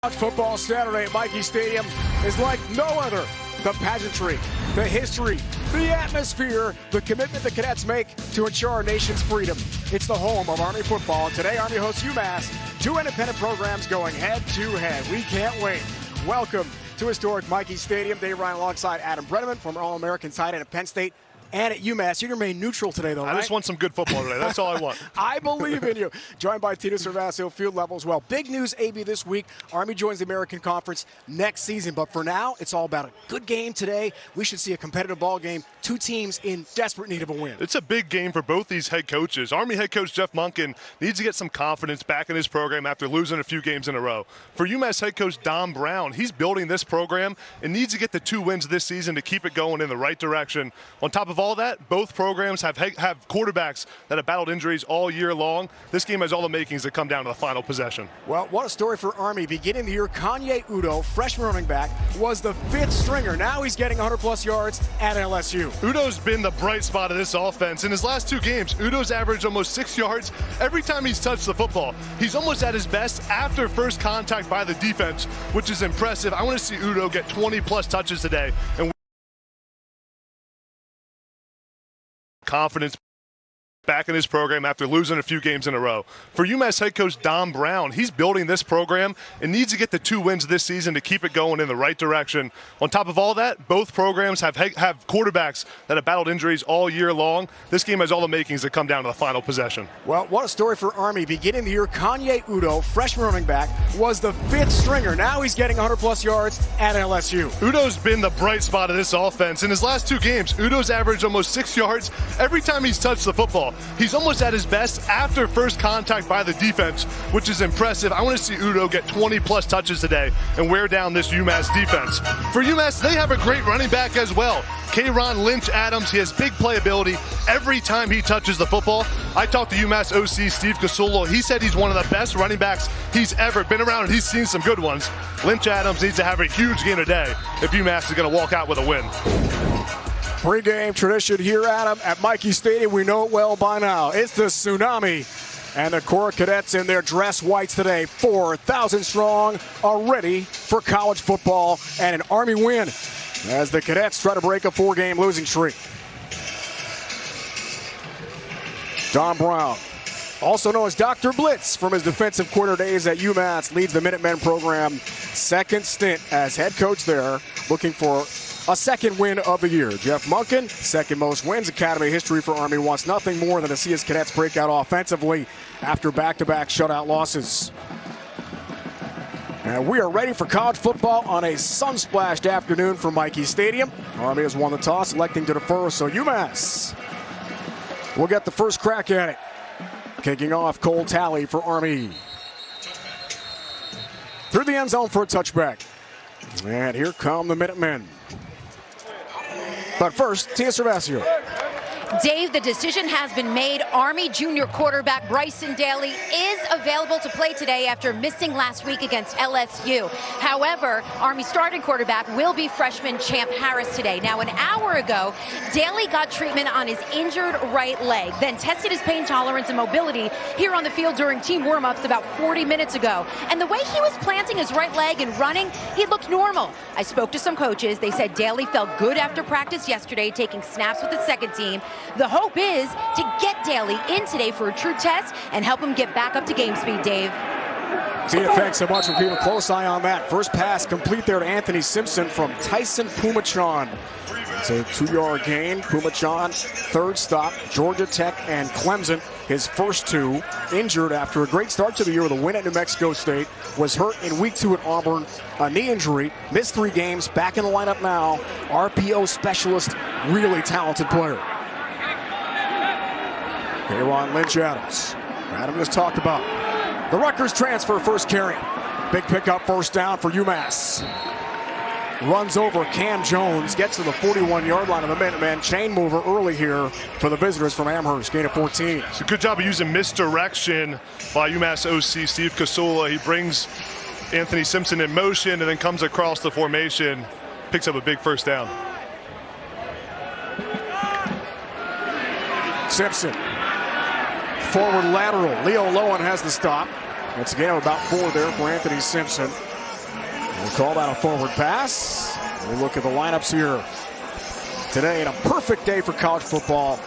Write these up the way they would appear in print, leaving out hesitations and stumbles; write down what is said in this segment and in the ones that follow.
College football Saturday at Michie Stadium is like no other. The pageantry, the history, the atmosphere, the commitment the cadets make to ensure our nation's freedom. It's the home of Army football, and today Army hosts UMass, two independent programs going head-to-head. We can't wait. Welcome to historic Michie Stadium. Dave Ryan alongside Adam Brenneman, former All-American tight end at Penn State and at UMass. You remain neutral today, though, right? I just want some good football today. That's all I want. I believe in you. Joined by Tito Servacio, field level as well. Big news, AB, this week. Army joins the American Conference next season. But for now, it's all about a good game today. We should see a competitive ball game. Two teams in desperate need of a win. It's a big game for both these head coaches. Army head coach Jeff Monken needs to get some confidence back in his program after losing a few games in a row. For UMass head coach Don Brown, he's building this program and needs to get the 2 wins this season to keep it going in the right direction. On top of all that, both programs have quarterbacks that have battled injuries all year long. This game has all the makings to come down to the final possession. Well, what a story for Army. Beginning the year, Kanye Udo, freshman running back, was the fifth stringer. Now he's getting 100-plus yards at LSU. Udo's been the bright spot of this offense. In his last 2 games, Udo's averaged almost 6 yards every time he's touched the football. He's almost at his best after first contact by the defense, which is impressive. I want to see Udo get 20-plus touches today. And confidence back in his program after losing a few games in a row. For UMass head coach Don Brown, he's building this program and needs to get the 2 wins this season to keep it going in the right direction. On top of all that, both programs have quarterbacks that have battled injuries all year long. This game has all the makings to come down to the final possession. Well, what a story for Army. Beginning the year, Kanye Udo, freshman running back, was the fifth stringer. Now he's getting 100-plus yards at LSU. Udo's been the bright spot of this offense. In his last 2 games, Udo's averaged almost 6 yards every time he's touched the football. He's almost at his best after first contact by the defense, which is impressive. I want to see Udo get 20-plus touches today and wear down this UMass defense. For UMass, they have a great running back as well. K'Ron Lynch-Adams, he has big playability every time he touches the football. I talked to UMass OC Steve Casulo. He said he's one of the best running backs he's ever been around, and he's seen some good ones. Lynch-Adams needs to have a huge game today if UMass is going to walk out with a win. Pre-game tradition here, Adam, at Michie Stadium. We know it well by now. It's the Tsunami. And the Corps cadets in their dress whites today, 4,000 strong, are ready for college football and an Army win as the cadets try to break a 4-game losing streak. Don Brown, also known as Dr. Blitz from his defensive coordinator days at UMass, leads the Minutemen program. Second stint as head coach there, looking for a second win of the year. Jeff Monken, second most wins. Academy history for Army, wants nothing more than to see his cadets break out offensively after back-to-back shutout losses. And we are ready for college football on a sun-splashed afternoon from Michie Stadium. Army has won the toss, electing to defer, so UMass will get the first crack at it. Kicking off, Cole Talley for Army. Through the end zone for a touchback. And here come the Minutemen. But first, Tia Servacio. Dave, the decision has been made. Army junior quarterback Bryson Daly is available to play today after missing last week against LSU. However, Army starting quarterback will be freshman Champ Harris today. Now, an hour ago, Daly got treatment on his injured right leg, then tested his pain tolerance and mobility here on the field during team warm-ups about 40 minutes ago. And the way he was planting his right leg and running, he looked normal. I spoke to some coaches. They said Daly felt good after practice yesterday, taking snaps with the second team. The hope is to get Daly in today for a true test and help him get back up to game speed, Dave. Tia, thanks so much for keeping a close eye on that. First pass complete there to Anthony Simpson from Tyson Pumachan. It's a 2-yard gain. Pumachan, third stop, Georgia Tech and Clemson. His first 2, injured after a great start to the year with a win at New Mexico State. Was hurt in week 2 at Auburn, a knee injury. Missed 3 games, back in the lineup now. RPO specialist, really talented player. K'Ron Lynch-Adams. Adam just talked about the Rutgers transfer, first carry. Big pickup, first down for UMass. Runs over Cam Jones, gets to the 41-yard line of the Minutemen. Chain mover early here for the visitors from Amherst, gain of 14. It's a good job of using misdirection by UMass OC Steve Casulo. He brings Anthony Simpson in motion and then comes across the formation, picks up a big first down. Simpson. Forward lateral. Leo Lowen has the stop. It's a gain of about 4 there for Anthony Simpson. We'll call that a forward pass. We look at the lineups here today, and a perfect day for college football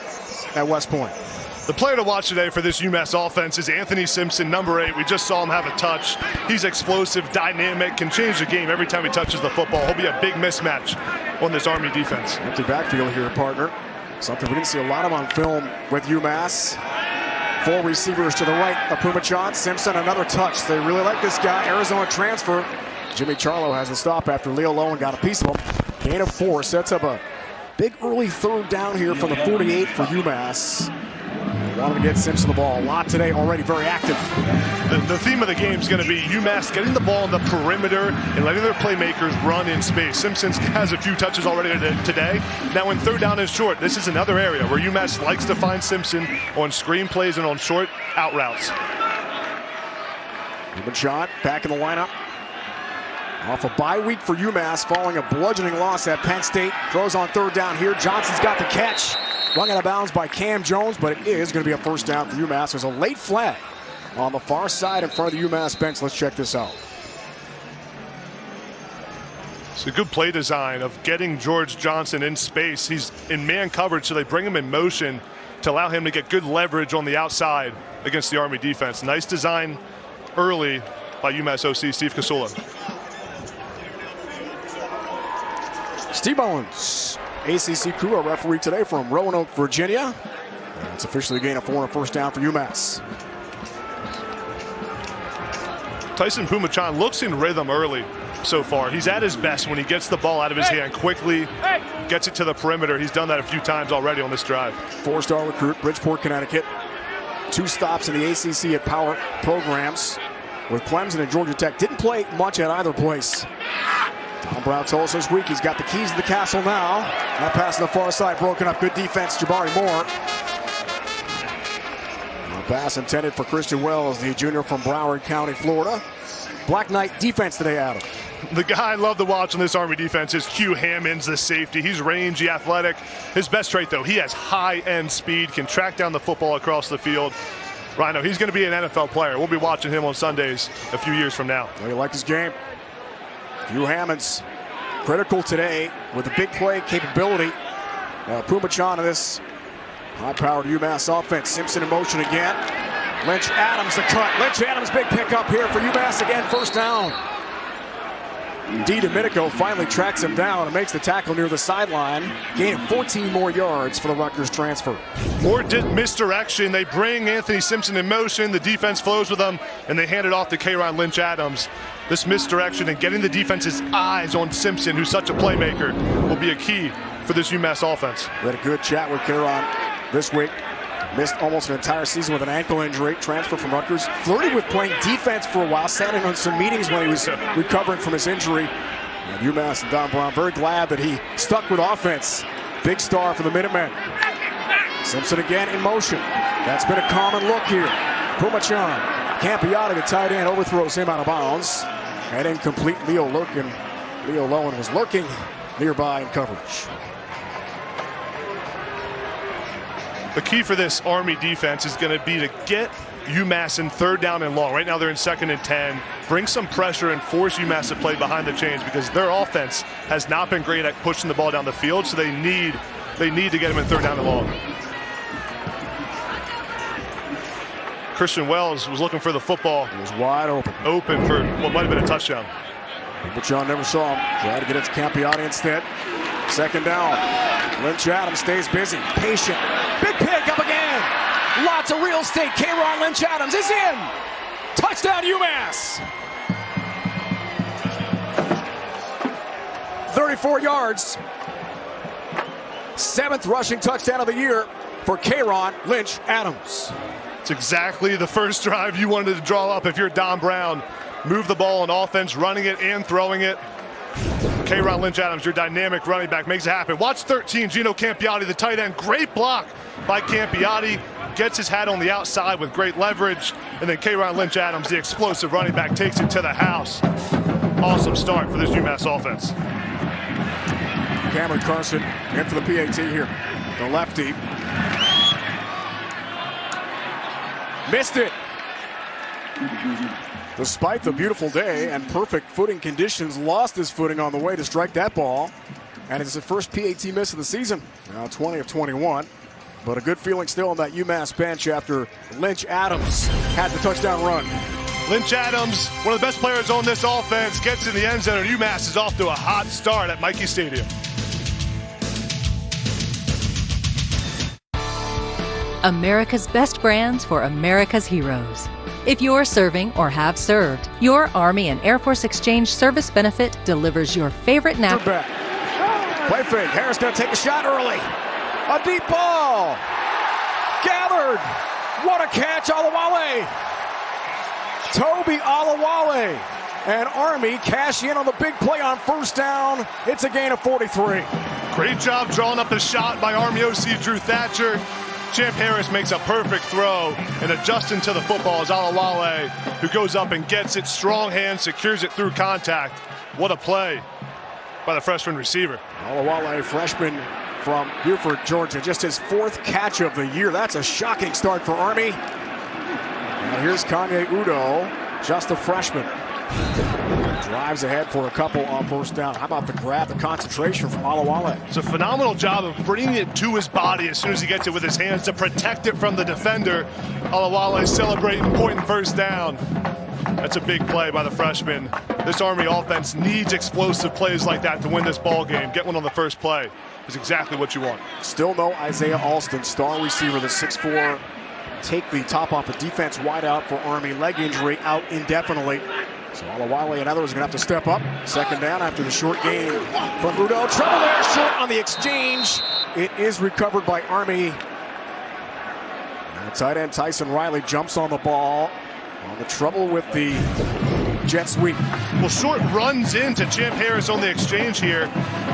at West Point. The player to watch today for this UMass offense is Anthony Simpson, number 8. We just saw him have a touch. He's explosive, dynamic, can change the game every time he touches the football. He'll be a big mismatch on this Army defense. Empty backfield here, partner. Something we didn't see a lot of on film with UMass. 4 receivers to the right of Pumachan. Simpson, another touch. They really like this guy. Arizona transfer. Jimmy Charlo has a stop after Leo Lowen got a piece of him. Gain of 4 sets up a big early third down here from the 48 for UMass. Wanted to get Simpson the ball a lot today, already very active. The theme of the game is going to be UMass getting the ball on the perimeter and letting their playmakers run in space. Simpson has a few touches already today. Now when third down is short, this is another area where UMass likes to find Simpson on screen plays and on short out routes. Shot back in the lineup. Off a bye week for UMass following a bludgeoning loss at Penn State. Throws on third down here. Johnson's got the catch. Rung out of bounds by Cam Jones, but it is going to be a first down for UMass. There's a late flag on the far side in front of the UMass bench. Let's check this out. It's a good play design of getting George Johnson in space. He's in man coverage, so they bring him in motion to allow him to get good leverage on the outside against the Army defense. Nice design early by UMass OC Steve Casula. Steve Owens, ACC crew, a referee today from Roanoke, Virginia. And it's officially a gain of 4 and a first down for UMass. Tyson Pumachan looks in rhythm early so far. He's at his best when he gets the ball out of his hand quickly, gets it to the perimeter. He's done that a few times already on this drive. 4-star recruit, Bridgeport, Connecticut. 2 stops in the ACC at power programs with Clemson and Georgia Tech. Didn't play much at either place. Tom Brown told us this week he's got the keys to the castle now. That pass on the far side broken up. Good defense, Jabari Moore. A pass intended for Christian Wells, the junior from Broward County, Florida. Black Knight defense today, Adam. The guy I love to watch on this Army defense is Q Hammonds, the safety. He's rangy, athletic. His best trait, though, he has high-end speed, can track down the football across the field. Rhino, he's going to be an NFL player. We'll be watching him on Sundays a few years from now. Well, you like his game. Q Hammonds, critical today with the big play capability. Pumachan of this high-powered UMass offense. Simpson in motion again. Lynch Adams the cut. Lynch Adams big pickup here for UMass again. First down. D. Domenico finally tracks him down and makes the tackle near the sideline. Gain of 14 more yards for the Rutgers transfer. More misdirection. They bring Anthony Simpson in motion. The defense flows with them, and they hand it off to K'Ron Lynch Adams. This misdirection and getting the defense's eyes on Simpson, who's such a playmaker, will be a key for this UMass offense. We had a good chat with K'Ron this week. Missed almost an entire season with an ankle injury. Transfer from Rutgers. Flirted with playing defense for a while. Sat in on some meetings when he was recovering from his injury. And UMass and Don Brown very glad that he stuck with offense. Big star for the Minutemen. Simpson again in motion. That's been a common look here. Pumachan. Campiati, the tight end, overthrows him out of bounds. And incomplete. Leo Lowen was lurking nearby in coverage. The key for this Army defense is going to be to get UMass in third down and long. Right now they're in 2nd and 10. Bring some pressure and force UMass to play behind the chains because their offense has not been great at pushing the ball down the field, so they need to get them in third down and long. Christian Wells was looking for the football. He was wide open. Open for what might have been a touchdown. But John never saw him. Tried to get it to Campiati instead. 2nd down. Lynch Adams stays busy. Patient. Big pick up again. Lots of real estate. K'Ron Lynch Adams is in. Touchdown UMass. 34 yards. 7th rushing touchdown of the year for K'Ron Lynch Adams. It's exactly the first drive you wanted to draw up if you're Don Brown. Move the ball on offense, running it and throwing it. K'Ron Lynch Adams, your dynamic running back, makes it happen. Watch 13, Gino Campiati, the tight end. Great block by Campiati. Gets his hat on the outside with great leverage. And then K'Ron Lynch Adams, the explosive running back, takes it to the house. Awesome start for this UMass offense. Cameron Carson in for the PAT here. The lefty. Missed it. despite the beautiful day and perfect footing conditions, lost his footing on the way to strike that ball. And it's the first PAT miss of the season, now 20 of 21. But a good feeling still on that UMass bench after Lynch Adams had the touchdown run. Lynch Adams, one of the best players on this offense, gets in the end zone, and UMass is off to a hot start at Michie Stadium. America's best brands for America's heroes. If you're serving or have served, your Army and Air Force Exchange service benefit delivers your favorite Play fake. Harris going to take a shot early. A deep ball. Gathered. What a catch, Alawale. Toby Alawale. And Army cash in on the big play on first down. It's a gain of 43. Great job drawing up the shot by Army OC Drew Thatcher. Champ Harris makes a perfect throw, and adjusting to the football is Alawale, who goes up and gets it. Strong hand, secures it through contact. What a play by the freshman receiver. Alawale, freshman from Beaufort, Georgia. Just his 4th catch of the year. That's a shocking start for Army. And here's Kanye Udo, just a freshman. Drives ahead for a couple on first down. How about the grab, the concentration from Alawale? It's a phenomenal job of bringing it to his body as soon as he gets it with his hands to protect it from the defender. Alawale celebrating, pointing first down. That's a big play by the freshman. This Army offense needs explosive plays like that to win this ball game. Get one on the first play is exactly what you want. Still no Isaiah Alston, star receiver, the 6'4", take the top off the defense wide out for Army. Leg injury, out indefinitely. So Alawale and others are going to have to step up. Second down after the short gain from Udo. Trouble there, short on the exchange. It is recovered by Army. And tight end Tyson Riley jumps on the ball. On the trouble with the jet sweep. Well, Short runs into Champ Harris on the exchange here,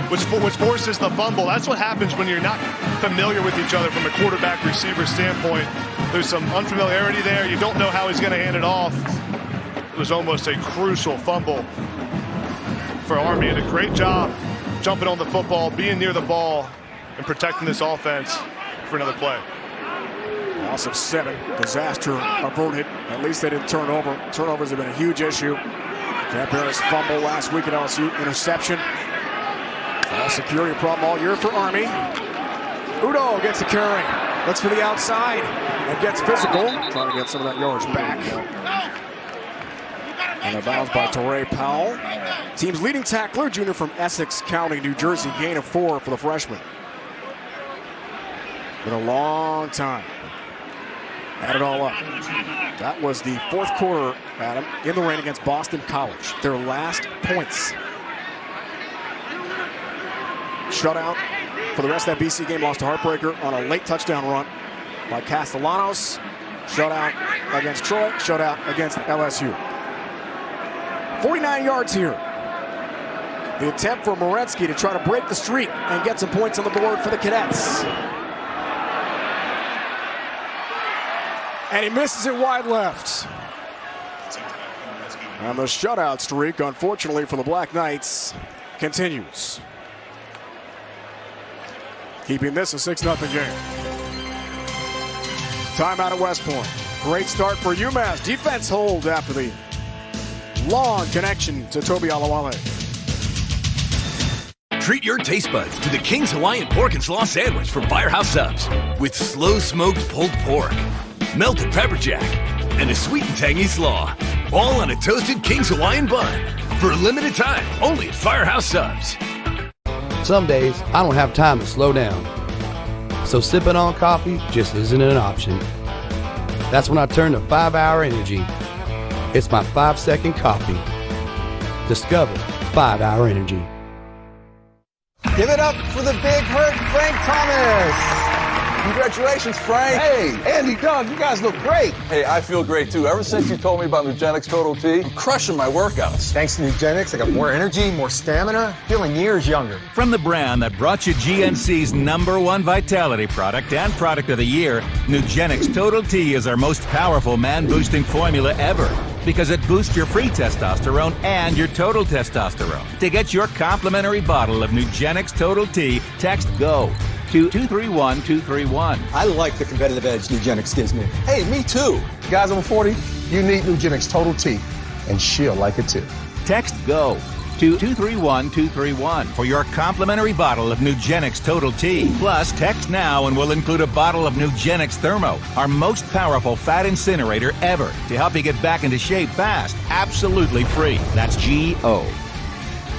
which forces the fumble. That's what happens when you're not familiar with each other from a quarterback-receiver standpoint. There's some unfamiliarity there. You don't know how he's going to hand it off. It was almost a crucial fumble for Army, and a great job jumping on the football, being near the ball, and protecting this offense for another play. Loss of 7. Disaster averted. At least they didn't turn over. Turnovers have been a huge issue. Champ Harris fumble last week at LSU. Interception. Security problem all year for Army. Udo gets the carry. Looks for the outside and gets physical. Trying to get some of that yardage back. And a bounce by Torrey Powell. Team's leading tackler, junior from Essex County, New Jersey. Gain of 4 for the freshman. Been a long time. Add it all up. That was the 4th quarter, Adam, in the rain against Boston College. Their last points. Shutout for the rest of that BC game. Lost a heartbreaker on a late touchdown run by Castellanos. Shutout against Troy. Shutout against LSU. 49 yards here. The attempt for Moretsky to try to break the streak and get some points on the board for the Cadets. And he misses it wide left. And the shutout streak, unfortunately for the Black Knights, continues. Keeping this a 6-0 game. Timeout at West Point. Great start for UMass. Defense hold after the long connection to Toby Alawale. Treat your taste buds to the King's Hawaiian Pork and Slaw Sandwich from Firehouse Subs with slow-smoked pulled pork, melted pepper jack, and a sweet and tangy slaw, all on a toasted King's Hawaiian bun for a limited time only at Firehouse Subs. Some days I don't have time to slow down, so sipping on coffee just isn't an option. That's when I turn to 5-Hour Energy. It's my 5-second coffee. Discover 5-Hour Energy. Give it up for the big hurt, Frank Thomas. Congratulations, Frank. Hey, Andy, Doug, you guys look great. Hey, I feel great too. Ever since you told me about Nugenix Total T, I'm crushing my workouts. Thanks to Nugenix, I got more energy, more stamina, feeling years younger. From the brand that brought you GNC's #1 vitality product and product of the year, Nugenix Total T is our most powerful man-boosting formula ever, because it boosts your free testosterone and your total testosterone. To get your complimentary bottle of Nugenix Total T, text GO to 231-231. I like the competitive edge Nugenix gives me. Hey, me too. Guys over 40, you need Nugenix Total T. and she'll like it too. Text GO to 231231 for your complimentary bottle of Nugenix Total T. Plus, text now and we'll include a bottle of Nugenix Thermo, our most powerful fat incinerator ever, to help you get back into shape fast, absolutely free. That's GO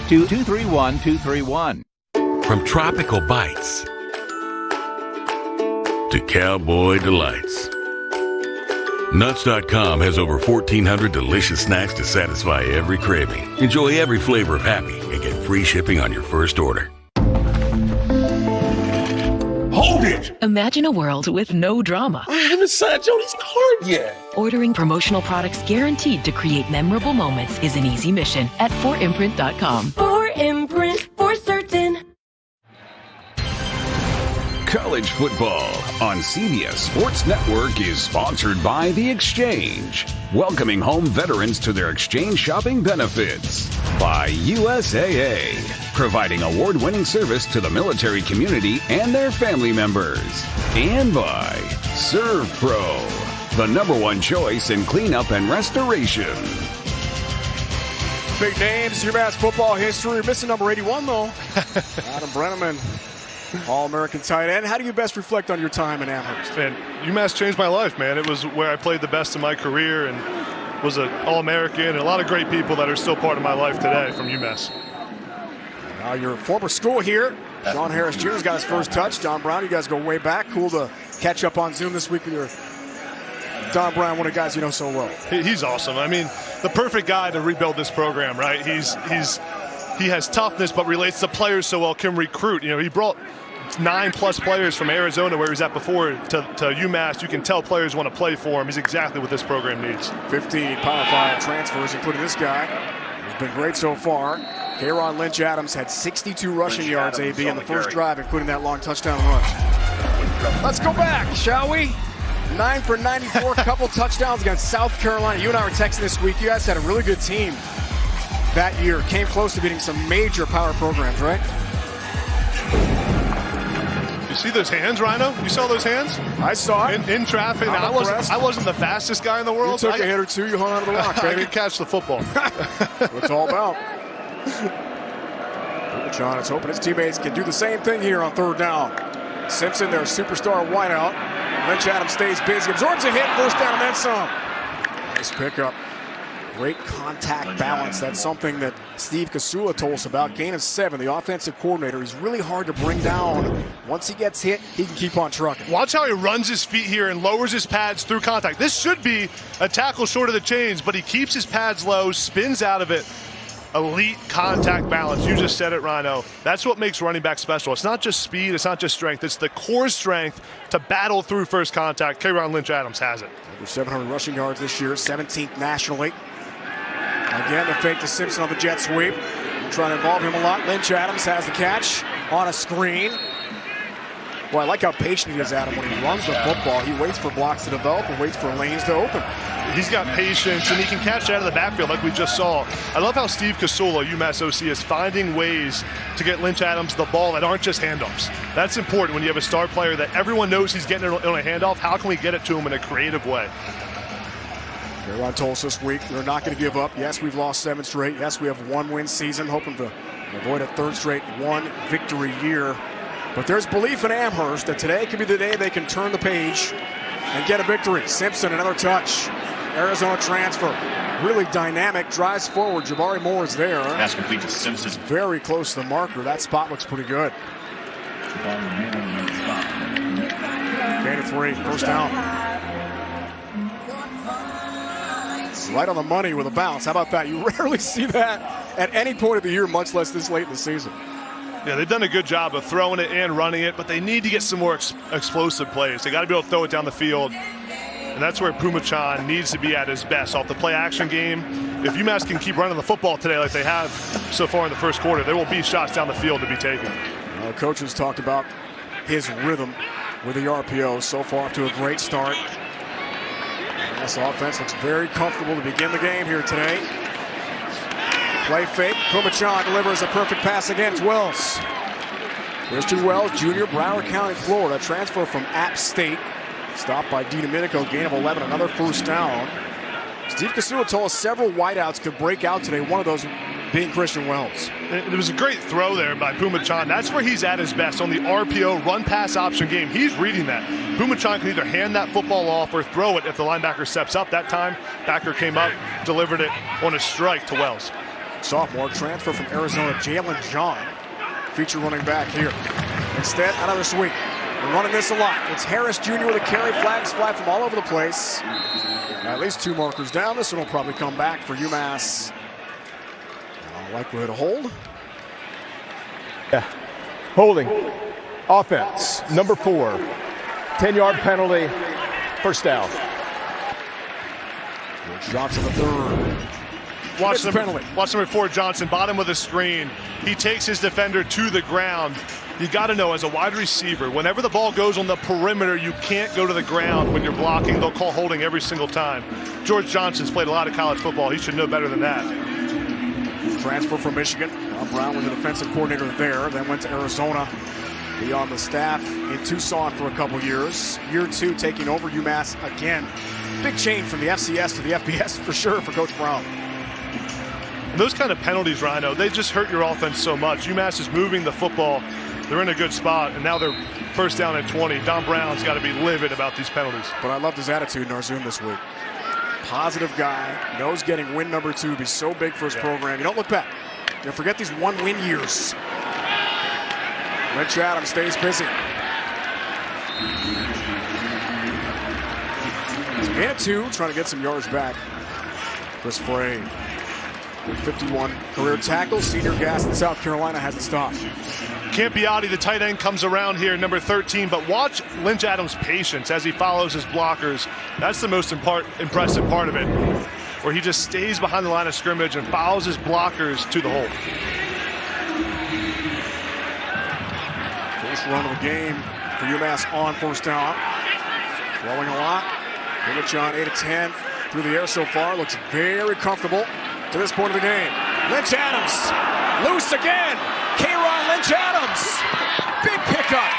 to 231231. From tropical bites to cowboy delights, Nuts.com has over 1,400 delicious snacks to satisfy every craving. Enjoy every flavor of happy and get free shipping on your first order. Hold it! Imagine a world with no drama. I haven't signed Jody's card yet. Ordering promotional products guaranteed to create memorable moments is an easy mission at 4imprint.com. 4imprint, for certain. College football on CBS Sports Network is sponsored by The Exchange, welcoming home veterans to their exchange shopping benefits. By USAA, providing award-winning service to the military community and their family members. And by ServPro, the #1 choice in cleanup and restoration. Big names, UMass football history. You're missing number 81, though. Adam Brenneman. All-American tight end. How do you best reflect on your time in Amherst? Man, UMass changed my life, man. It was where I played the best in my career and was an All-American, and a lot of great people that are still part of my life today from UMass. Now your former school here. John Harris Jr.'s got his first touch. Don Brown, you guys go way back. Cool to catch up on Zoom this week with your Don Brown, one of the guys you know so well. He's awesome. I mean, the perfect guy to rebuild this program, right? He has toughness, but relates to players so well, can recruit. You know, he brought 9+ players from Arizona, where he was at before, to UMass. You can tell players want to play for him. He's exactly what this program needs. 15 Power 5 transfers, including this guy. He's been great so far. K'Ron Lynch Adams had 62 rushing yards, AB, in the first drive, including that long touchdown run. Let's go back, shall we? 9 for 94, couple touchdowns against South Carolina. You and I were texting this week. You guys had a really good team that year. Came close to beating some major power programs, right? You see those hands, Rhino? You saw those hands? I saw it. In traffic. Now, I wasn't the fastest guy in the world. You took a hit or two. You hung onto the rock, baby. I could catch the football. What it's all about. John is hoping his teammates can do the same thing here on third down. Simpson, their superstar wideout. Lynch Adams stays busy. Absorbs a hit. First down and then some. Nice pickup. Great contact balance. That's something that Steve Kasula told us about. Gain of 7, the offensive coordinator. He's really hard to bring down. Once he gets hit, he can keep on trucking. Watch how he runs his feet here and lowers his pads through contact. This should be a tackle short of the chains, but he keeps his pads low, spins out of it. Elite contact balance. You just said it, Rhino. That's what makes running back special. It's not just speed, it's not just strength. It's the core strength to battle through first contact. K'Ron Lynch Adams has it. Over 700 rushing yards this year, 17th nationally. Again, the fake to Simpson on the jet sweep. Trying to involve him a lot. Lynch Adams has the catch on a screen. Well, I like how patient he is, Adam, when he runs the football. He waits for blocks to develop and waits for lanes to open. He's got patience, and he can catch out of the backfield like we just saw. I love how Steve Kasula, UMass OC, is finding ways to get Lynch Adams the ball that aren't just handoffs. That's important when you have a star player that everyone knows he's getting it on a handoff. How can we get it to him in a creative way? K'Ron told us this week we're not going to give up. Yes, we've lost 7 straight. Yes, we have 1-win season, hoping to avoid a 3rd straight 1-victory year. But there's belief in Amherst that today could be the day they can turn the page and get a victory. Simpson, another touch. Arizona transfer. Really dynamic, drives forward. Jabari Moore is there. Pass complete to Simpson. Very close to the marker. That spot looks pretty good. Gain of 3, first down. Right on the money with a bounce. How about that? You rarely see that at any point of the year, much less this late in the season. Yeah, they've done a good job of throwing it and running it, but they need to get some more explosive plays. They got to be able to throw it down the field, and that's where Pumachan needs to be at his best. Off the play-action game, if UMass can keep running the football today like they have so far in the first quarter, there will be shots down the field to be taken. Coaches talked about his rhythm with the RPO. So far, off to a great start. This offense looks very comfortable to begin the game here today. Play fake. Pumachan delivers a perfect pass again. It's Wells. Christian Wells, Jr., Broward County, Florida. Transfer from App State. Stopped by DiDomenico. Gain of 11. Another first down. Steve Kasua told us several wideouts could break out today, one of those being Christian Wells. It was a great throw there by Pumachan. That's where he's at his best, on the RPO run-pass option game. He's reading that. Pumachan can either hand that football off or throw it if the linebacker steps up. That time, backer came up, delivered it on a strike to Wells. Sophomore transfer from Arizona, Jalen John, feature running back here. Instead, another sweep. We're running this a lot. It's Harris Jr. with a carry. Flags fly from all over the place. At least 2 markers down. This one will probably come back for UMass. Likelihood of hold. Yeah. Holding. Offense. Number 4. 10-yard penalty. First down. Johnson the third. Watch number 4, Johnson, bottom of the screen. He takes his defender to the ground. You got to know, as a wide receiver, whenever the ball goes on the perimeter, you can't go to the ground when you're blocking. They'll call holding every single time. George Johnson's played a lot of college football. He should know better than that. Transfer from Michigan. Brown was the defensive coordinator there, then went to Arizona. Be on the staff in Tucson for a couple years. Year 2 taking over UMass again. Big change from the FCS to the FBS for sure for Coach Brown. And those kind of penalties, Rhino, they just hurt your offense so much. UMass is moving the football. They're in a good spot, and now they're first down at 20. Don Brown's got to be livid about these penalties. But I loved his attitude in our Zoom this week. Positive guy, knows getting win number 2 be so big for his program. You don't look back. You forget these 1-win years. Lynch Adams stays busy. He's gained at 2, trying to get some yards back. Chris Frey with 51 career tackles. Senior gas in South Carolina hasn't stopped. Campiati, the tight end, comes around here, number 13, but watch Lynch Adams' patience as he follows his blockers. That's the most impressive part of it, where he just stays behind the line of scrimmage and follows his blockers to the hole. First run of the game for UMass on first down. Throwing a lot. Pumachan 8 of 10 through the air so far. Looks very comfortable to this point of the game. Lynch Adams loose again. K-Ron Lynch Adams. Big pickup.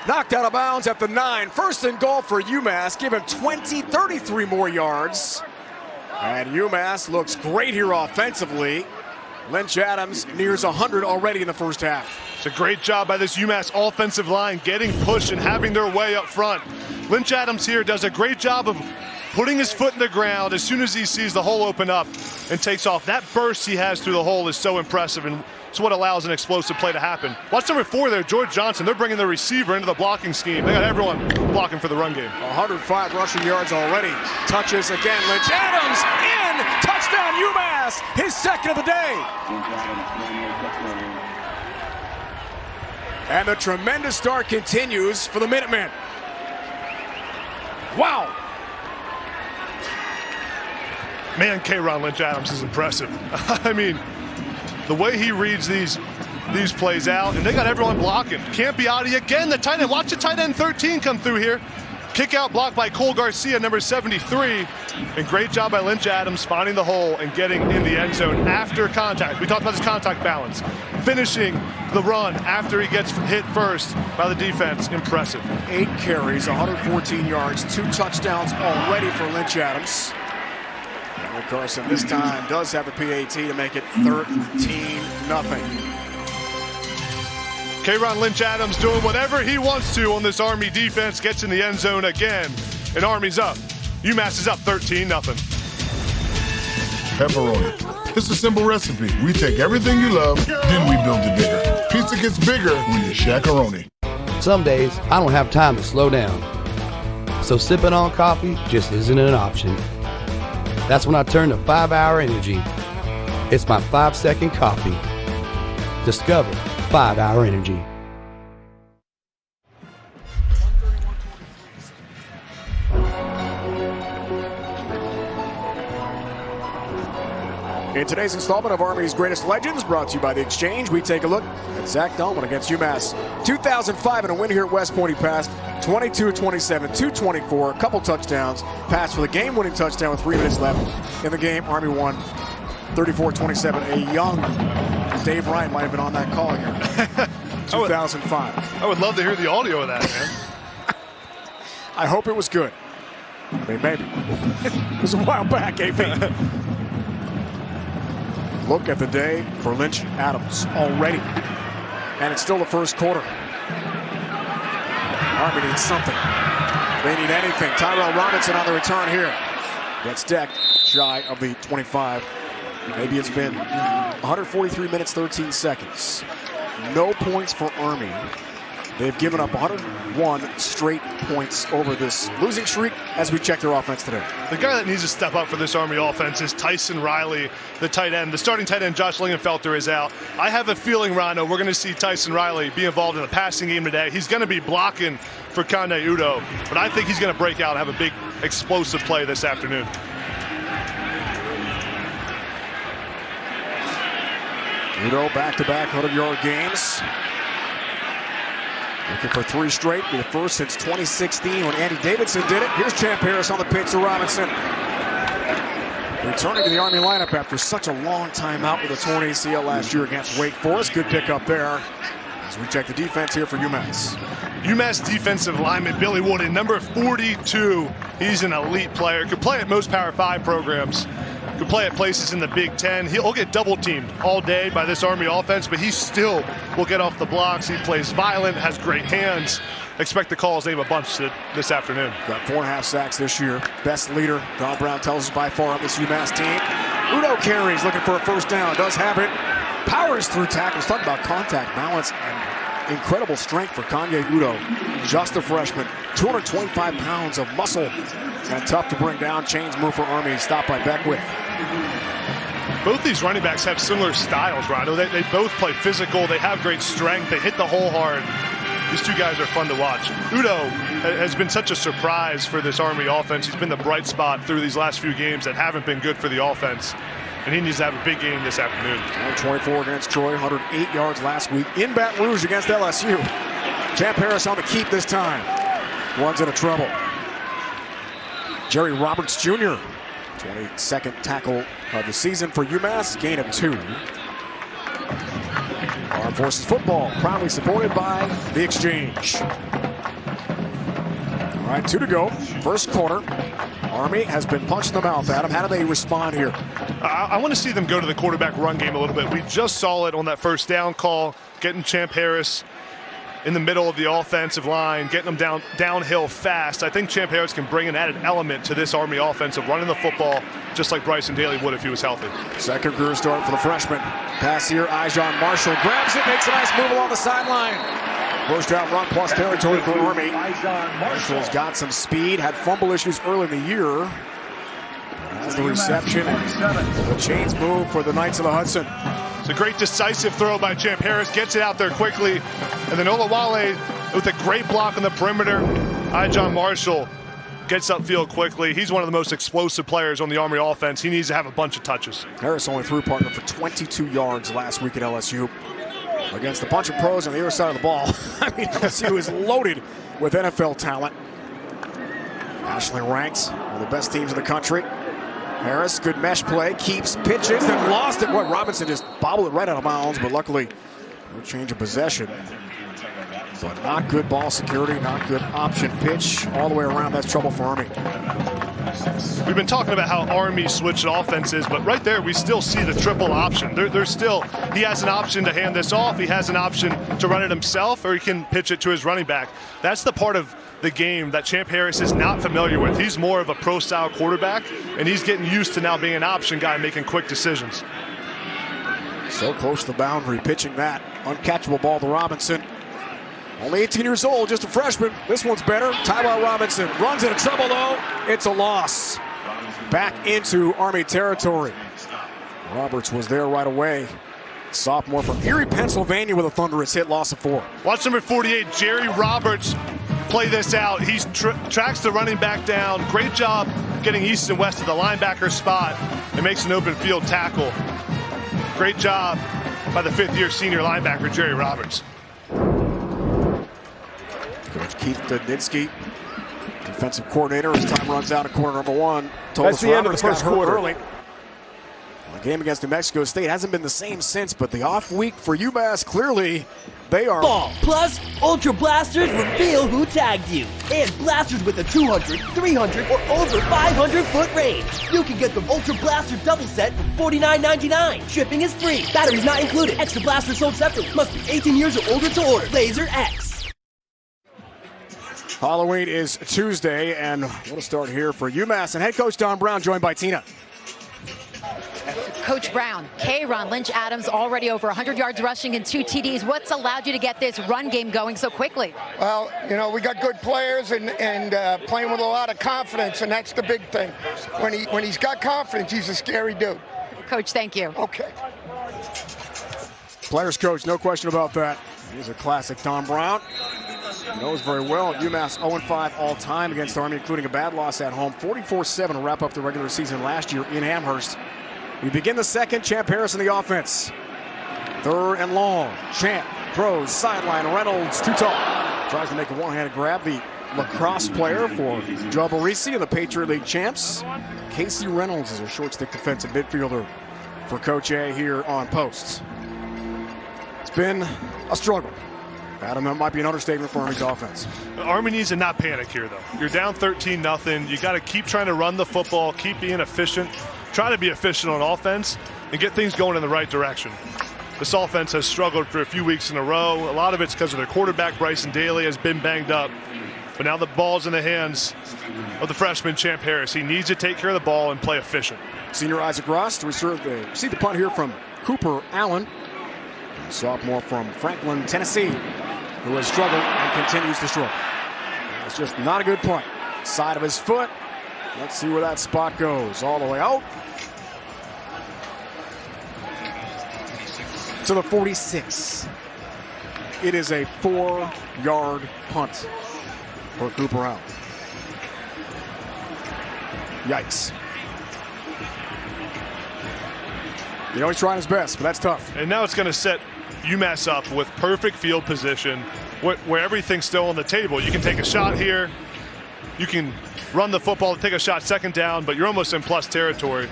Knocked out of bounds at the 9. First and goal for UMass. Give him 33 more yards. And UMass looks great here offensively. Lynch Adams nears 100 already in the first half. It's a great job by this UMass offensive line getting pushed and having their way up front. Lynch Adams here does a great job of putting his foot in the ground as soon as he sees the hole open up and takes off. That burst he has through the hole is so impressive, and it's what allows an explosive play to happen. Watch number 4 there, George Johnson. They're bringing the receiver into the blocking scheme. They got everyone blocking for the run game. 105 rushing yards already. Touches again. Lynch Adams in. Touchdown UMass. His second of the day. And the tremendous start continues for the Minutemen. Wow. Man, K-Ron Lynch Adams is impressive. I mean, the way he reads these plays out, and they got everyone blocking. Campiati again, the tight end. Watch the tight end 13 come through here. Kick out block by Cole Garcia, number 73. And great job by Lynch Adams finding the hole and getting in the end zone after contact. We talked about his contact balance. Finishing the run after he gets hit first by the defense. Impressive. 8 carries, 114 yards, 2 touchdowns already for Lynch Adams. And Carson this time does have the PAT to make it 13-0. K-Ron Lynch Adams doing whatever he wants to on this Army defense. Gets in the end zone again. And Army's up. UMass is up 13-0. Pepperoni. It's a simple recipe. We take everything you love, then we build it bigger. Pizza gets bigger when you Shaq-a-Roni. Some days, I don't have time to slow down. So sipping on coffee just isn't an option. That's when I turn to 5-Hour Energy. It's my 5-second coffee. Discover 5-Hour Energy. In today's installment of Army's Greatest Legends, brought to you by The Exchange, we take a look at Zach Dolman against UMass. 2005 in a win here at West Point. He passed 22-27, 224, a couple touchdowns, passed for the game-winning touchdown with 3 minutes left in the game. Army won 34-27. A young Dave Ryan might have been on that call here. 2005. I would love to hear the audio of that, man. I hope it was good. I mean, maybe. It was a while back, AP. Look at the day for Lynch Adams already. And it's still the first quarter. Army needs something. They need anything. Tyrell Robinson on the return here. Gets decked shy of the 25. Maybe it's been 143 minutes, 13 seconds. No points for Army. They've given up 101 straight points over this losing streak as we check their offense today. The guy that needs to step up for this Army offense is Tyson Riley, the tight end. The starting tight end, Josh Lingenfelter, is out. I have a feeling, Rhino, we're going to see Tyson Riley be involved in the passing game today. He's going to be blocking for Kande Udo, but I think he's going to break out and have a big explosive play this afternoon. Udo back-to-back 100-yard games. Looking for 3 straight, be the first since 2016 when Andy Davidson did it. Here's Champ Harris on the pitch to Robinson. Returning to the Army lineup after such a long time out with a torn ACL last year against Wake Forest. Good pick up there. As we check the defense here for UMass. UMass defensive lineman Billy Wooden, number 42. He's an elite player. Could play at most Power 5 programs. Could play at places in the Big Ten. He'll get double teamed all day by this Army offense, but he still will get off the blocks. He plays violent, has great hands. Expect to call his name a bunch this afternoon. Got 4.5 sacks this year. Best leader, Don Brown tells us by far on this UMass team. Udo carries, looking for a first down. Does have it. Powers through tackles. Talk about contact balance and incredible strength for Kande Udo. Just a freshman. 225 pounds of muscle. And tough to bring down. Chains move for Army. Stopped by Beckwith. Both these running backs have similar styles, Rhino. They both play physical. They have great strength. They hit the hole hard. These two guys are fun to watch. Udo has been such a surprise for this Army offense. He's been the bright spot through these last few games that haven't been good for the offense. And he needs to have a big game this afternoon. 24 against Troy, 108 yards last week in Baton Rouge against LSU. Champ Harris on the keep this time. Runs into trouble. Jerry Roberts Jr., 22nd tackle of the season for UMass, gain of 2. Armed Forces football, proudly supported by the Exchange. All right, 2 to go. First quarter. Army has been punched in the mouth, Adam. How do they respond here? I want to see them go to the quarterback run game a little bit. We just saw it on that first down call, getting Champ Harris in the middle of the offensive line, getting them downhill fast. I think Champ Harris can bring an added element to this Army offense of running the football just like Bryson Daly would if he was healthy. Second career start for the freshman. Pass here, Ijon Marshall grabs it, makes a nice move along the sideline. First down run plus territory for Army. Marshall's got some speed, had fumble issues early in the year. Has the reception and the chains move for the Knights of the Hudson. It's a great decisive throw by Champ Harris, gets it out there quickly. And then Olawale with a great block on the perimeter. Ijon Marshall gets upfield quickly. He's one of the most explosive players on the Army offense. He needs to have a bunch of touches. Harris only threw partner for 22 yards last week at LSU. Against a bunch of pros on the other side of the ball. I mean, LSU is loaded with NFL talent. Nationally ranked, one of the best teams in the country. Harris, good mesh play, keeps, pitches, then lost it. Boy, Robinson just bobbled it right out of bounds, but luckily, no change of possession. But not good ball security, not good option pitch. All the way around, that's trouble for Army. We've been talking about how Army switched offenses, but right there we still see the triple option. There's still, he has an option to hand this off, he has an option to run it himself, or he can pitch it to his running back. That's the part of the game that Champ Harris is not familiar with. He's more of a pro-style quarterback, and he's getting used to now being an option guy making quick decisions. So close to the boundary, pitching that. Uncatchable ball to Robinson. Only 18 years old, just a freshman. This one's better. Tyrell Robinson runs into trouble, though. It's a loss. Back into Army territory. Roberts was there right away. Sophomore from Erie, Pennsylvania with a thunderous hit, loss of 4. Watch number 48, Jerry Roberts, play this out. He tracks the running back down. Great job getting east and west of the linebacker spot and makes an open field tackle. Great job by the 5th-year senior linebacker, Jerry Roberts. Coach Keith Dudnitsky, defensive coordinator, as time runs out at corner number 1. That's the end of the first quarter. Early. The game against New Mexico State hasn't been the same since, but the off week for UMass, clearly, they are... Ball. Plus, Ultra Blasters reveal who tagged you. And blasters with a 200, 300, or over 500-foot range. You can get the Ultra Blaster double set for $49.99. Shipping is free. Batteries not included. Extra blasters sold separately. Must be 18 years or older to order. Laser X. Halloween is Tuesday, and we'll start here for UMass. And head coach Don Brown joined by Tina. Coach Brown, K-Ron, Lynch Adams already over 100 yards rushing and 2 TDs. What's allowed you to get this run game going so quickly? Well, you know, we got good players and playing with a lot of confidence, and that's the big thing. When he's got confidence, he's a scary dude. Coach, thank you. Okay. Players coach, no question about that. He's a classic Don Brown. He knows very well. UMass 0-5 all time against Army, including a bad loss at home. 44-7 to wrap up the regular season last year in Amherst. We begin the second. Champ Harris in the offense. 3rd and long. Champ throws sideline. Reynolds too tall. Tries to make a one-handed grab. The lacrosse player for Joe Barisi and the Patriot League champs. Casey Reynolds is a short stick defensive midfielder for Coach A here on posts. It's been a struggle. Adam, that might be an understatement for Army's offense. Army needs to not panic here, though. You're down 13-0. You got to keep trying to run the football, keep being efficient. Try to be efficient on offense and get things going in the right direction. This offense has struggled for a few weeks in a row. A lot of it's because of their quarterback, Bryson Daly, has been banged up. But now the ball's in the hands of the freshman, Champ Harris. He needs to take care of the ball and play efficient. Senior Isaac Ross to receive the punt here from Cooper Allen. Sophomore from Franklin, Tennessee, who has struggled and continues to struggle. It's just not a good punt. Side of his foot. Let's see where that spot goes. All the way out to the 46. It is a 4-yard punt for Cooper Allen. Yikes. You know he's trying his best, but that's tough. And now it's going to set UMass up with perfect field position where everything's still on the table. You can take a shot here. You can run the football, take a shot second down, but you're almost in plus territory.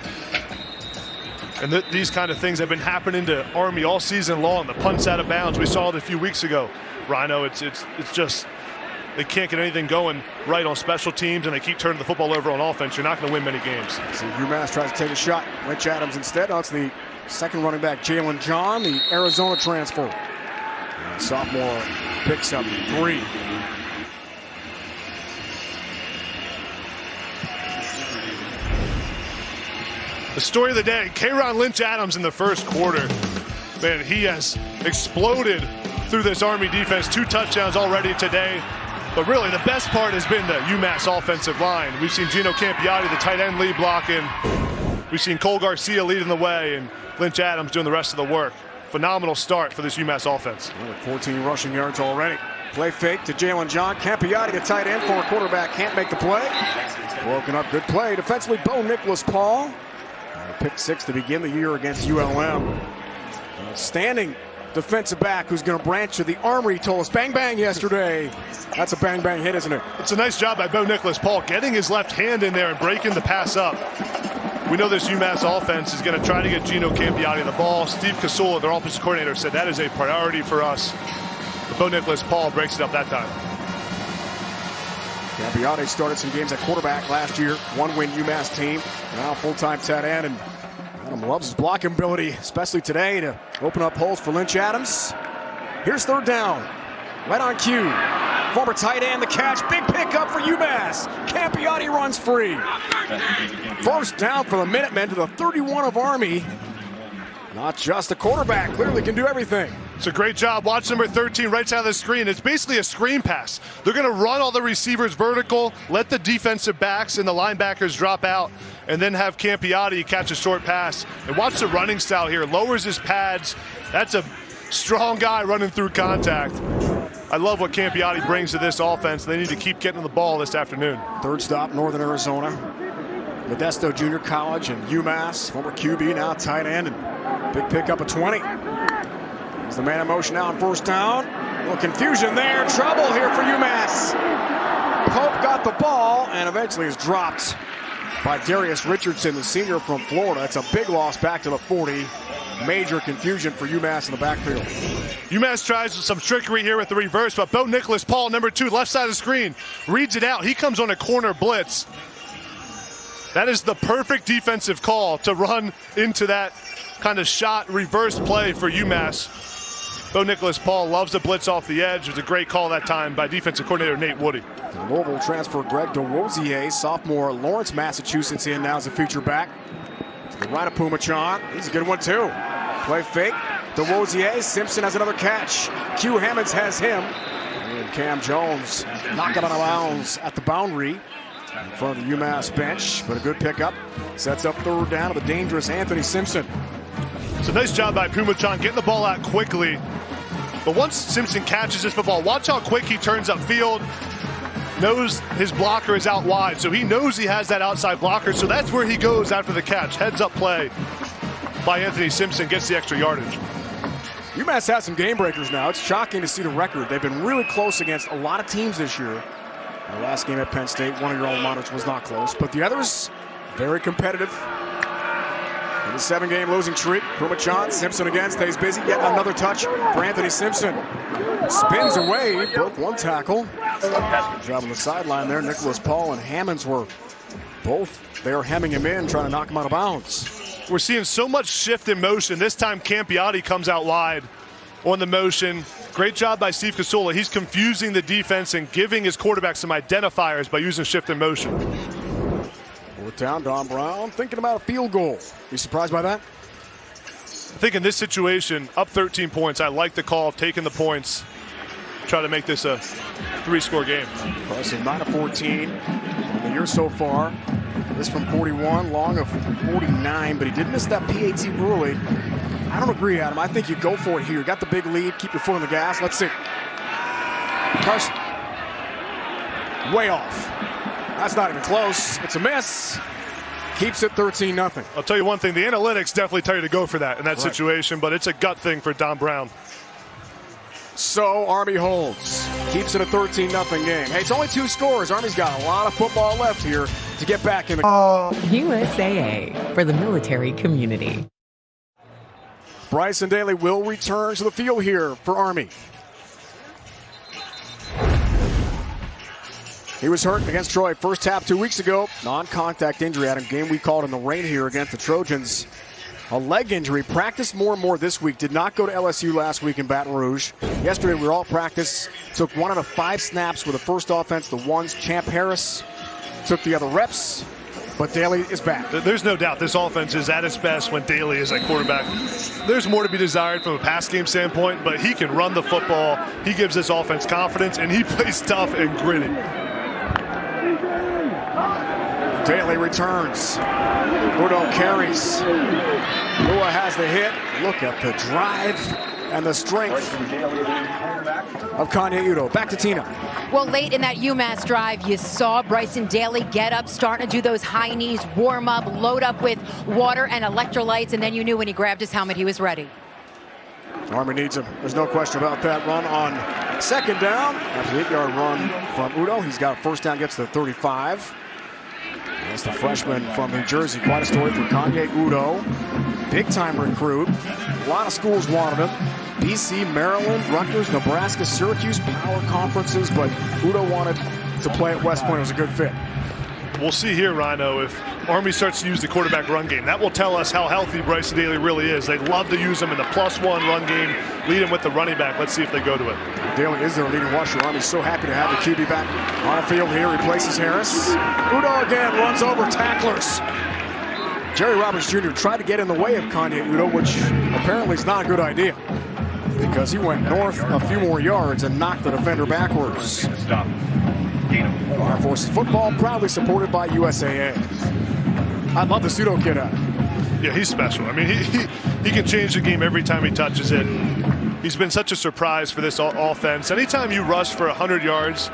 And these kind of things have been happening to Army all season long. The punts out of bounds, we saw it a few weeks ago. Rhino, it's just they can't get anything going right on special teams, and they keep turning the football over on offense. You're not going to win many games. So UMass tries to take a shot. Lynch Adams instead. Now it's the second running back, Jalen John, the Arizona transfer. And sophomore picks up 3. The story of the day, K-Ron Lynch Adams in the first quarter. Man, he has exploded through this Army defense. 2 touchdowns already today. But really, the best part has been the UMass offensive line. We've seen Gino Campiotti, the tight end, lead blocking. We've seen Cole Garcia leading the way, and Lynch Adams doing the rest of the work. Phenomenal start for this UMass offense. 14 rushing yards already. Play fake to Jalen John. Campiotti, the tight end, former quarterback, can't make the play. Broken up, good play. Defensively, Bo Nicholas Paul. Pick 6 to begin the year against ULM. Standing defensive back who's going to branch to the Armory. He told us bang bang yesterday. That's a bang bang hit, isn't it? It's a nice job by Bo Nicholas Paul getting his left hand in there and breaking the pass up. We know this UMass offense is going to try to get Gino Campiotti the ball. Steve Casola, their offensive coordinator, said that is a priority for us. But Bo Nicholas Paul breaks it up that time. Campiotti started some games at quarterback last year. 1-win UMass team. Now full-time tight end. And Adam loves his blocking ability, especially today, to open up holes for Lynch Adams. Here's 3rd down. Right on cue. Former tight end, the catch. Big pickup for UMass. Campiotti runs free. 1st down for the Minutemen to the 31 of Army. Not just the quarterback. Clearly can do everything. It's a great job. Watch number 13 right side of the screen. It's basically a screen pass. They're going to run all the receivers vertical, let the defensive backs and the linebackers drop out, and then have Campiotti catch a short pass. And watch the running style here. Lowers his pads. That's a strong guy running through contact. I love what Campiotti brings to this offense. They need to keep getting the ball this afternoon. 3rd stop, Northern Arizona. Modesto Junior College and UMass. Former QB, now tight end. And big pickup of 20. There's the man in motion now on 1st down. A little confusion there. Trouble here for UMass. Pope got the ball and eventually is dropped by Darius Richardson, the senior from Florida. It's a big loss back to the 40. Major confusion for UMass in the backfield. UMass tries some trickery here with the reverse, but Bo Nicholas Paul, number 2, left side of the screen, reads it out. He comes on a corner blitz. That is the perfect defensive call to run into that kind of shot reverse play for UMass. Bo Nicholas Paul loves to blitz off the edge. It was a great call that time by defensive coordinator Nate Woody. The Louisville transfer Greg DeWozier, sophomore, Lawrence, Massachusetts, in now as a feature back. To the right of Pumachan. He's a good one too. Play fake. DeWozier. Simpson has another catch. Q Hammonds has him. And Cam Jones knocked it out of bounds at the boundary in front of the UMass bench. But a good pickup. Sets up third down to the dangerous Anthony Simpson. So nice job by Pumachan getting the ball out quickly. But once Simpson catches this football, watch how quick he turns upfield. Knows his blocker is out wide, so he knows he has that outside blocker, so that's where he goes after the catch. Heads up play by Anthony Simpson, gets the extra yardage. UMass has some game breakers now. It's shocking to see the record. They've been really close against a lot of teams this year. The last game at Penn State, one of your alma maters, was not close, but the others, very competitive. In the 7-game losing streak, Pumachan, Simpson again, stays busy. Yet another touch for Anthony Simpson. Spins away, broke one tackle. Good job on the sideline there. Nicholas Paul and Hammonds were both there hemming him in, trying to knock him out of bounds. We're seeing so much shift in motion. This time Campiotti comes out wide on the motion. Great job by Steve Casula. He's confusing the defense and giving his quarterback some identifiers by using shift in motion. Fourth down, Don Brown thinking about a field goal. You surprised by that? I think in this situation, up 13 points, I like the call of taking the points. Try to make this a 3-score game. Impressive, 9 of 14 in the year so far. This from 41, long of 49, but he did miss that PAT early. I don't agree, Adam. I think you go for it here. You got the big lead. Keep your foot on the gas. Let's see. Carson. Way off. That's not even close. It's a miss. Keeps it 13-0. I'll tell you one thing. The analytics definitely tell you to go for that in that situation, but it's a gut thing for Don Brown. So Army holds. Keeps it a 13-0 game. Hey, it's only 2 scores. Army's got a lot of football left here to get back in the... USAA, for the military community. Bryson Daly will return to the field here for Army. He was hurt against Troy first half 2 weeks ago. Non-contact injury at a game we called in the rain here against the Trojans. A leg injury. Practiced more and more this week. Did not go to LSU last week in Baton Rouge. Yesterday we were all practice. Took 1 out of 5 snaps with the first offense. The ones. Champ Harris took the other reps. But Daly is back. There's no doubt this offense is at its best when Daly is at quarterback. There's more to be desired from a pass game standpoint, but he can run the football. He gives this offense confidence, and he plays tough and gritty. Daly returns. Udo carries. Lua has the hit. Look at the drive and the strength of Kanye Udo. Back to Tina. Well, late in that UMass drive, you saw Bryson Daly get up, starting to do those high knees, warm up, load up with water and electrolytes, and then you knew when he grabbed his helmet, he was ready. Army needs him. There's no question about that. Run on second down. After the 8-yard run from Udo. He's got a first down, gets to the 35. That's the freshman from New Jersey. Quite a story for Kanye Udo. Big-time recruit. A lot of schools wanted him. BC, Maryland, Rutgers, Nebraska, Syracuse, power conferences, but Udo wanted to play at West Point. It was a good fit. We'll see here, Rhino, if Army starts to use the quarterback run game. That will tell us how healthy Bryson Daly really is. They love to use him in the +1 run game, lead him with the running back. Let's see if they go to it. Daly is their leading rusher. Army's so happy to have the QB back on the field here. Replaces Harris. Udo again runs over tacklers. Jerry Roberts Jr. tried to get in the way of Kanye Udo, which apparently is not a good idea, because he went north a few more yards and knocked the defender backwards. Armed Forces football proudly supported by USAA. I love the pseudo kid out. Yeah, he's special. I mean, he can change the game every time he touches it. He's been such a surprise for this offense. Anytime you rush for 100 yards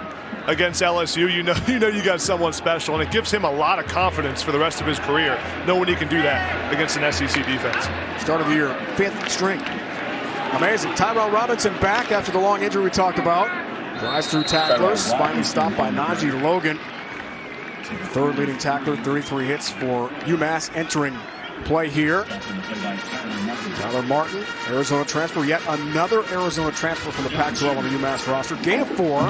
against LSU, you know you got someone special, and it gives him a lot of confidence for the rest of his career, knowing he can do that against an SEC defense. Start of the year, 5th string. Amazing. Tyrell Robinson back after the long injury we talked about. Drives through tacklers, finally stopped by Najee Logan. Third leading tackler, 33 hits for UMass entering play here. Tyler Martin, Arizona transfer, yet another Arizona transfer from the Pac-12 on the UMass roster. Gain of 4.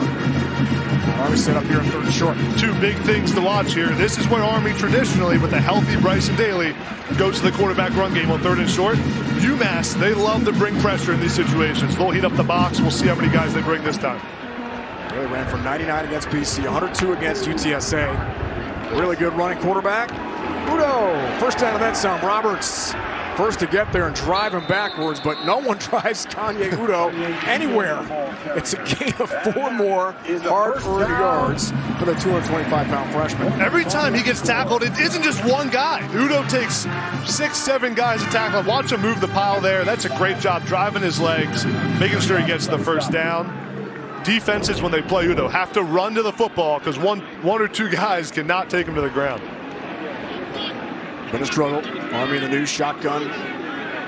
Army set up here in third and short. Two big things to watch here. This is where Army traditionally, with a healthy Bryson Daly, goes to the quarterback run game on third and short. UMass, they love to bring pressure in these situations. They'll heat up the box. We'll see how many guys they bring this time. They ran for 99 against BC, 102 against UTSA. Really good running quarterback. Udo, first down and then some. Roberts, first to get there and drive him backwards, but no one drives Kanye Udo anywhere. It's a gain of 4 more hard-earned yards for the 225-pound freshman. Every time he gets tackled, it isn't just one guy. Udo takes 6, 7 guys to tackle him. Watch him move the pile there. That's a great job driving his legs, making sure he gets the first down. Defenses, when they play Udo, have to run to the football because one or two guys cannot take him to the ground. Been a struggle. Army in the new shotgun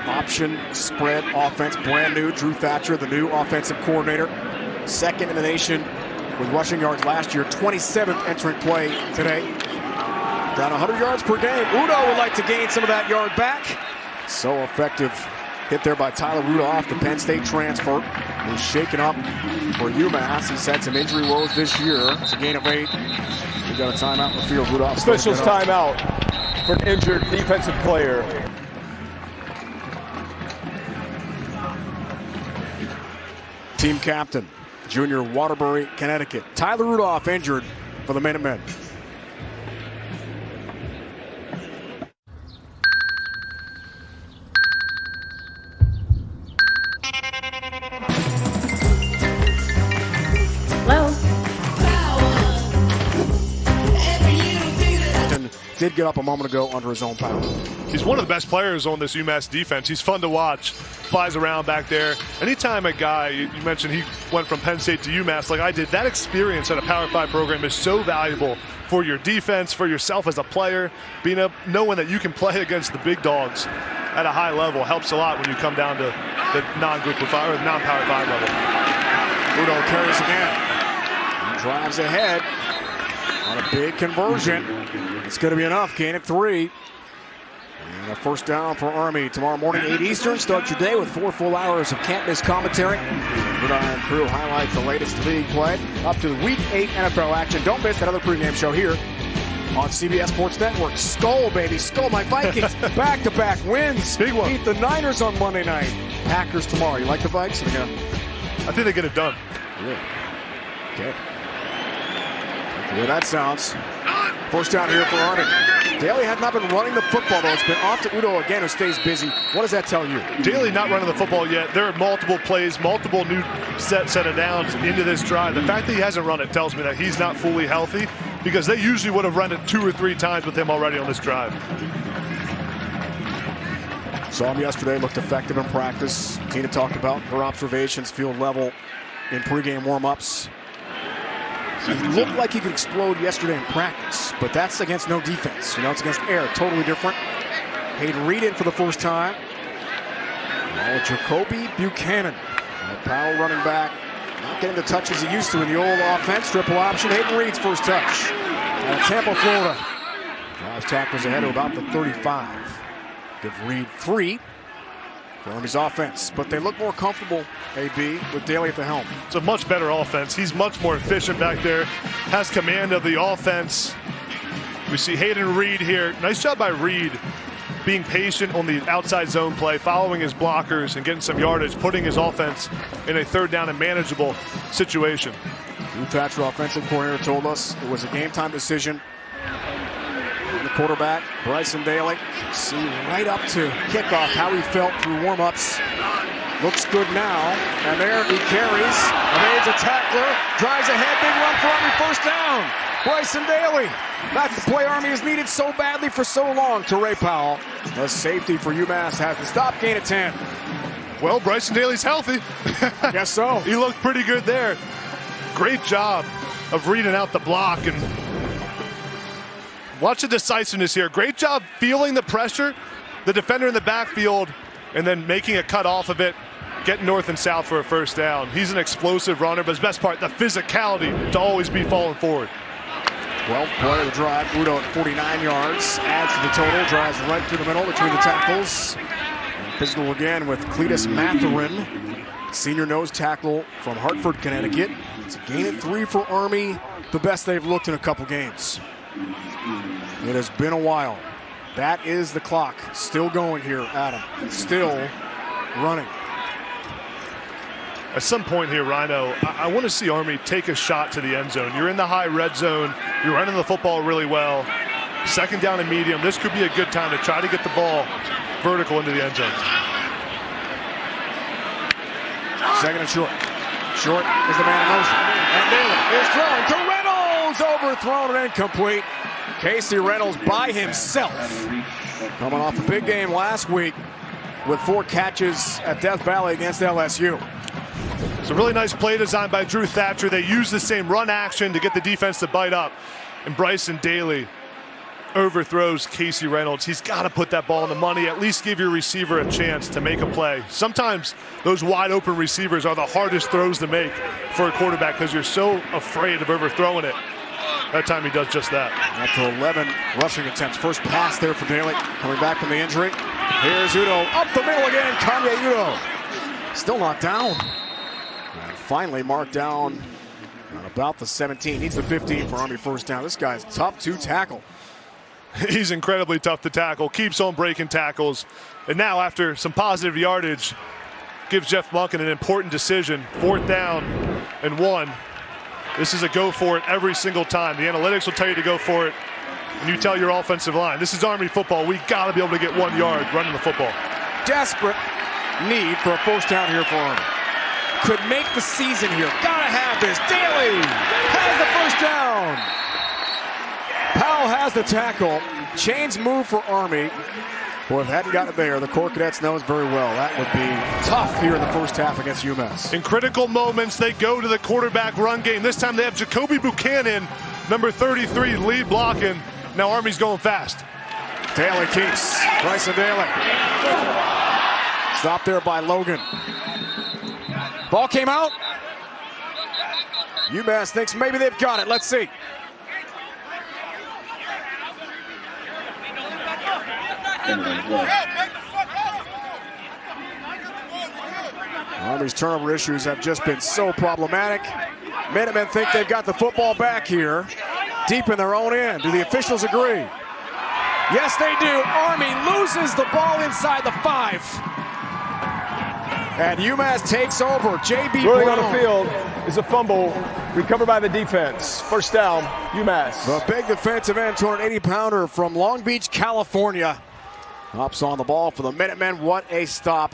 option spread offense, brand new. Drew Thatcher, the new offensive coordinator, second in the nation with rushing yards last year, 27th entering play today. Down 100 yards per game. Udo would like to gain some of that yard back. So effective hit there by Tyler Rudolph, the Penn State transfer. He's shaken up for UMass. He's had some injury woes this year. It's a gain of 8. We got a timeout in the field. Rudolph. Officials timeout for an injured defensive player. Team captain, junior, Waterbury, Connecticut. Tyler Rudolph injured for the Minutemen. Did get up a moment ago under his own power. He's one of the best players on this UMass defense. He's fun to watch. Flies around back there. Anytime a guy, you mentioned he went from Penn State to UMass like I did, that experience at a Power 5 program is so valuable for your defense, for yourself as a player. Knowing that you can play against the big dogs at a high level helps a lot when you come down to the non-Group of 5 or the non-Power 5 level. Udo carries again. He drives ahead on a big conversion. It's going to be enough. Gain of 3. And a first down for Army. Tomorrow morning, 8 Eastern. Start your day with 4 full hours of can't-miss commentary. Gridiron Crew highlights the latest league play up to the Week 8 NFL action. Don't miss that other pregame show here on CBS Sports Network. Skull, baby. Skull, my Vikings. Back-to-back wins. Big one. Beat the Niners on Monday night. Packers tomorrow. You like the Vikes? I think they get it done. Yeah. Okay. The way that sounds. First down here for Army. Daly has not been running the football, though. It's been off to Udo again, who stays busy. What does that tell you? Daly not running the football yet. There are multiple plays, multiple new set of downs into this drive. The fact that he hasn't run it tells me that he's not fully healthy, because they usually would have run it 2 or 3 times with him already on this drive. Saw him yesterday, looked effective in practice. Tina talked about her observations, field level in pregame warm-ups. He looked like he could explode yesterday in practice, but that's against no defense. It's against air, totally different. Hayden Reed in for the first time. Jacoby Buchanan, Powell running back, not getting the touches he used to in the old offense. Triple option, Hayden Reed's first touch. Tampa, Florida. Drives tackles ahead of about the 35. Give Reed 3. Army's offense, but they look more comfortable, AB, with Daly at the helm. It's a much better offense. He's much more efficient back there, has command of the offense. We see Hayden Reed here. Nice job by Reed being patient on the outside zone play, following his blockers and getting some yardage, putting his offense in a third down and manageable situation. Drew Thatcher, offensive coordinator, told us it was a game-time decision. The quarterback, Bryson Daly, see right up to kickoff how he felt through warm-ups. Looks good now, and there he carries. Evades a tackler, drives ahead, big run for Army, first down. Bryson Daly. That's the play Army has needed so badly for so long. to Ray Powell. The safety for UMass has the stop, gain of 10. Well, Bryson Daly's healthy. Guess so. He looked pretty good there. Great job of reading out the block, and watch the decisiveness here. Great job feeling the pressure, the defender in the backfield, and then making a cut off of it, getting north and south for a first down. He's an explosive runner, but his best part, the physicality to always be falling forward. 12th play of the drive. Udo at 49 yards. Adds to the total. Drives right through the middle between the tackles. And physical again with Cletus Matherin, senior nose tackle from Hartford, Connecticut. It's a gain of 3 for Army. The best they've looked in a couple games. It has been a while. That is the clock. Still going here, Adam. Still running. At some point here, Rhino, I want to see Army take a shot to the end zone. You're in the high red zone. You're running the football really well. Second down and medium. This could be a good time to try to get the ball vertical into the end zone. Second and short. Short is the man in motion. And Daly is throwing to Reynolds. Overthrown and incomplete. Casey Reynolds by himself. Coming off a big game last week with 4 catches at Death Valley against LSU. It's a really nice play design by Drew Thatcher. They use the same run action to get the defense to bite up. And Bryson Daly overthrows Casey Reynolds. He's got to put that ball in the money, at least give your receiver a chance to make a play. Sometimes those wide open receivers are the hardest throws to make for a quarterback because you're so afraid of overthrowing it. That time he does just that. After 11 rushing attempts. First pass there for Daly. Coming back from the injury. Here's Udo. Up the middle again. Kanye Udo. Still not down. And finally marked down at about the 17. Needs the 15 for Army first down. This guy's tough to tackle. He's incredibly tough to tackle. Keeps on breaking tackles. And now after some positive yardage, gives Jeff Monken an important decision. 4th down and 1. This is a go for it every single time. The analytics will tell you to go for it, and you tell your offensive line. This is Army football. We got to be able to get 1 yard running the football. Desperate need for a first down here for Army. Could make the season here. Gotta have this. Daly has the first down. Powell has the tackle. Chains move for Army. Boy, if it hadn't gotten there, the Corps Cadets knows very well that would be tough here in the first half against UMass. In critical moments, they go to the quarterback run game. This time they have Jacoby Buchanan, number 33, lead blocking. Now Army's going fast. Daly keeps. Bryson Daly. Stopped there by Logan. Ball came out. UMass thinks maybe they've got it. Let's see. Army's turnover issues have just been so problematic. Minutemen think they've got the football back here, deep in their own end. Do the officials agree? Yes, they do. Army loses the ball inside the 5. And UMass takes over. J.B. Rolling Brown on the field is a fumble recovered by the defense. First down, UMass. The big defensive end, 280-pounder from Long Beach, California. Hops on the ball for the Minutemen. What a stop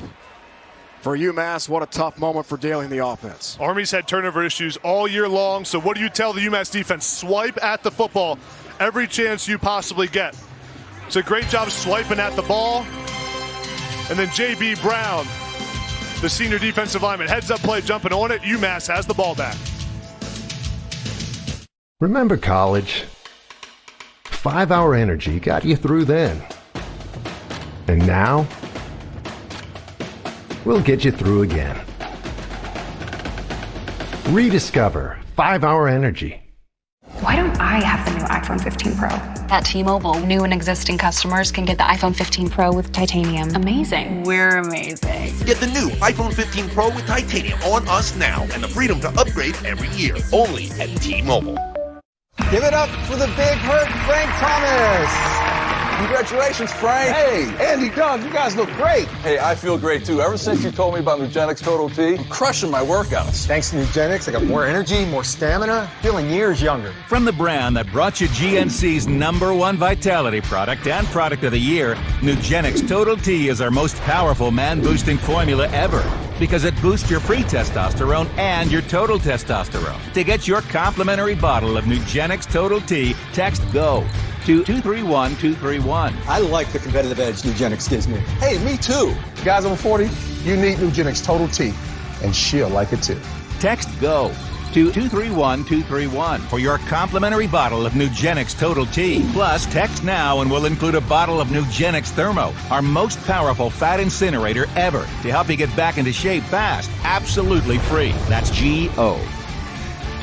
for UMass. What a tough moment for Daly in the offense. Army's had turnover issues all year long, so what do you tell the UMass defense? Swipe at the football every chance you possibly get. It's a great job swiping at the ball. And then J.B. Brown, the senior defensive lineman, heads up play, jumping on it. UMass has the ball back. Remember college? 5-hour energy got you through then. And now, we'll get you through again. Rediscover 5-hour energy. Why don't I have the new iPhone 15 Pro? At T-Mobile, new and existing customers can get the iPhone 15 Pro with titanium. Amazing. We're amazing. Get the new iPhone 15 Pro with titanium on us now and the freedom to upgrade every year. Only at T-Mobile. Give it up for the big hurt, Frank Thomas. Congratulations, Frank. Hey, Andy, Doug, you guys look great. Hey, I feel great too. Ever since you told me about Nugenix Total T, I'm crushing my workouts. Thanks to Nugenix, I got more energy, more stamina, feeling years younger. From the brand that brought you GNC's #1 vitality product and product of the year, Nugenix Total T is our most powerful man-boosting formula ever because it boosts your free testosterone and your total testosterone. To get your complimentary bottle of Nugenix Total T, text GO to 231231. I like the competitive edge Nugenix gives me. Hey, me too. Guys over 40, you need Nugenix Total T, and she'll like it too. Text GO to 231231 for your complimentary bottle of Nugenix Total T. Plus, text now and we'll include a bottle of Nugenix Thermo, our most powerful fat incinerator ever, to help you get back into shape fast, absolutely free. That's GO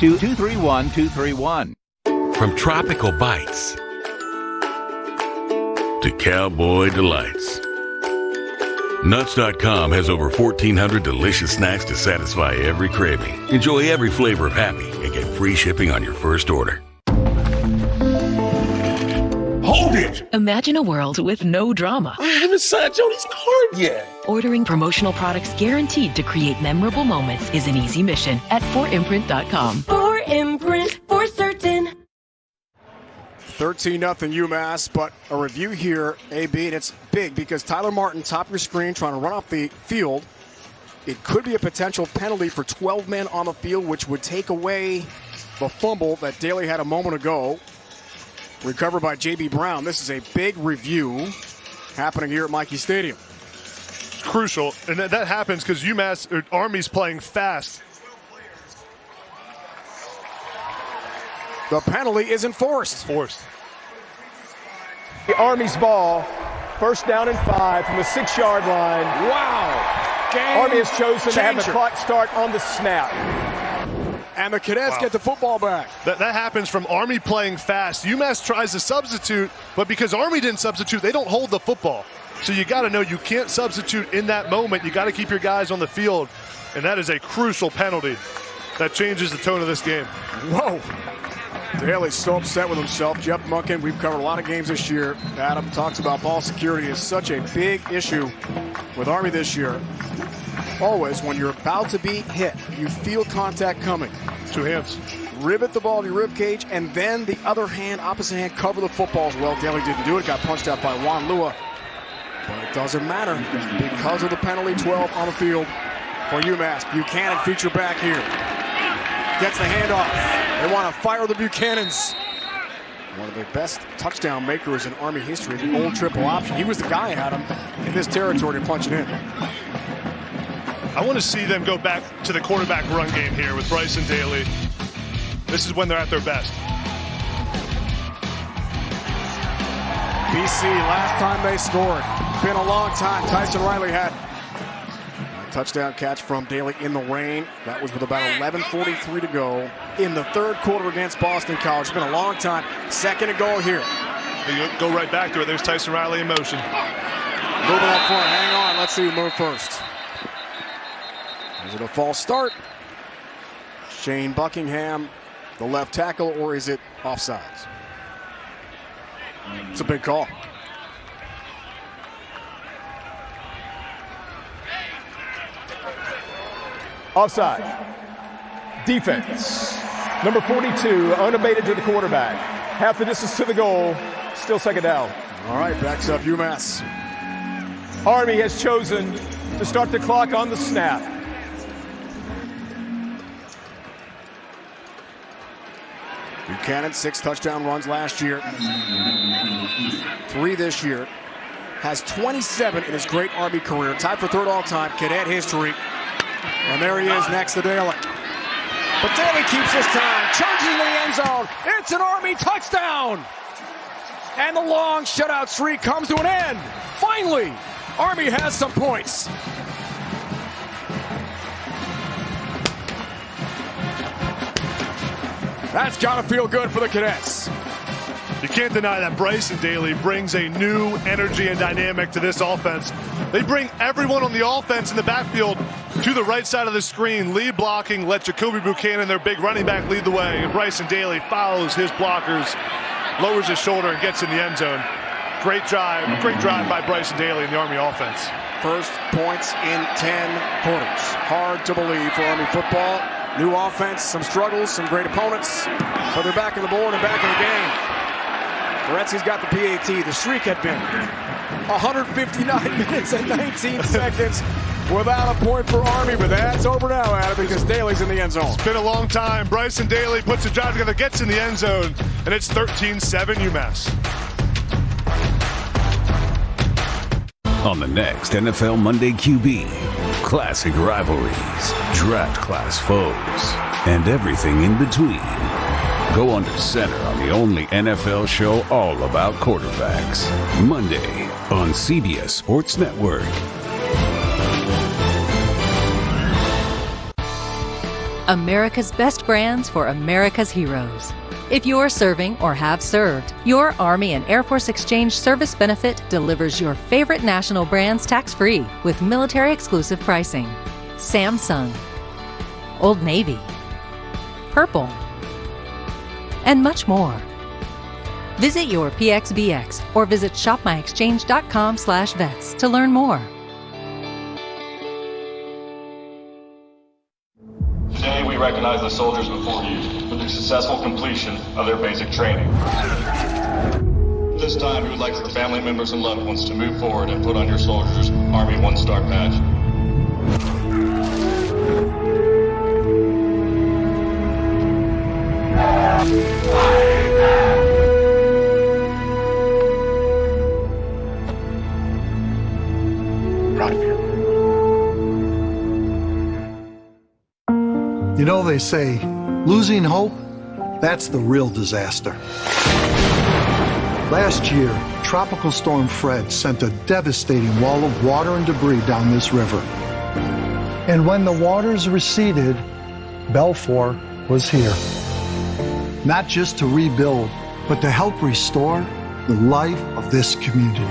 to 231231. From tropical bites to cowboy delights, Nuts.com has over 1,400 delicious snacks to satisfy every craving. Enjoy every flavor of happy and get free shipping on your first order. Hold it! Imagine a world with no drama. I haven't signed Jody's card yet. Ordering promotional products guaranteed to create memorable moments is an easy mission at 4imprint.com. 4imprint, for certain. 13-0 UMass, but a review here, AB, and it's big because Tyler Martin, top of your screen, trying to run off the field. It could be a potential penalty for 12 men on the field, which would take away the fumble that Daly had a moment ago. Recovered by J.B. Brown. This is a big review happening here at Michie Stadium. Crucial, and that happens because UMass or Army's playing fast. The penalty is enforced. The Army's ball, first down and 5 from the 6-yard line. Wow. Army has chosen to have the clock start on the snap. And the Cadets get the football back. That happens from Army playing fast. UMass tries to substitute, but because Army didn't substitute, they don't hold the football. So you got to know you can't substitute in that moment. You got to keep your guys on the field, and that is a crucial penalty that changes the tone of this game. Whoa. Daly's so upset with himself. Jeff Munkin, we've covered a lot of games this year. Adam talks about ball security is such a big issue with Army this year. Always, when you're about to be hit, you feel contact coming. 2 hands. Rivet the ball to your rib cage, and then the other hand, opposite hand, cover the football as well. Daly didn't do it. Got punched out by Juan Lua. But it doesn't matter because of the penalty. 12 on the field for UMass. Buchanan feature back here. Gets the handoff. They want to fire the Buchanans. One of the best touchdown makers in Army history, the old triple option. He was the guy, Adam, in this territory to punch it in. I want to see them go back to the quarterback run game here with Bryson Daly. This is when they're at their best. BC, last time they scored. Been a long time. Tyson Riley had a touchdown catch from Daly in the rain. That was with about 11:43 to go in the third quarter against Boston College. It's been a long time. Second and goal here. They go right back to it. There's Tyson Riley in motion. Moving up front. Hang on. Let's see who moved first. Is it a false start? Shane Buckingham, the left tackle, or is it offsides? It's a big call. Offside. Defense. Number 42, unabated to the quarterback. Half the distance to the goal, still second down. All right, backs up UMass. Army has chosen to start the clock on the snap. Buchanan, 6 touchdown runs last year. 3 this year. Has 27 in his great Army career. Tied for third all-time cadet history. And there he is next to Daly. But Daly keeps his time. Charges into the end zone. It's an Army touchdown. And the long shutout streak comes to an end. Finally, Army has some points. That's got to feel good for the Cadets. You can't deny that Bryson Daly brings a new energy and dynamic to this offense. They bring everyone on the offense in the backfield to the right side of the screen. Lead blocking, let Jacoby Buchanan, their big running back, lead the way. And Bryson Daly follows his blockers, lowers his shoulder, and gets in the end zone. Great drive by Bryson Daly in the Army offense. First points in 10 quarters. Hard to believe for Army football. New offense, some struggles, some great opponents, but they're back on the board and back in the game. Goretzky's got the PAT. The streak had been 159 minutes and 19 seconds without a point for Army, but that's over now, Adam, because Daly's in the end zone. It's been a long time. Bryson Daly puts a drive together, gets in the end zone, and it's 13-7 UMass. On the next NFL Monday QB, classic rivalries, draft class foes, and everything in between. Go under center on the only NFL show all about quarterbacks. Monday on CBS Sports Network. America's best brands for America's heroes. If you're serving or have served, your Army and Air Force Exchange service benefit delivers your favorite national brands tax-free with military-exclusive pricing. Samsung, Old Navy, Purple, and much more. Visit your PXBX or visit shopmyexchange.com/vets to learn more. Today we recognize the soldiers before you for the successful completion of their basic training. This time we would like for family members and loved ones to move forward and put on your soldier's Army 1-Star badge. Proud of you. You know, they say, losing hope, that's the real disaster. Last year, Tropical Storm Fred sent a devastating wall of water and debris down this river. And when the waters receded, Balfour was here. Not just to rebuild, but to help restore the life of this community.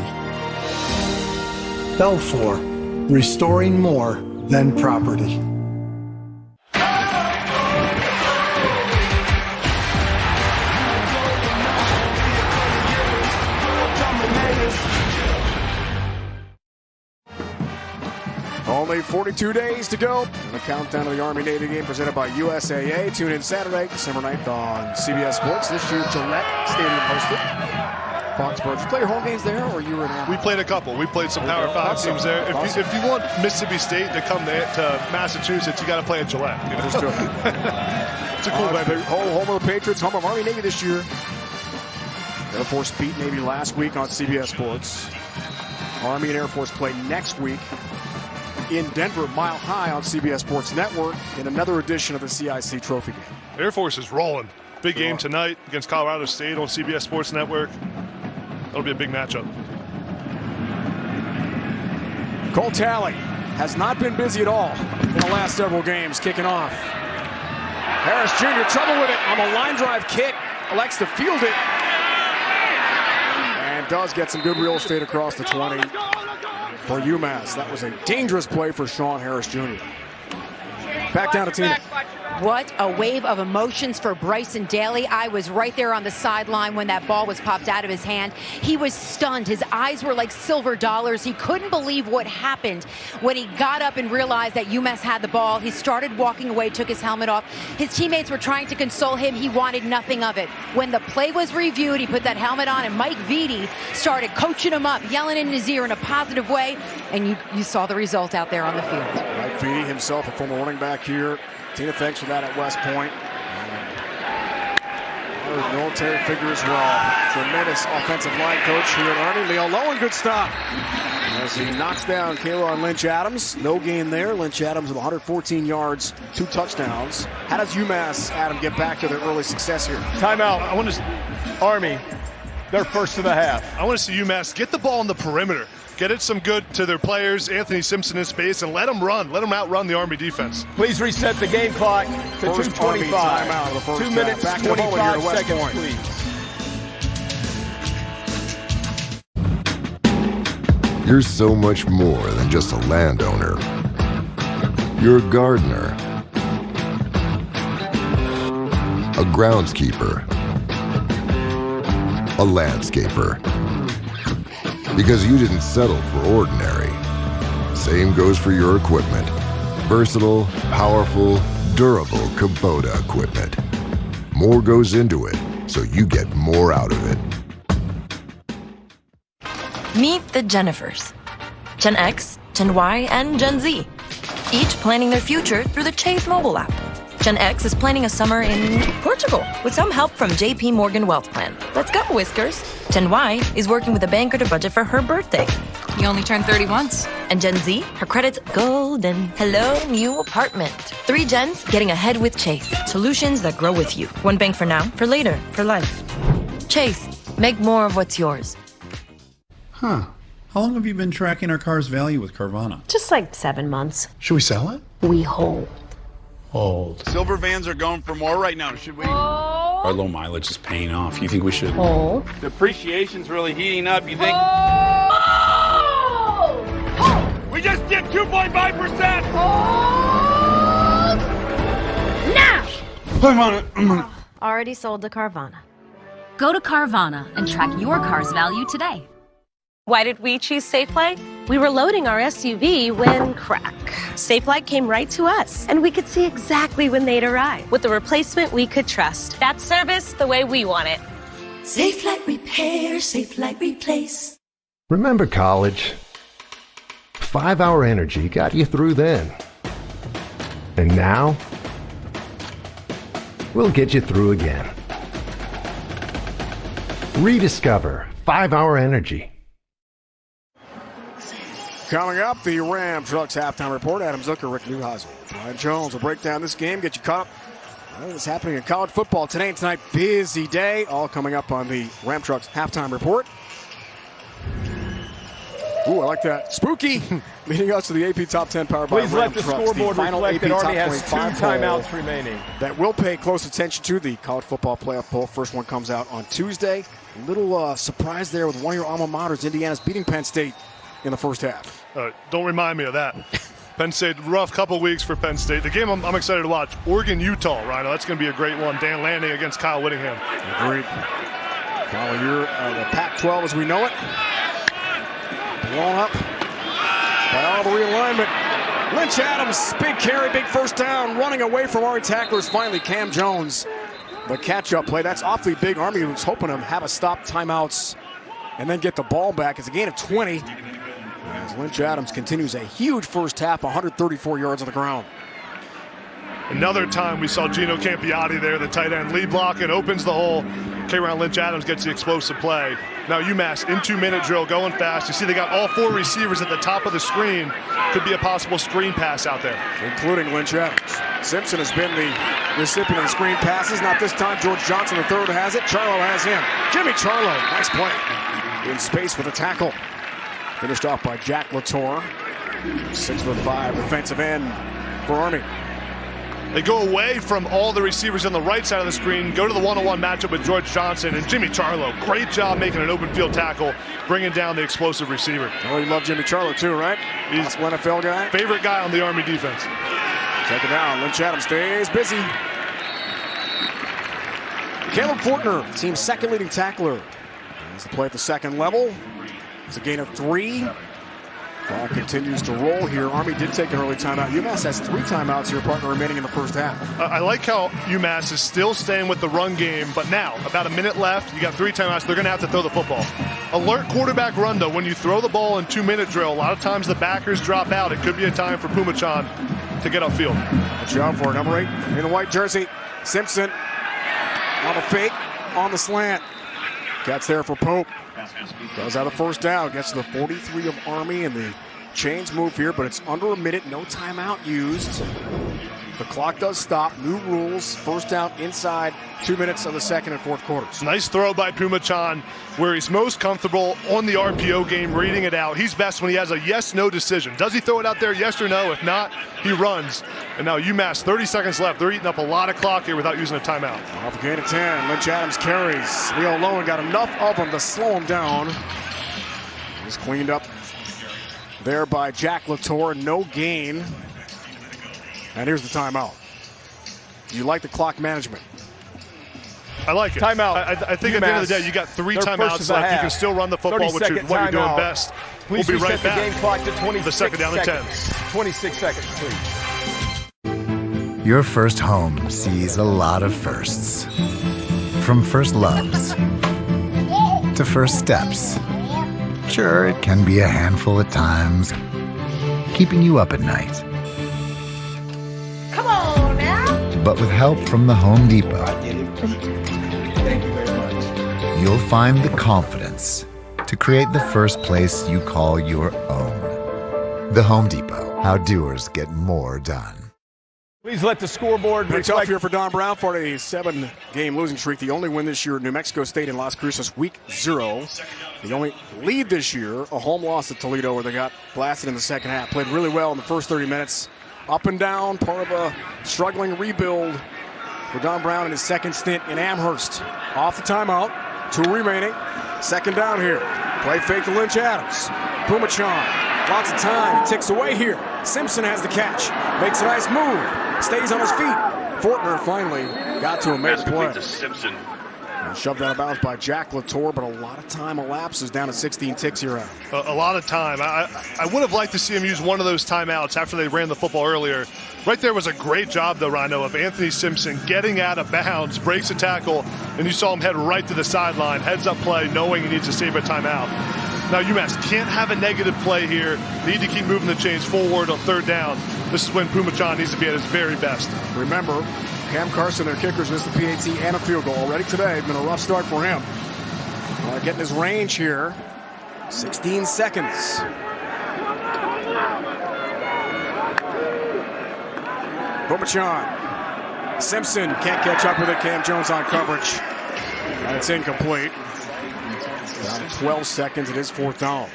Balfour, restoring more than property. Only 42 days to go. And the countdown to the Army-Navy game presented by USAA. Tune in Saturday, December 9th on CBS Sports. This year, Gillette Stadium hosted. Foxborough. Did you play your home games there, or you were in? We played a couple. We played some Power 5 teams there. If you want Mississippi State to come to Massachusetts, you got to play at Gillette. You know? Understood. It's a cool venue. Home of the Patriots, home of Army-Navy this year. Air Force beat Navy last week on CBS Sports. Army and Air Force play next week in Denver, Mile High on CBS Sports Network in another edition of the CIC Trophy game. Air Force is rolling. Big game tonight against Colorado State on CBS Sports Network. That'll be a big matchup. Cole Talley has not been busy at all in the last several games kicking off. Harris Jr. trouble with it on the line drive kick. Elects to field it. And does get some good real estate across the 20. For UMass, that was a dangerous play for Sean Harris Jr. Back down to Tina. What a wave of emotions for Bryson Daly. I was right there on the sideline when that ball was popped out of his hand. He was stunned. His eyes were like silver dollars. He couldn't believe what happened when he got up and realized that UMass had the ball. He started walking away, took his helmet off. His teammates were trying to console him. He wanted nothing of it. When the play was reviewed, he put that helmet on, and Mike Vitti started coaching him up, yelling in his ear in a positive way, and you saw the result out there on the field. Mike Vitti himself, a former running back here. Tina, thanks for that at West Point. Military figure as well. Tremendous offensive line coach here at Army. Leo Lowen, good stop. As he knocks down Kayla and Lynch Adams. No gain there. Lynch Adams with 114 yards, 2 touchdowns. How does UMass, Adam, get back to their early success here? Timeout. I want to Army, they're first to the half. I want to see UMass get the ball on the perimeter. Get it some good to their players, Anthony Simpson in space, and let them run. Let them outrun the Army defense. Please reset the game clock to 2:25. Timeout of the first 2 minutes, half. 25 seconds, Point. please. You're so much more than just a landowner. You're a gardener, a groundskeeper, a landscaper. Because you didn't settle for ordinary. Same goes for your equipment. Versatile, powerful, durable Kubota equipment. More goes into it, so you get more out of it. Meet the Jennifers. Gen X, Gen Y, and Gen Z. Each planning their future through the Chase mobile app. Gen X is planning a summer in Portugal with some help from JP Morgan Wealth Plan. Let's go, Whiskers. Gen Y is working with a banker to budget for her birthday. You only turned 30 once. And Gen Z, her credit's golden. Hello, new apartment. 3 gens getting ahead with Chase. Solutions that grow with you. One bank for now, for later, for life. Chase, make more of what's yours. Huh. How long have you been tracking our car's value with Carvana? Just like 7 months. Should we sell it? We hold. Hold. Silver vans are going for more right now. Should we? Oh, Our low mileage is paying off. You think we should? Depreciation's really heating up. You think? We just did 2.5%. Now! I'm on it. Already sold to Carvana. Go to Carvana and track your car's value today. Why did we choose Safelight? We were loading our SUV when crack. Safelight came right to us, and we could see exactly when they'd arrive with the replacement we could trust. That's service the way we want it. Safelight Repair, Safelight Replace. Remember college? 5 Hour Energy got you through then. And now, we'll get you through again. Rediscover 5 Hour Energy. Coming up, the Ram Trucks halftime report. Adam Zucker, Rick Neuhauser, Brian Jones will break down this game, get you caught up. What's happening in college football today and tonight? Busy day. All coming up on the Ram Trucks halftime report. Ooh, I like that. Spooky. Leading us to the AP Top 10 powered by Please Ram let the Trucks. scoreboard final reflect AP that Top Army has 2 25 poll timeouts remaining. that will pay close attention to the college football playoff poll. First one comes out on Tuesday. Little surprise there with one of your alma maters, Indiana's beating Penn State in the first half. Don't remind me of that. Penn State, rough couple weeks for Penn State. The game I'm excited to watch, Oregon-Utah, Rhino. That's going to be a great one. Dan Lanning against Kyle Whittingham. Agreed. Final year of the Pac-12 as we know it. Blown up by all the realignment. Lynch Adams, big carry, big first down, running away from Army tacklers. Finally, Cam Jones, the catch-up play. That's awfully big. Army was hoping to have a stop, timeouts, and then get the ball back. It's a gain of 20. As Lynch Adams continues a huge first half, 134 yards on the ground. Another time we saw Gino Campiotti there, the tight end lead block, and opens the hole. K-Round Lynch Adams gets the explosive play. Now UMass in 2-minute drill, going fast. You see they got all 4 receivers at the top of the screen. Could be a possible screen pass out there. Including Lynch Adams. Simpson has been the recipient of screen passes. Not this time. George Johnson III has it. Charlo has him. Jimmy Charlo, nice play. In space with a tackle. Finished off by Jack Latour. 6'5" defensive end for Army. They go away from all the receivers on the right side of the screen, go to the one-on-one matchup with George Johnson and Jimmy Charlo. Great job making an open field tackle, bringing down the explosive receiver. Oh, you love Jimmy Charlo too, right? He's an NFL guy. Favorite guy on the Army defense. Check it out. Lynch Adams stays busy. Caleb Fortner, team's second leading tackler. He's the play at the second level. It's a gain of 3. Clock continues to roll here. Army did take an early timeout. UMass has 3 timeouts here, partner, remaining in the first half. I like how UMass is still staying with the run game, but now, about a minute left, you got 3 timeouts, they're going to have to throw the football. Alert quarterback run, though. When you throw the ball in 2-minute drill, a lot of times the backers drop out. It could be a time for Pumachan to get upfield. Good job for number 8 in a white jersey. Simpson on the fake, on the slant. Gets there for Pope. Does have a first down. Gets to the 43 of Army, and the chains move here, but it's under a minute. No timeout used. The clock does stop. New rules. First down inside 2 minutes of the second and fourth quarters. Nice throw by Pumachan, where he's most comfortable on the RPO game, reading it out. He's best when he has a yes-no decision. Does he throw it out there, yes or no? If not, he runs. And now UMass, 30 seconds left. They're eating up a lot of clock here without using a timeout. Off a gain of 10. Lynch Adams carries. Leo Lowen got enough of them to slow him down. He's cleaned up there by Jack Latour. No gain. And here's the timeout. Do you like the clock management? I like it. Timeout. I think at the end of the day, you got 3 timeouts left. You can still run the football, which is what you're doing best. Please we'll be right reset back. the game clock to 26 the second down seconds. and 10. 26 seconds, please. Your first home sees a lot of firsts. From first loves to first steps. Sure, it can be a handful at times, keeping you up at night. Come on now. But with help from the Home Depot, Thank you very much. you'll find the confidence to create the first place you call your own. The Home Depot, how doers get more done. Please let the scoreboard It's off reflect. here for Don Brown for a 7-game losing streak. The only win this year, New Mexico State and Las Cruces, week 0. The only lead this year, a home loss at Toledo where they got blasted in the second half. Played really well in the first 30 minutes. Up and down, part of a struggling rebuild for Don Brown in his second stint in Amherst. Off the timeout, 2 remaining. Second down here. Play fake to Lynch Adams. Pumachan, lots of time. He ticks away here. Simpson has the catch. Makes a nice move. Stays on his feet. Fortner finally got to him, made the play. Simpson. Shoved out of bounds by Jack Latour, but a lot of time elapses down to 16 ticks here out. A lot of time. I would have liked to see him use one of those timeouts after they ran the football earlier. Right there was a great job, though, Rhino, of Anthony Simpson getting out of bounds, breaks a tackle, and you saw him head right to the sideline, heads-up play, knowing he needs to save a timeout. Now, UMass can't have a negative play here. Need to keep moving the chains forward on third down. This is when Pumachan needs to be at his very best. Remember, Cam Carson, their kickers, missed the PAT and a field goal already today. It's been a rough start for him. Getting his range here. 16 seconds. Pumachan. Simpson can't catch up with it. Cam Jones on coverage. And it's incomplete. Down to 12 seconds. It is fourth down.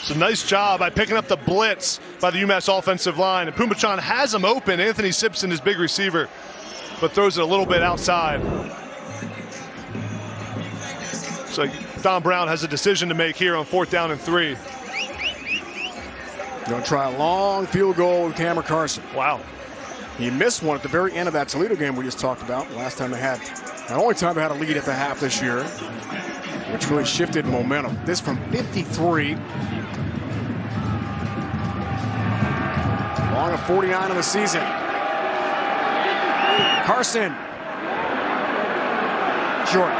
It's a nice job by picking up the blitz by the UMass offensive line. And Pumachan has him open. Anthony Simpson is big receiver, but throws it a little bit outside. So Don Brown has a decision to make here on 4th down and 3. Going to try a long field goal with Cameron Carson. Wow. He missed one at the very end of that Toledo game we just talked about. Last time they had, the only time they had a lead at the half this year, which really shifted momentum. This from 53. Long of 49 of the season. Carson. Short.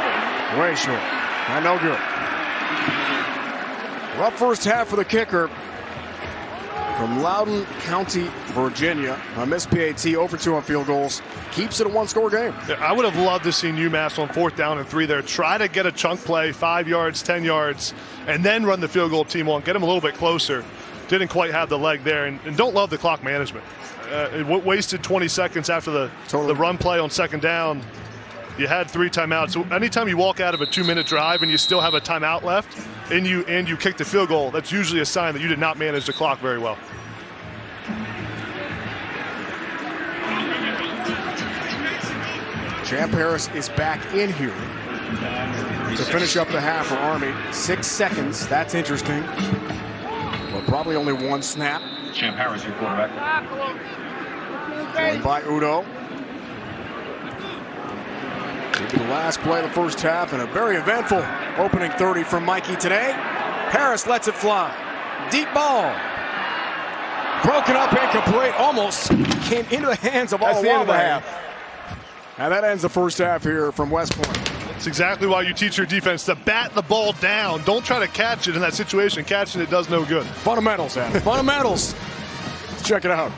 Way short. Not no good. Rough first half for the kicker from Loudoun County, Virginia. A missed PAT, over 2 on field goals. Keeps it a 1-score game. Yeah, I would have loved to see UMass on 4th down and 3 there. Try to get a chunk play, 5 yards, 10 yards, and then run the field goal team on. Get them a little bit closer. Didn't quite have the leg there, and don't love the clock management. It wasted 20 seconds after the run play on 2nd down. You had 3 timeouts. So anytime you walk out of a 2-minute drive and you still have a timeout left, and you kick the field goal, that's usually a sign that you did not manage the clock very well. Champ Harris is back in here to finish up the half for Army. 6 seconds. That's interesting. But probably only 1 snap. Champ Harris, your quarterback. Joined by Udo. Maybe the last play of the first half, and a very eventful opening 30 from Mikey today. Harris lets it fly. Deep ball. Broken up, incomplete. Almost came into the hands of all. That's the end of the half. And that ends the first half here from West Point. That's exactly why you teach your defense to bat the ball down. Don't try to catch it in that situation. Catching it does no good. Fundamentals, Adam. Fundamentals. Let's check it out.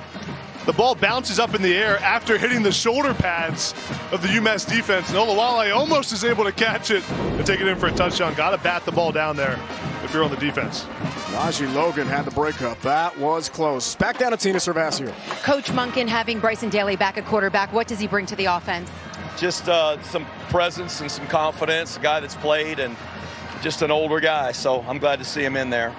The ball bounces up in the air after hitting the shoulder pads of the UMass defense. And Olawale almost is able to catch it and take it in for a touchdown. Got to bat the ball down there if you're on the defense. Najee Logan had the breakup. That was close. Back down to Tina Cervasio. Coach Monken having Bryson Daly back at quarterback. What does he bring to the offense? Just some presence and some confidence. A guy that's played and just an older guy. So I'm glad to see him in there.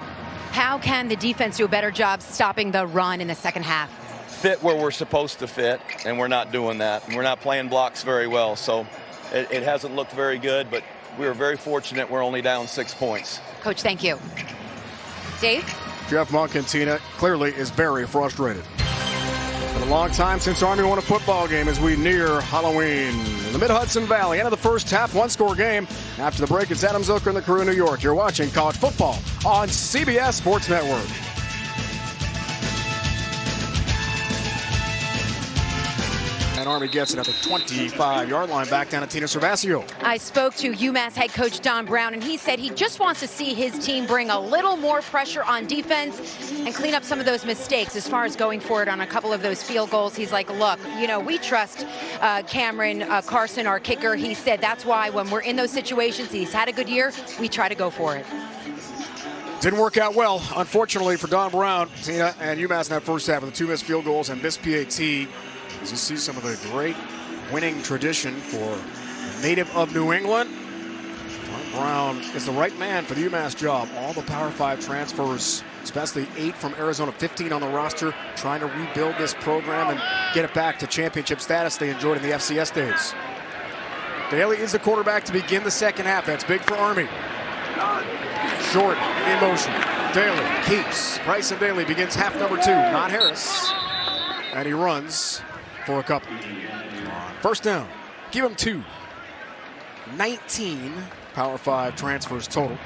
How can the defense do a better job stopping the run in the second half? Fit where we're supposed to fit, and we're not doing that. We're not playing blocks very well, so it hasn't looked very good, but we were very fortunate we're only down 6 points. Coach, thank you. Dave? Jeff Monken, Tina, clearly is very frustrated. Been a long time since Army won a football game as we near Halloween. In the Mid-Hudson Valley, end of the first half, 1-score game. After the break, it's Adam Zucker and the crew in New York. You're watching college football on CBS Sports Network. And Army gets it at the 25-yard line, back down to Tina Cervasio. I spoke to UMass head coach Don Brown, and he said he just wants to see his team bring a little more pressure on defense and clean up some of those mistakes as far as going forward on a couple of those field goals. He's like, look, you know, we trust Cameron Carson, our kicker. He said that's why when we're in those situations, he's had a good year, we try to go for it. Didn't work out well, unfortunately, for Don Brown, Tina, and UMass in that first half with the 2 missed field goals and missed PAT. As you see some of the great winning tradition for a native of New England. Don Brown is the right man for the UMass job. All the Power 5 transfers, especially 8 from Arizona, 15 on the roster, trying to rebuild this program and get it back to championship status they enjoyed in the FCS days. Daly is the quarterback to begin the second half. That's big for Army. Short in motion. Daly keeps. Bryson Daly begins half number 2, not Harris. And he runs for a couple. First down. Give him 2. 19 Power 5 transfers total.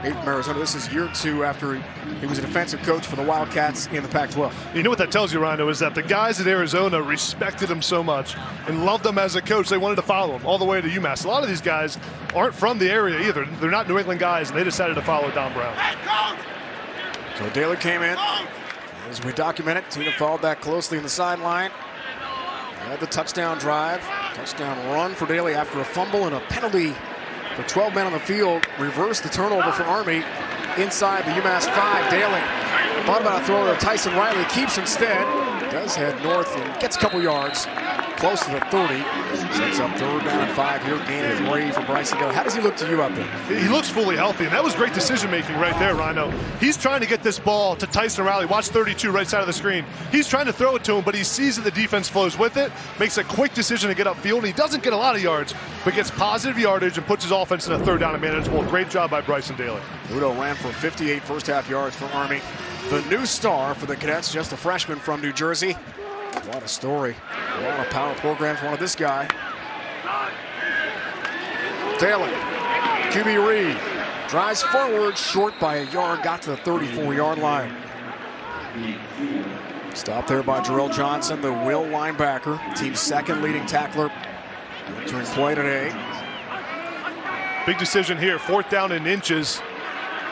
8 from Arizona. This is year 2 after he was a defensive coach for the Wildcats in the Pac-12. You know what that tells you, Rhino, is that the guys at Arizona respected him so much and loved him as a coach, they wanted to follow him all the way to UMass. A lot of these guys aren't from the area either. They're not New England guys, and they decided to follow Don Brown. So Daly came in. As we document it, Tina followed that closely in the sideline. Had the touchdown drive. Touchdown run for Daly after a fumble and a penalty. For 12 men on the field, reversed the turnover for Army inside the UMass 5. Daly thought about a throw to Tyson Riley, keeps instead. Does head north and gets a couple yards, close to the 30. Sets up 3rd down and 5 here, gain of 3 for Bryson Daly. How does he look to you out there? He looks fully healthy, and that was great decision making right there, Rhino. He's trying to get this ball to Tyson Riley. Watch 32 right side of the screen. He's trying to throw it to him, but he sees that the defense flows with it, makes a quick decision to get upfield, and he doesn't get a lot of yards, but gets positive yardage and puts his offense in a 3rd down and manageable. Great job by Bryson Daly. Udo ran for 58 first half yards for Army. The new star for the Cadets, just a freshman from New Jersey. What a story. A lot of power programs wanted this guy. Daly, QB Reed, drives forward, short by a yard, got to the 34-yard line. Stopped there by Jarrell Johnson, the will linebacker, team's 2nd leading tackler. Entering play today. Big decision here, 4th down in inches.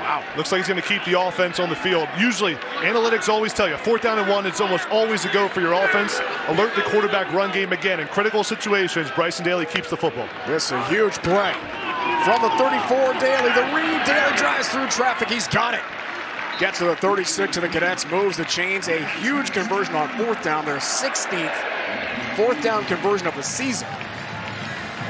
Wow, looks like he's going to keep the offense on the field. Usually, analytics always tell you, 4th down and 1, it's almost always a go for your offense. Alert the quarterback run game again. In critical situations, Bryson Daly keeps the football. This is a huge play. From the 34, Daly, the read. Daly drives through traffic. He's got it. Gets to the 36 of the Cadets, moves the chains. A huge conversion on 4th down. Their 16th 4th down conversion of the season.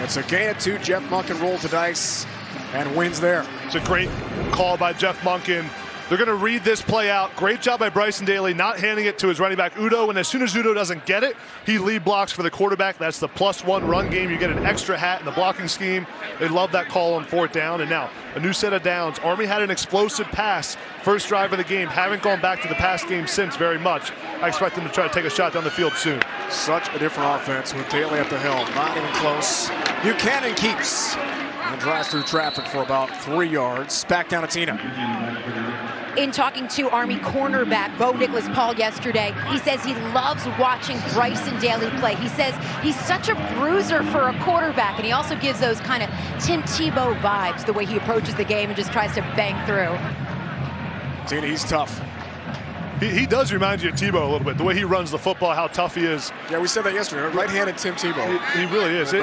It's a gain of 2. Jeff Munkin rolls the dice and wins there. It's a great call by Jeff Munkin. They're going to read this play out. Great job by Bryson Daly not handing it to his running back Udo, and as soon as Udo doesn't get it, he lead blocks for the quarterback. That's the +1 run game. You get an extra hat in the blocking scheme. They love that call on 4th down, and now a new set of downs. Army had an explosive pass first drive of the game. Haven't gone back to the pass game since very much. I expect them to try to take a shot down the field soon. Such a different offense with Daly at the helm. Not even close. Buchanan keeps and drives through traffic for about 3 yards. Back down to Tina. In talking to Army cornerback Bo Nicholas-Paul yesterday, he says he loves watching Bryson Daly play. He says he's such a bruiser for a quarterback, and he also gives those kind of Tim Tebow vibes, the way he approaches the game and just tries to bang through. Tina, he's tough. He does remind you of Tebow a little bit, the way he runs the football, how tough he is. Yeah, we said that yesterday, right-handed Tim Tebow. He really is.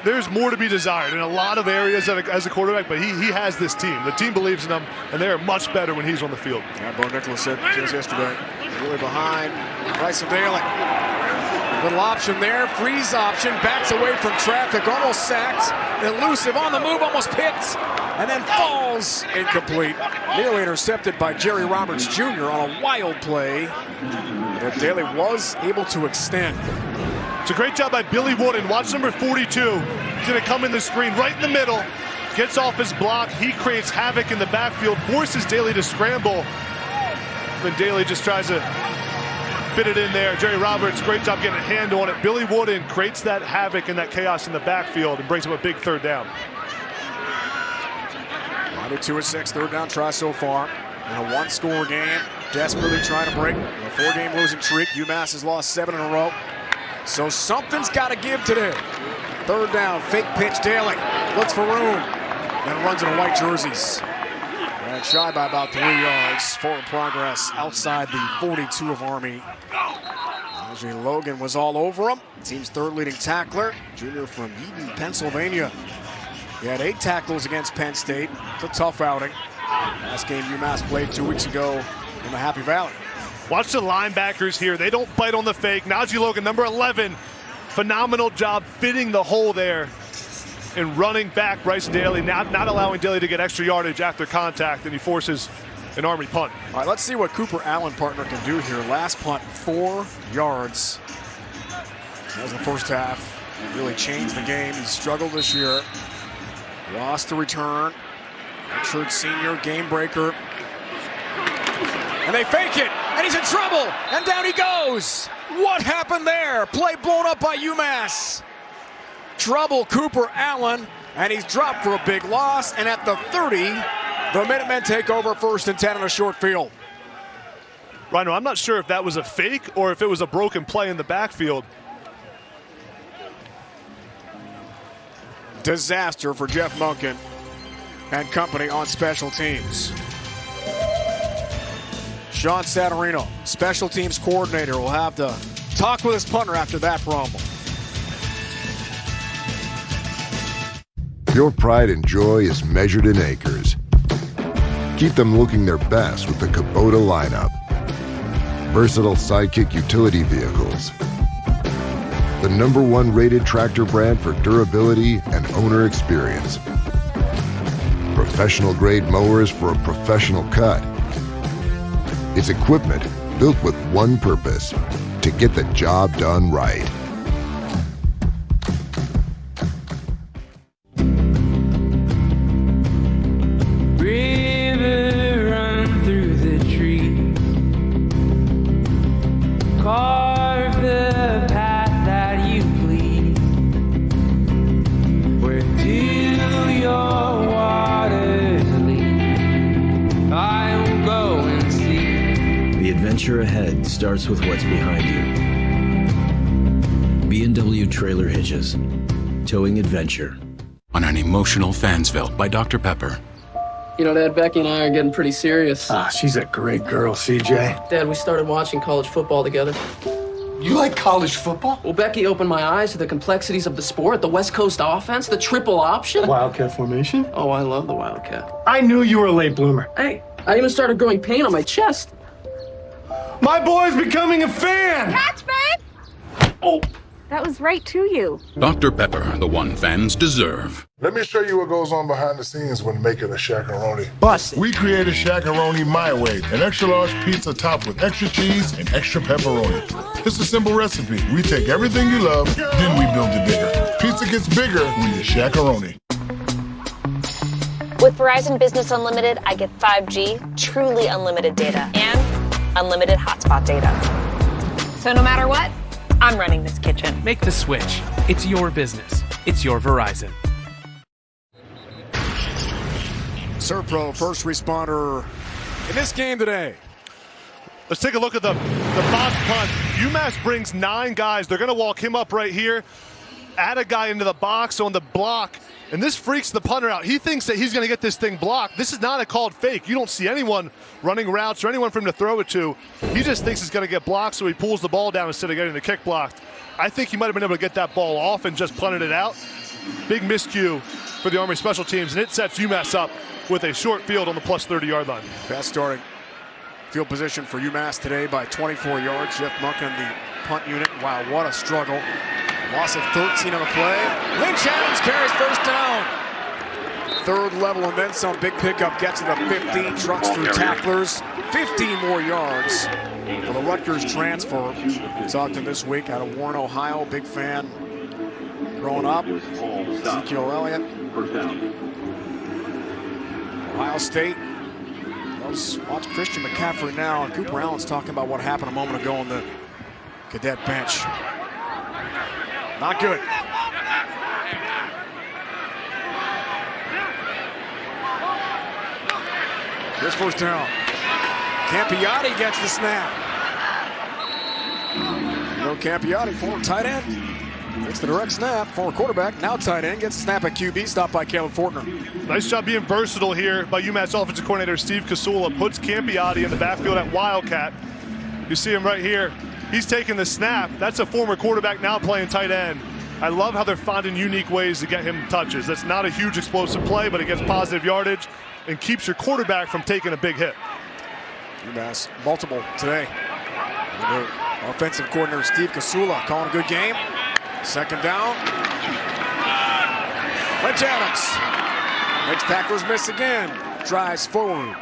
There's more to be desired in a lot of areas as a quarterback, but he has this team. The team believes in him, and they are much better when he's on the field. Yeah, Bo Nicholas said just yesterday, really behind Bryson Daly. Little option there, freeze option, backs away from traffic, almost sacked, elusive on the move, almost picked, and then falls incomplete. Nearly intercepted by Jerry Roberts Jr. on a wild play that Daly was able to extend. It's a great job by Billy Wooden. Watch number 42. He's going to come in the screen right in the middle. Gets off his block. He creates havoc in the backfield. Forces Daly to scramble. Then Daly just tries to fit it in there. Jerry Roberts, great job getting a hand on it. Billy Wooden creates that havoc and that chaos in the backfield and brings him a big 3rd down. 2-6, 3rd down try so far. In a 1-score game. Desperately trying to break a 4-game losing streak. UMass has lost 7 in a row. So something's got to give today. 3rd down, fake pitch, Daly looks for room, then runs into white jerseys. And shy by about 3 yards. Forward progress outside the 42 of Army. Najee Logan was all over him. Team's 3rd leading tackler, junior from Eden, Pennsylvania. He had 8 tackles against Penn State. It's a tough outing. Last game UMass played 2 weeks ago in the Happy Valley. Watch the linebackers here. They don't bite on the fake. Najee Logan, number 11, phenomenal job fitting the hole there. in running back Bryson Daly, not allowing Daly to get extra yardage after contact, and he forces an Army punt. All right, let's see what Cooper Allen partner can do here. Last punt, 4 yards. That was the first half. Really changed the game. He struggled this year. Lost the return. Redshirt senior, game breaker. And they fake it, and he's in trouble, and down he goes. What happened there? Play blown up by UMass. Trouble, Cooper Allen, and he's dropped for a big loss, and at the 30, the Minutemen take over 1st and 10 on a short field. Rhino, I'm not sure if that was a fake or if it was a broken play in the backfield. Disaster for Jeff Monken and company on special teams. Sean Satorino, special teams coordinator, will have to talk with his punter after that problem. Your pride and joy is measured in acres. Keep them looking their best with the Kubota lineup. Versatile Sidekick utility vehicles. The #1 rated tractor brand for durability and owner experience. Professional grade mowers for a professional cut. It's equipment built with one purpose, to get the job done right. River run through the tree. Carve the path that you please. Where do your waters lead? I will go and see. The adventure ahead starts with what's behind you. B&W Trailer Hitches. Towing adventure. On an emotional Fansville by Dr. Pepper. You know, Dad, Becky and I are getting pretty serious. She's a great girl, CJ. Dad, we started watching college football together. You like college football? Well, Becky opened my eyes to the complexities of the sport, the West Coast offense, the triple option. Wildcat formation? Oh, I love the Wildcat. I knew you were a late bloomer. Hey, I even started growing pain on my chest. My boy's becoming a fan! Catch, babe! Oh. That was right to you. Dr. Pepper, the one fans deserve. Let me show you what goes on behind the scenes when making a Shaq-a-Roni. Bust. We created Shaq-a-Roni my way, an extra large pizza topped with extra cheese and extra pepperoni. It's a simple recipe. We take everything you love, then we build it bigger. Pizza gets bigger when you Shaq-a-Roni. With Verizon Business Unlimited, I get 5G, truly unlimited data, and unlimited hotspot data. So no matter what, I'm running this kitchen. Make the switch. It's your business. It's your Verizon. Serpro, first responder in this game today. Let's take a look at the box punt. UMass brings 9 guys. They're going to walk him up right here, add a guy into the box on the block, and this freaks the punter out. He thinks that he's going to get this thing blocked. This is not a called fake. You don't see anyone running routes or anyone for him to throw it to. He just thinks it's going to get blocked, so he pulls the ball down instead of getting the kick blocked. I think he might have been able to get that ball off and just punted it out. Big miscue for the Army special teams, and it sets UMass up with a short field on the plus 30-yard line. Best starting field position for UMass today by 24 yards. Jeff Monken, the punt unit. Wow, what a struggle. Loss of 13 on the play. Lynch Adams carries first down. 3rd level and then some. Big pickup gets to the 15. Trucks through tacklers. 15 more yards for the Rutgers transfer. Talked to him this week out of Warren, Ohio. Big fan growing up. Ezekiel Elliott. Ohio State. Let's watch Christian McCaffrey now. And Cooper Allen's talking about what happened a moment ago on the cadet bench. Not good. Here's first down. Campiati gets the snap. No Campiati, former tight end. Gets the direct snap. Former quarterback, now tight end, gets the snap at QB, stopped by Caleb Fortner. Nice job being versatile here by UMass offensive coordinator Steve Casula. Puts Campiati in the backfield at Wildcat. You see him right here. He's taking the snap. That's a former quarterback now playing tight end. I love how they're finding unique ways to get him touches. That's not a huge explosive play, but it gets positive yardage and keeps your quarterback from taking a big hit. UMass multiple today. Offensive coordinator Steve Casula calling a good game. Second down. Lynch Adams makes tacklers miss again. Drives forward.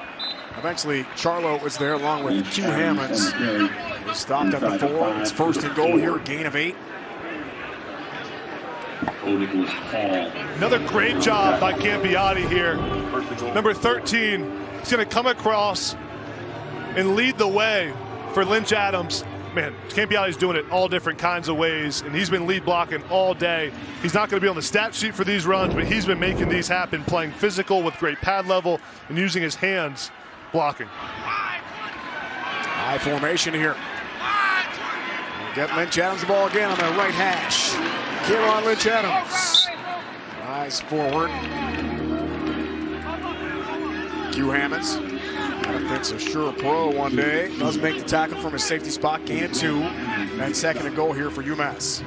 Eventually, Charlo was there along with Q Hammonds. He stopped at the 4. It's first and goal here, gain of 8. Another great job by Campiati here. Number 13 is going to come across and lead the way for Lynch Adams. Man, Campiati's doing it all different kinds of ways, and he's been lead blocking all day. He's not going to be on the stat sheet for these runs, but he's been making these happen, playing physical with great pad level and using his hands blocking. High formation here. Get Lynch Adams the ball again on the right hash. Kieran Lynch Adams. Rise forward. Q Hammonds. Thinks a sure pro one day. Does make the tackle from his safety spot. Gain of 2. And second and goal here for UMass.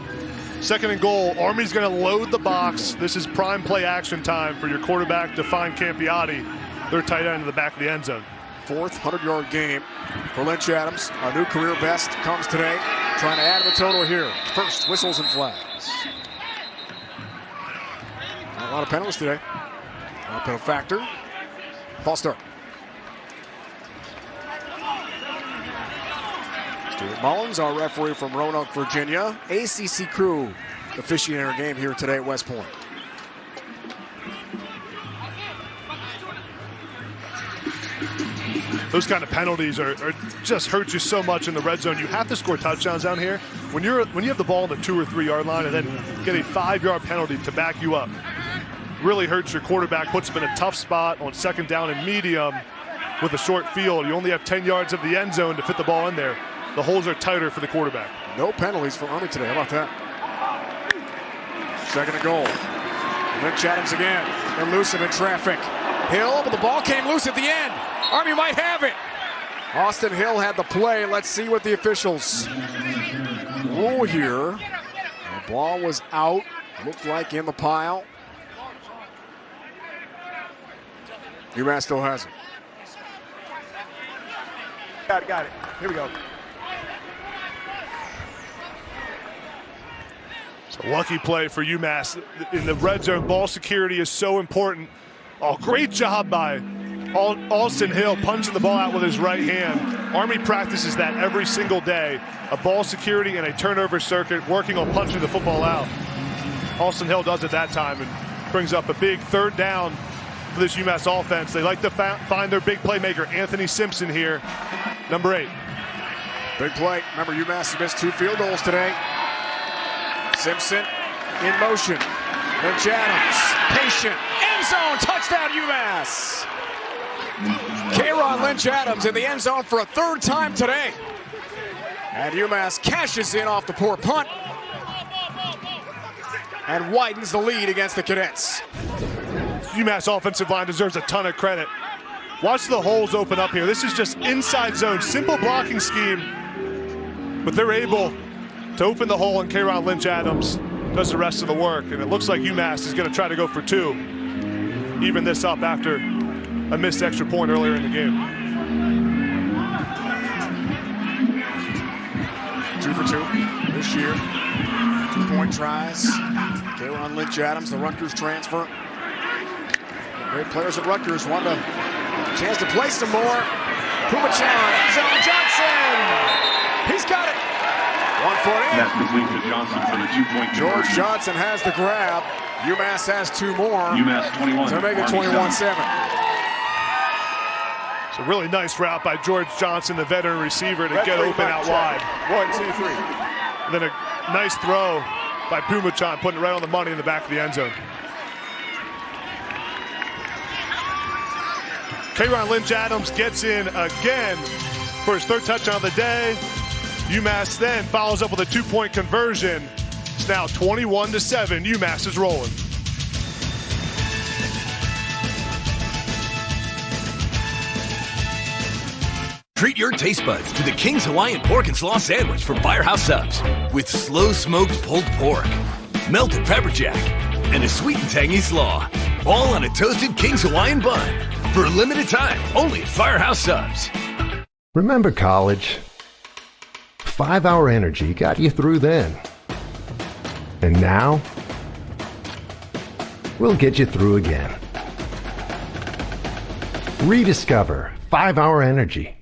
Second and goal. Army's going to load the box. This is prime play action time for your quarterback to find Campiati. Their tight end in the back of the end zone. Fourth 100-yard game for Lynch Adams. A new career best comes today. Trying to add to the total here. First, whistles and flags. Not a lot of penalties today. Not a penalty factor. False start. Stuart Mullins, our referee from Roanoke, Virginia. ACC crew officiating our game here today at West Point. Those kind of penalties are just hurt you so much in the red zone. You have to score touchdowns down here. When you have the ball on the 2 or 3 yard line and then get a 5-yard penalty to back you up, really hurts your quarterback, puts him in a tough spot on second down and medium with a short field. You only have 10 yards of the end zone to fit the ball in there. The holes are tighter for the quarterback. No penalties for Army today. How about that? Second and goal. Lynch Adams again. Elusive in traffic. Hill, but the ball came loose at the end. Army might have it. Austin Hill had the play. Let's see what the officials rule here. The ball was out. Looked like in the pile. UMass still has it. Got it. Here we go. It's a lucky play for UMass. In the red zone, ball security is so important. Oh, great job by Austin Hill punching the ball out with his right hand. Army practices that every single day. A ball security and a turnover circuit, working on punching the football out. Austin Hill does it that time and brings up a big third down for this UMass offense. They like to find their big playmaker, Anthony Simpson here, number 8. Big play. Remember, UMass has missed 2 field goals today. Simpson in motion. Lynch Adams, patient, end zone, touchdown UMass. Kieran Lynch Adams in the end zone for a 3rd time today. And UMass cashes in off the poor punt and widens the lead against the Cadets. UMass offensive line deserves a ton of credit. Watch the holes open up here. This is just inside zone, simple blocking scheme, but they're able to open the hole, and Kieran Lynch Adams does the rest of the work. And it looks like UMass is going to try to go for 2, even this up after a missed extra point earlier in the game. 2 for 2 this year. 2-point tries. Kieran Lynch Adams, the Rutgers transfer. Great players at Rutgers. Wanted a chance to play some more. Pumachan, Zone Johnson. He's got it. 1 foot in. That's complete to Johnson for the 2-point conversion. George Johnson has the grab. UMass has 2 more. UMass 21. To make it 21-7. It's a really nice route by George Johnson, the veteran receiver, to get open out wide. 1, 2, 3. And then a nice throw by Pumachan, putting it right on the money in the back of the end zone. Kieran Lynch Adams gets in again for his 3rd touchdown of the day. UMass then follows up with a 2-point conversion. It's now 21-7. UMass is rolling. Treat your taste buds to the King's Hawaiian Pork and Slaw Sandwich from Firehouse Subs with slow-smoked pulled pork, melted pepper jack, and a sweet and tangy slaw, all on a toasted King's Hawaiian bun. For a limited time, only at Firehouse Subs. Remember college? 5-hour energy got you through then. And now? we'll get you through again. Rediscover 5-Hour Energy.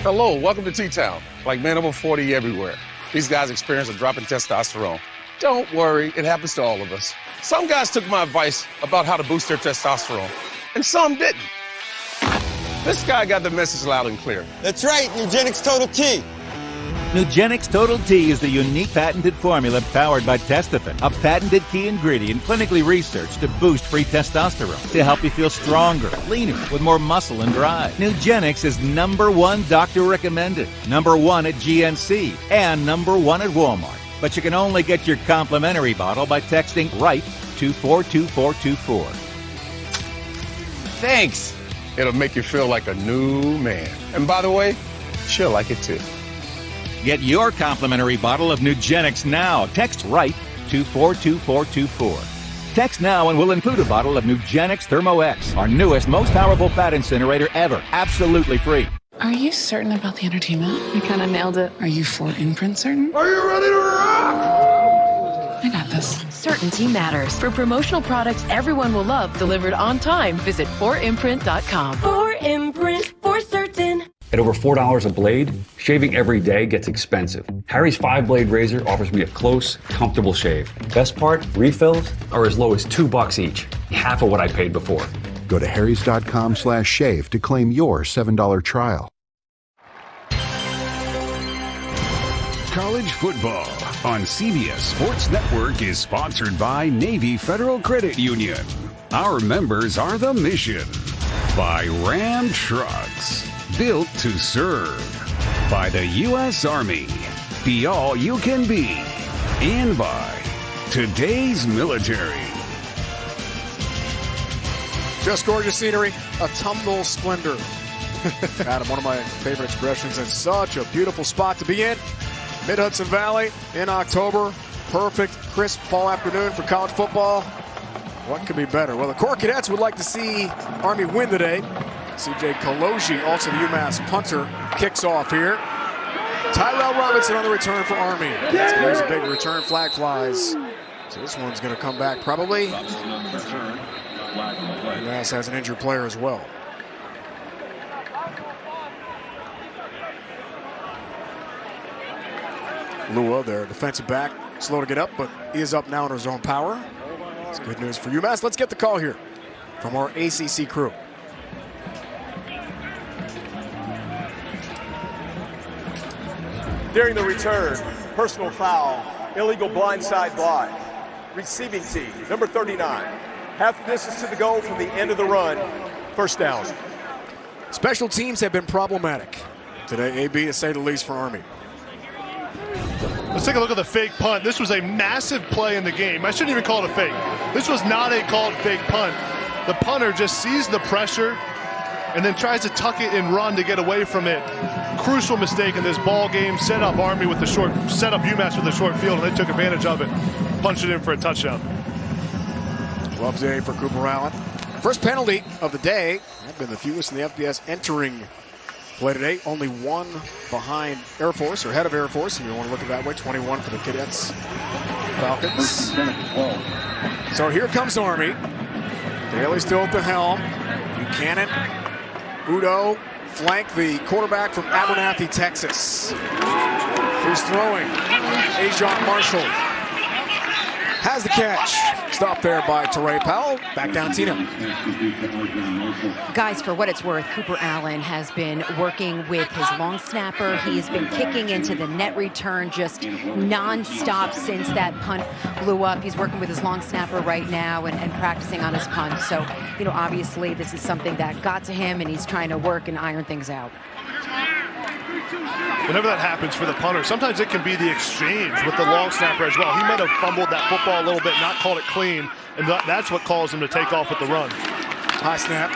Hello, welcome to T-Town. Like men over 40 everywhere. These guys experience a drop in testosterone. Don't worry, it happens to all of us. Some guys took my advice about how to boost their testosterone, and some didn't. This guy got the message loud and clear. That's right, Nugenix Total T. Nugenix Total T is the unique patented formula powered by Testofen, a patented key ingredient clinically researched to boost free testosterone, to help you feel stronger, leaner, with more muscle and drive. Nugenix is #1 doctor recommended, #1 at GNC, and #1 at Walmart. But you can only get your complimentary bottle by texting RIGHT to 42424. Thanks. It'll make you feel like a new man. And by the way, she'll like it too. Get your complimentary bottle of Nugenix now. Text RIGHT to 42424. Text now and we'll include a bottle of Nugenix Thermo X, our newest, most powerful fat incinerator ever. Absolutely free. Are you certain about the entertainment? I kind of nailed it. Are you for imprint certain? Are you ready to rock? I got this. Certainty matters. For promotional products everyone will love delivered on time, visit 4imprint.com. 4imprint, for certain. At over $4 a blade, shaving every day gets expensive. Harry's 5-blade razor offers me a close, comfortable shave. Best part, refills are as low as $2 each, half of what I paid before. Go to harrys.com/shave to claim your $7 trial. College football on CBS Sports Network is sponsored by Navy Federal Credit Union. Our members are the mission. By Ram Trucks, built to serve. By the U.S. Army, be all you can be. And by today's military. Just gorgeous scenery, autumnal splendor. Adam, one of my favorite expressions, and such a beautiful spot to be in. Mid-Hudson Valley in October. Perfect, crisp fall afternoon for college football. What could be better? Well, the Corps Cadets would like to see Army win today. CJ Kaloji, also the UMass punter, kicks off here. Tyrell Robinson on the return for Army. There's a big return, flag flies. So this one's going to come back probably. UMass has an injured player as well. Lua, their defensive back, slow to get up, but he is up now in his own power. It's good news for UMass. Let's get the call here from our ACC crew. During the return, personal foul, illegal blindside block. Receiving team, number 39. Half the distance to the goal from the end of the run. First down. Special teams have been problematic today, AB, to say the least, for Army. Let's take a look at the fake punt. This was a massive play in the game. I shouldn't even call it a fake. This was not a called fake punt. The punter just sees the pressure and then tries to tuck it and run to get away from it. Crucial mistake in this ball game. Set up Army with the short, set up UMass with the short field, and they took advantage of it. Punched it in for a touchdown. Love day for Cooper Allen. First penalty of the day. Have been the fewest in the FBS entering play today. Only one behind Air Force, or head of Air Force, if you want to look at it that way. 21 for the Cadets. Falcons. So here comes Army. Daly still at the helm. Buchanan, Udo, flank the quarterback from Abernathy, Texas. Who's throwing? Ajon Marshall has the catch. Stopped there by Teray Powell. Back down Tina. Guys, for what it's worth, Cooper Allen has been working with his long snapper. He's been kicking into the net return just non-stop since that punt blew up. He's working with his long snapper right now and practicing on his punt. So, you know, obviously this is something that got to him, and he's trying to work and iron things out. Whenever that happens for the punter, sometimes it can be the exchange with the long snapper as well. He might have fumbled that football a little bit, not called it clean, and that's what caused him to take off with the run. High snap.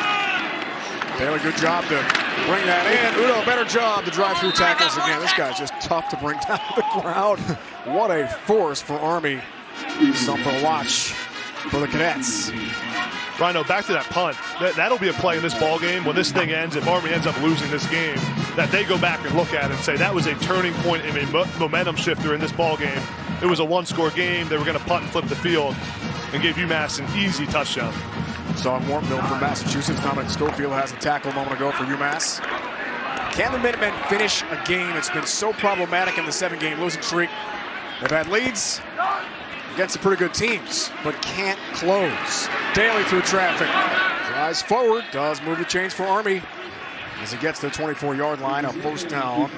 Taylor, good job to bring that in. Udo, better job to drive through tackles again. This guy's just tough to bring down to the ground. What a force for Army. Something to watch for the Cadets. Rhino, back to that punt. That'll be a play in this ball game when this thing ends. If Army ends up losing this game, that they go back and look at it and say that was a turning point and a momentum shifter in this ball game. It was a one-score game. They were going to punt and flip the field. And and gave UMass an easy touchdown. Saw Mortonville from Massachusetts. Dominic Schofield has a tackle a moment ago for UMass. Can the Minutemen finish a game that's been so problematic in the 7-game losing streak? They've had leads against some pretty good teams, but can't close. Daly through traffic. Drives forward, does move the chains for Army as he gets to the 24-yard line, a first down.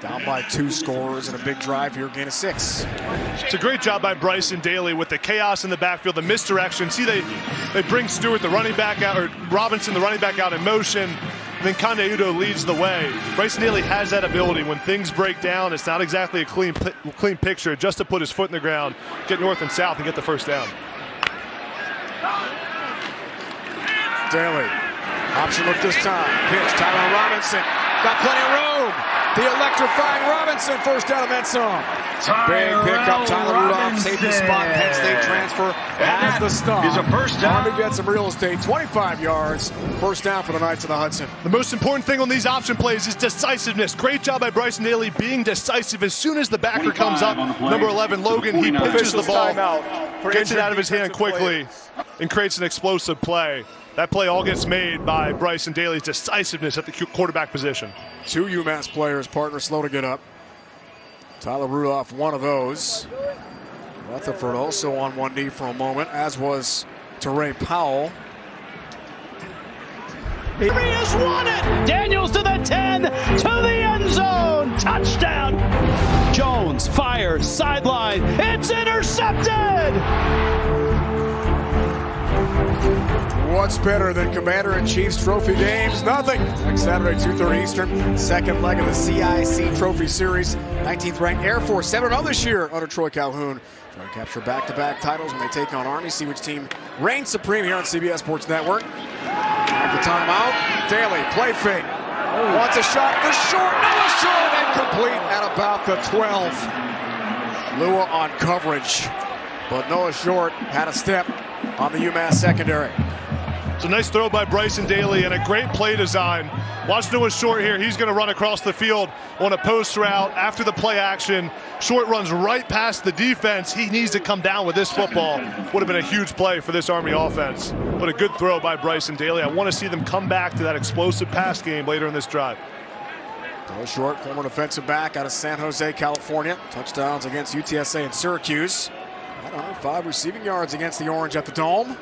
Down by 2 scores and a big drive here, gain of 6. It's a great job by Bryson Daly with the chaos in the backfield, the misdirection. See, they bring Stewart, the running back out, or Robinson, the running back out in motion. And then Conde Udo leads the way. Bryson Daly has that ability. When things break down, it's not exactly a clean picture, just to put his foot in the ground, get north and south, and get the first down. Daly, option look this time. Pitch, Tyron Robinson, got plenty of room. The electrifying Robinson, first down and then some. Big pickup, Tyler Rudolph, safety spot, Penn State transfer, has the stop. He's a first down. Army gets some real estate, 25 yards, first down for the Knights of the Hudson. The most important thing on these option plays is decisiveness. Great job by Bryson Daly being decisive. As soon as the backer comes up, number 11, Logan, he pitches the ball, gets it out of his hand quickly, and creates an explosive play. That play all gets made by Bryson Daly's decisiveness at the quarterback position. 2 UMass players, partner slow to get up. Tyler Rudolph, one of those. Rutherford also on one knee for a moment, as was Teray Powell. He has won it! Daniels to the 10, to the end zone, touchdown! Jones fires, sideline, it's intercepted! What's better than Commander-in-Chief's trophy games? Nothing. Next Saturday, 2:30 Eastern, second leg of the CIC Trophy Series. 19th ranked Air Force 7-0 this year under Troy Calhoun. Trying to capture back-to-back titles when they take on Army. See which team reigns supreme here on CBS Sports Network. At the timeout, Daly, play fake. Wants a shot for short, Noah Short, incomplete at about the 12. Lua on coverage, but Noah Short had a step on the UMass secondary. It's a nice throw by Bryson Daly and a great play design. Watch Noah Short here. He's going to run across the field on a post route after the play action. Short runs right past the defense. He needs to come down with this football. Would have been a huge play for this Army offense. But a good throw by Bryson Daly. I want to see them come back to that explosive pass game later in this drive. Noah Short, former defensive back out of San Jose, California. Touchdowns against UTSA and Syracuse. 105 receiving yards against the Orange at the Dome.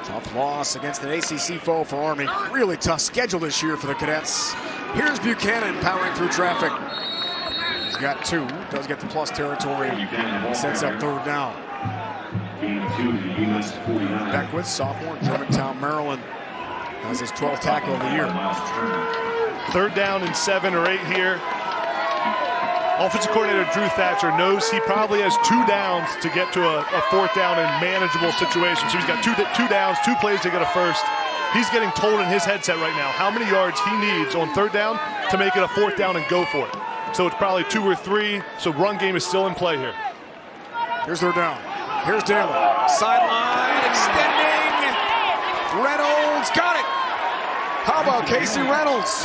Tough loss against an ACC foe for Army. Really tough schedule this year for the Cadets. Here's Buchanan powering through traffic. He's got 2, does get the plus territory. Sets up third down. Beckwith, sophomore, Germantown, Maryland, has his 12th tackle of the year. Third down and 7 or 8 here. Offensive coordinator Drew Thatcher knows he probably has 2 downs to get to a fourth down in manageable situation. So he's got two downs, 2 plays to get a first. He's getting told in his headset right now how many yards he needs on third down to make it a fourth down and go for it. So it's probably 2 or 3. So run game is still in play here. Here's third down. Here's Daly. Sideline extending. Reynolds got it. How about Casey Reynolds?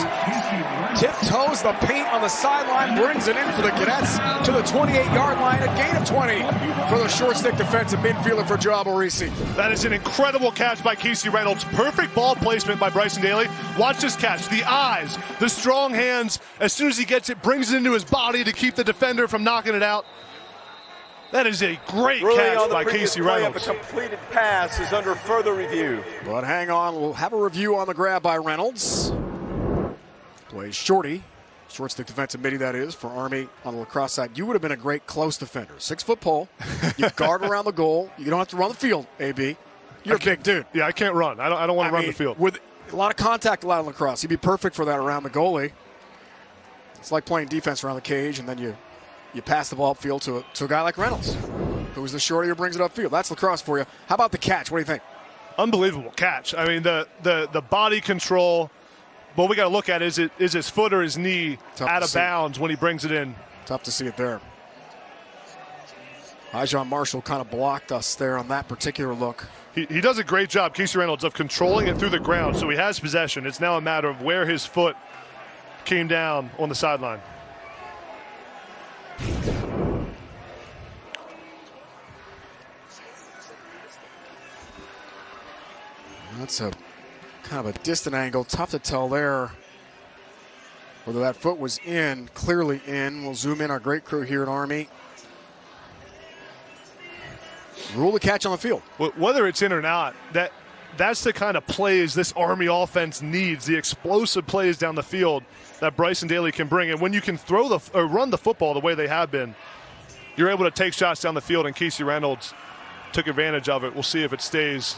Tiptoes the paint on the sideline, brings it in for the Cadets to the 28-yard line, a gain of 20 for the short stick defensive midfielder for Joab Orisi. That is an incredible catch by Casey Reynolds. Perfect ball placement by Bryson Daly. Watch this catch. The eyes, the strong hands. As soon as he gets it, brings it into his body to keep the defender from knocking it out. That is a great catch by Casey Reynolds. A completed pass is under further review. But hang on, we'll have a review on the grab by Reynolds. Plays Shorty. Short stick defensive midi, that is, for Army on the lacrosse side. You would have been a great close defender. 6-foot pole. You guard around the goal. You don't have to run the field, AB. You're a big dude. Yeah, I can't run. I don't want to run the field. With a lot of contact allowed in lacrosse, you'd be perfect for that around the goalie. It's like playing defense around the cage, and then you pass the ball upfield to a guy like Reynolds, who's the shorty who brings it upfield. That's lacrosse for you. How about the catch? What do you think? Unbelievable catch. I mean, the body control. What we got to look at is his foot or his knee out of bounds when he brings it in. Tough to see it there. Ajon Marshall kind of blocked us there on that particular look. He does a great job, Casey Reynolds, of controlling it through the ground. So he has possession. It's now a matter of where his foot came down on the sideline. That's a kind of a distant angle. Tough to tell there whether that foot was in. Clearly in. We'll zoom in. Our great crew here at Army. Rule the catch on the field. Whether it's in or not, that's the kind of plays this Army offense needs. The explosive plays down the field that Bryson Daly can bring. And when you can run the football the way they have been, you're able to take shots down the field, and Casey Reynolds took advantage of it. We'll see if it stays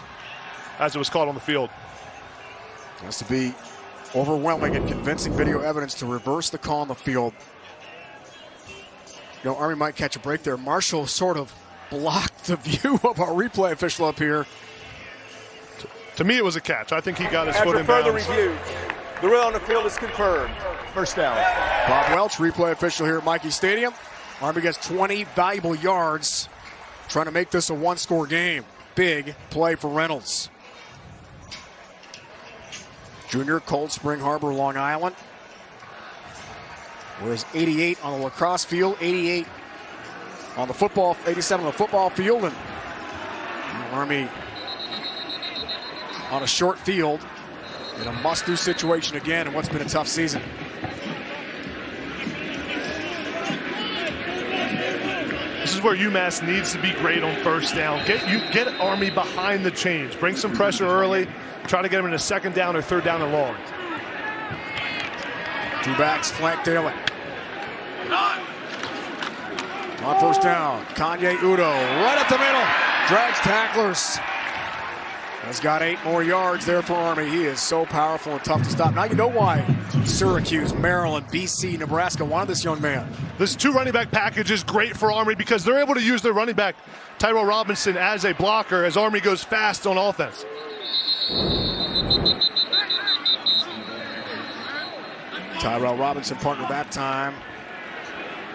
as it was called on the field. Has to be overwhelming and convincing video evidence to reverse the call on the field. You know, Army might catch a break there. Marshall sort of blocked the view of our replay official up here. To me, it was a catch. I think he got his foot in After further bounds. review, the rule on the field is confirmed. First down. Bob Welch, replay official here at Michie Stadium. Army gets 20 valuable yards, trying to make this a one-score game. Big play for Reynolds. Junior, Cold Spring Harbor, Long Island. Whereas 88 on the lacrosse field, 88 on the football, 87 on the football field, and Army on a short field in a must-do situation again in what's been a tough season. This is where UMass needs to be great on first down. Get Army behind the chains. Bring some pressure early. Try to get them in a second down or third down and long. Two backs, flank Daly. On first down, Kanye Udo right up the middle. Drags tacklers. Has got 8 more yards there for Army. He is so powerful and tough to stop. Now you know why Syracuse, Maryland, BC, Nebraska wanted this young man. This 2 running back package is great for Army because they're able to use their running back, Tyrell Robinson, as a blocker as Army goes fast on offense. Tyrell Robinson partnered that time.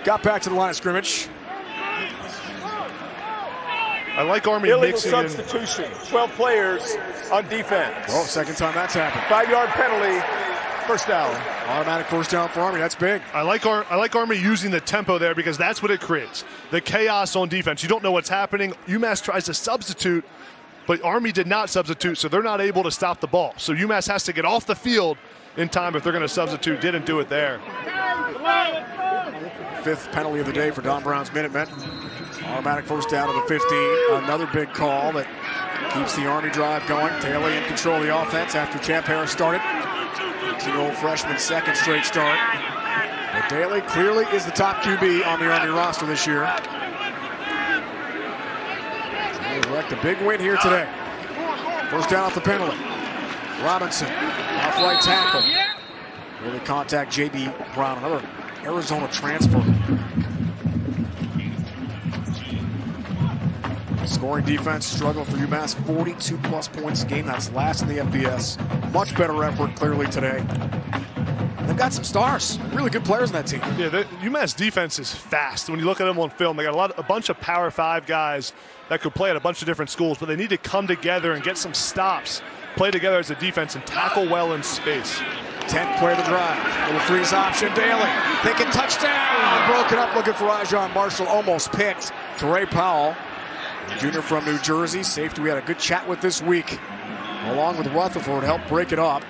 Got back to the line of scrimmage. I like Army Illegal mixing substitution. 12 players on defense. Oh, second time that's happened. 5-yard penalty. First down. Automatic first down for Army. That's big. I like Army using the tempo there because that's what it creates. The chaos on defense. You don't know what's happening. UMass tries to substitute, but Army did not substitute, so they're not able to stop the ball. So UMass has to get off the field in time if they're going to substitute. Didn't do it there. 5th penalty of the day for Don Brown's Minutemen. Automatic first down to the 15. Another big call that keeps the Army drive going. Daly in control of the offense after Champ Harris started. It's the old freshman's second straight start. But Daly clearly is the top QB on the Army roster this year. Trying to direct a big win here today. First down off the penalty. Robinson, off right tackle. Early contact, J.B. Brown, another Arizona transfer. Scoring defense struggling for UMass, 42-plus points a game. That's last in the FBS. Much better effort, clearly, today. They've got some stars, really good players in that team. Yeah, the UMass defense is fast. When you look at them on film, they got a bunch of Power 5 guys that could play at a bunch of different schools, but they need to come together and get some stops, play together as a defense, and tackle well in space. 10th play of the drive. Little freeze option, Daly. Thinking touchdown. Broken up, looking for Rajon Marshall. Almost picked. Teray Powell, junior from New Jersey. Safety we had a good chat with this week, along with Rutherford, helped break it up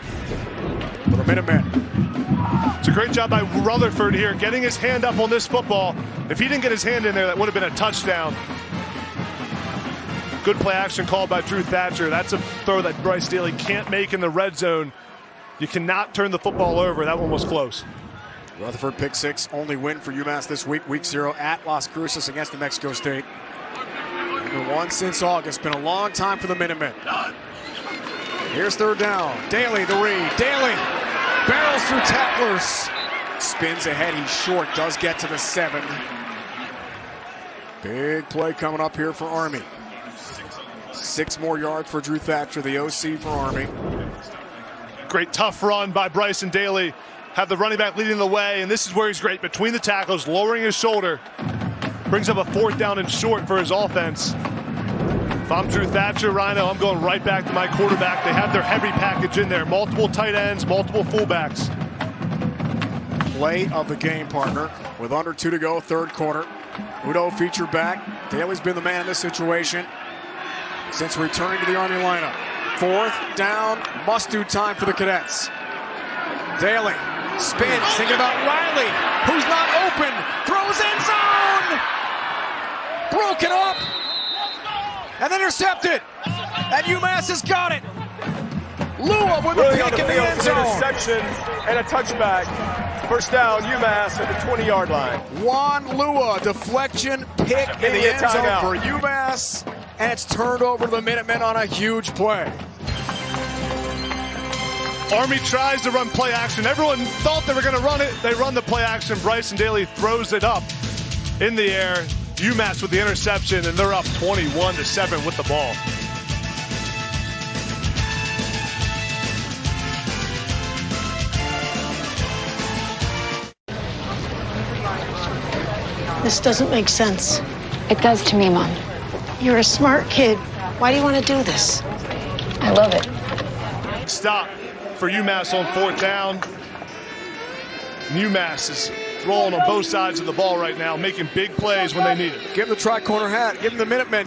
for the Minutemen. It's a great job by Rutherford here, getting his hand up on this football. If he didn't get his hand in there, that would have been a touchdown. Good play action called by Drew Thatcher. That's a throw that Bryce Daly can't make in the red zone. You cannot turn the football over. That one was close. Rutherford pick 6, only win for UMass this week, week 0 at Las Cruces against New Mexico State. Number 1 since August. Been a long time for the Minutemen. Here's third down. Daly, the read. Daly barrels through tacklers. Spins ahead. He's short. Does get to the 7. Big play coming up here for Army. 6 more yards for Drew Thatcher, the OC for Army. Great tough run by Bryson Daly. Have the running back leading the way, and this is where he's great. Between the tackles, lowering his shoulder. Brings up a 4th down and short for his offense. If I'm Drew Thatcher, Rhino, I'm going right back to my quarterback. They have their heavy package in there. Multiple tight ends, multiple fullbacks. Play of the game, partner. With under 2 to go, 3rd quarter. Udo featured back. Daly's been the man in this situation since returning to the Army lineup. 4th down, must-do time for the Cadets. Daly spins, thinking about Riley, who's not open, throws end zone! Broken up, and intercepted, and UMass has got it. Lua with a pick in the end zone. Interception and a touchback. First down, UMass at the 20-yard line. Juan Lua, deflection, pick in the end zone for UMass, and it's turned over to the Minutemen on a huge play. Army tries to run play action. Everyone thought they were going to run it. They run the play action. Bryson Daly throws it up in the air. UMass with the interception, and they're up 21-7 with the ball. This doesn't make sense. It does to me, Mom. You're a smart kid. Why do you want to do this? I love it. Stop for UMass on 4th down. UMass is rolling on both sides of the ball right now, making big plays when they need it. Give him the tri-corner hat. Give him the Minutemen.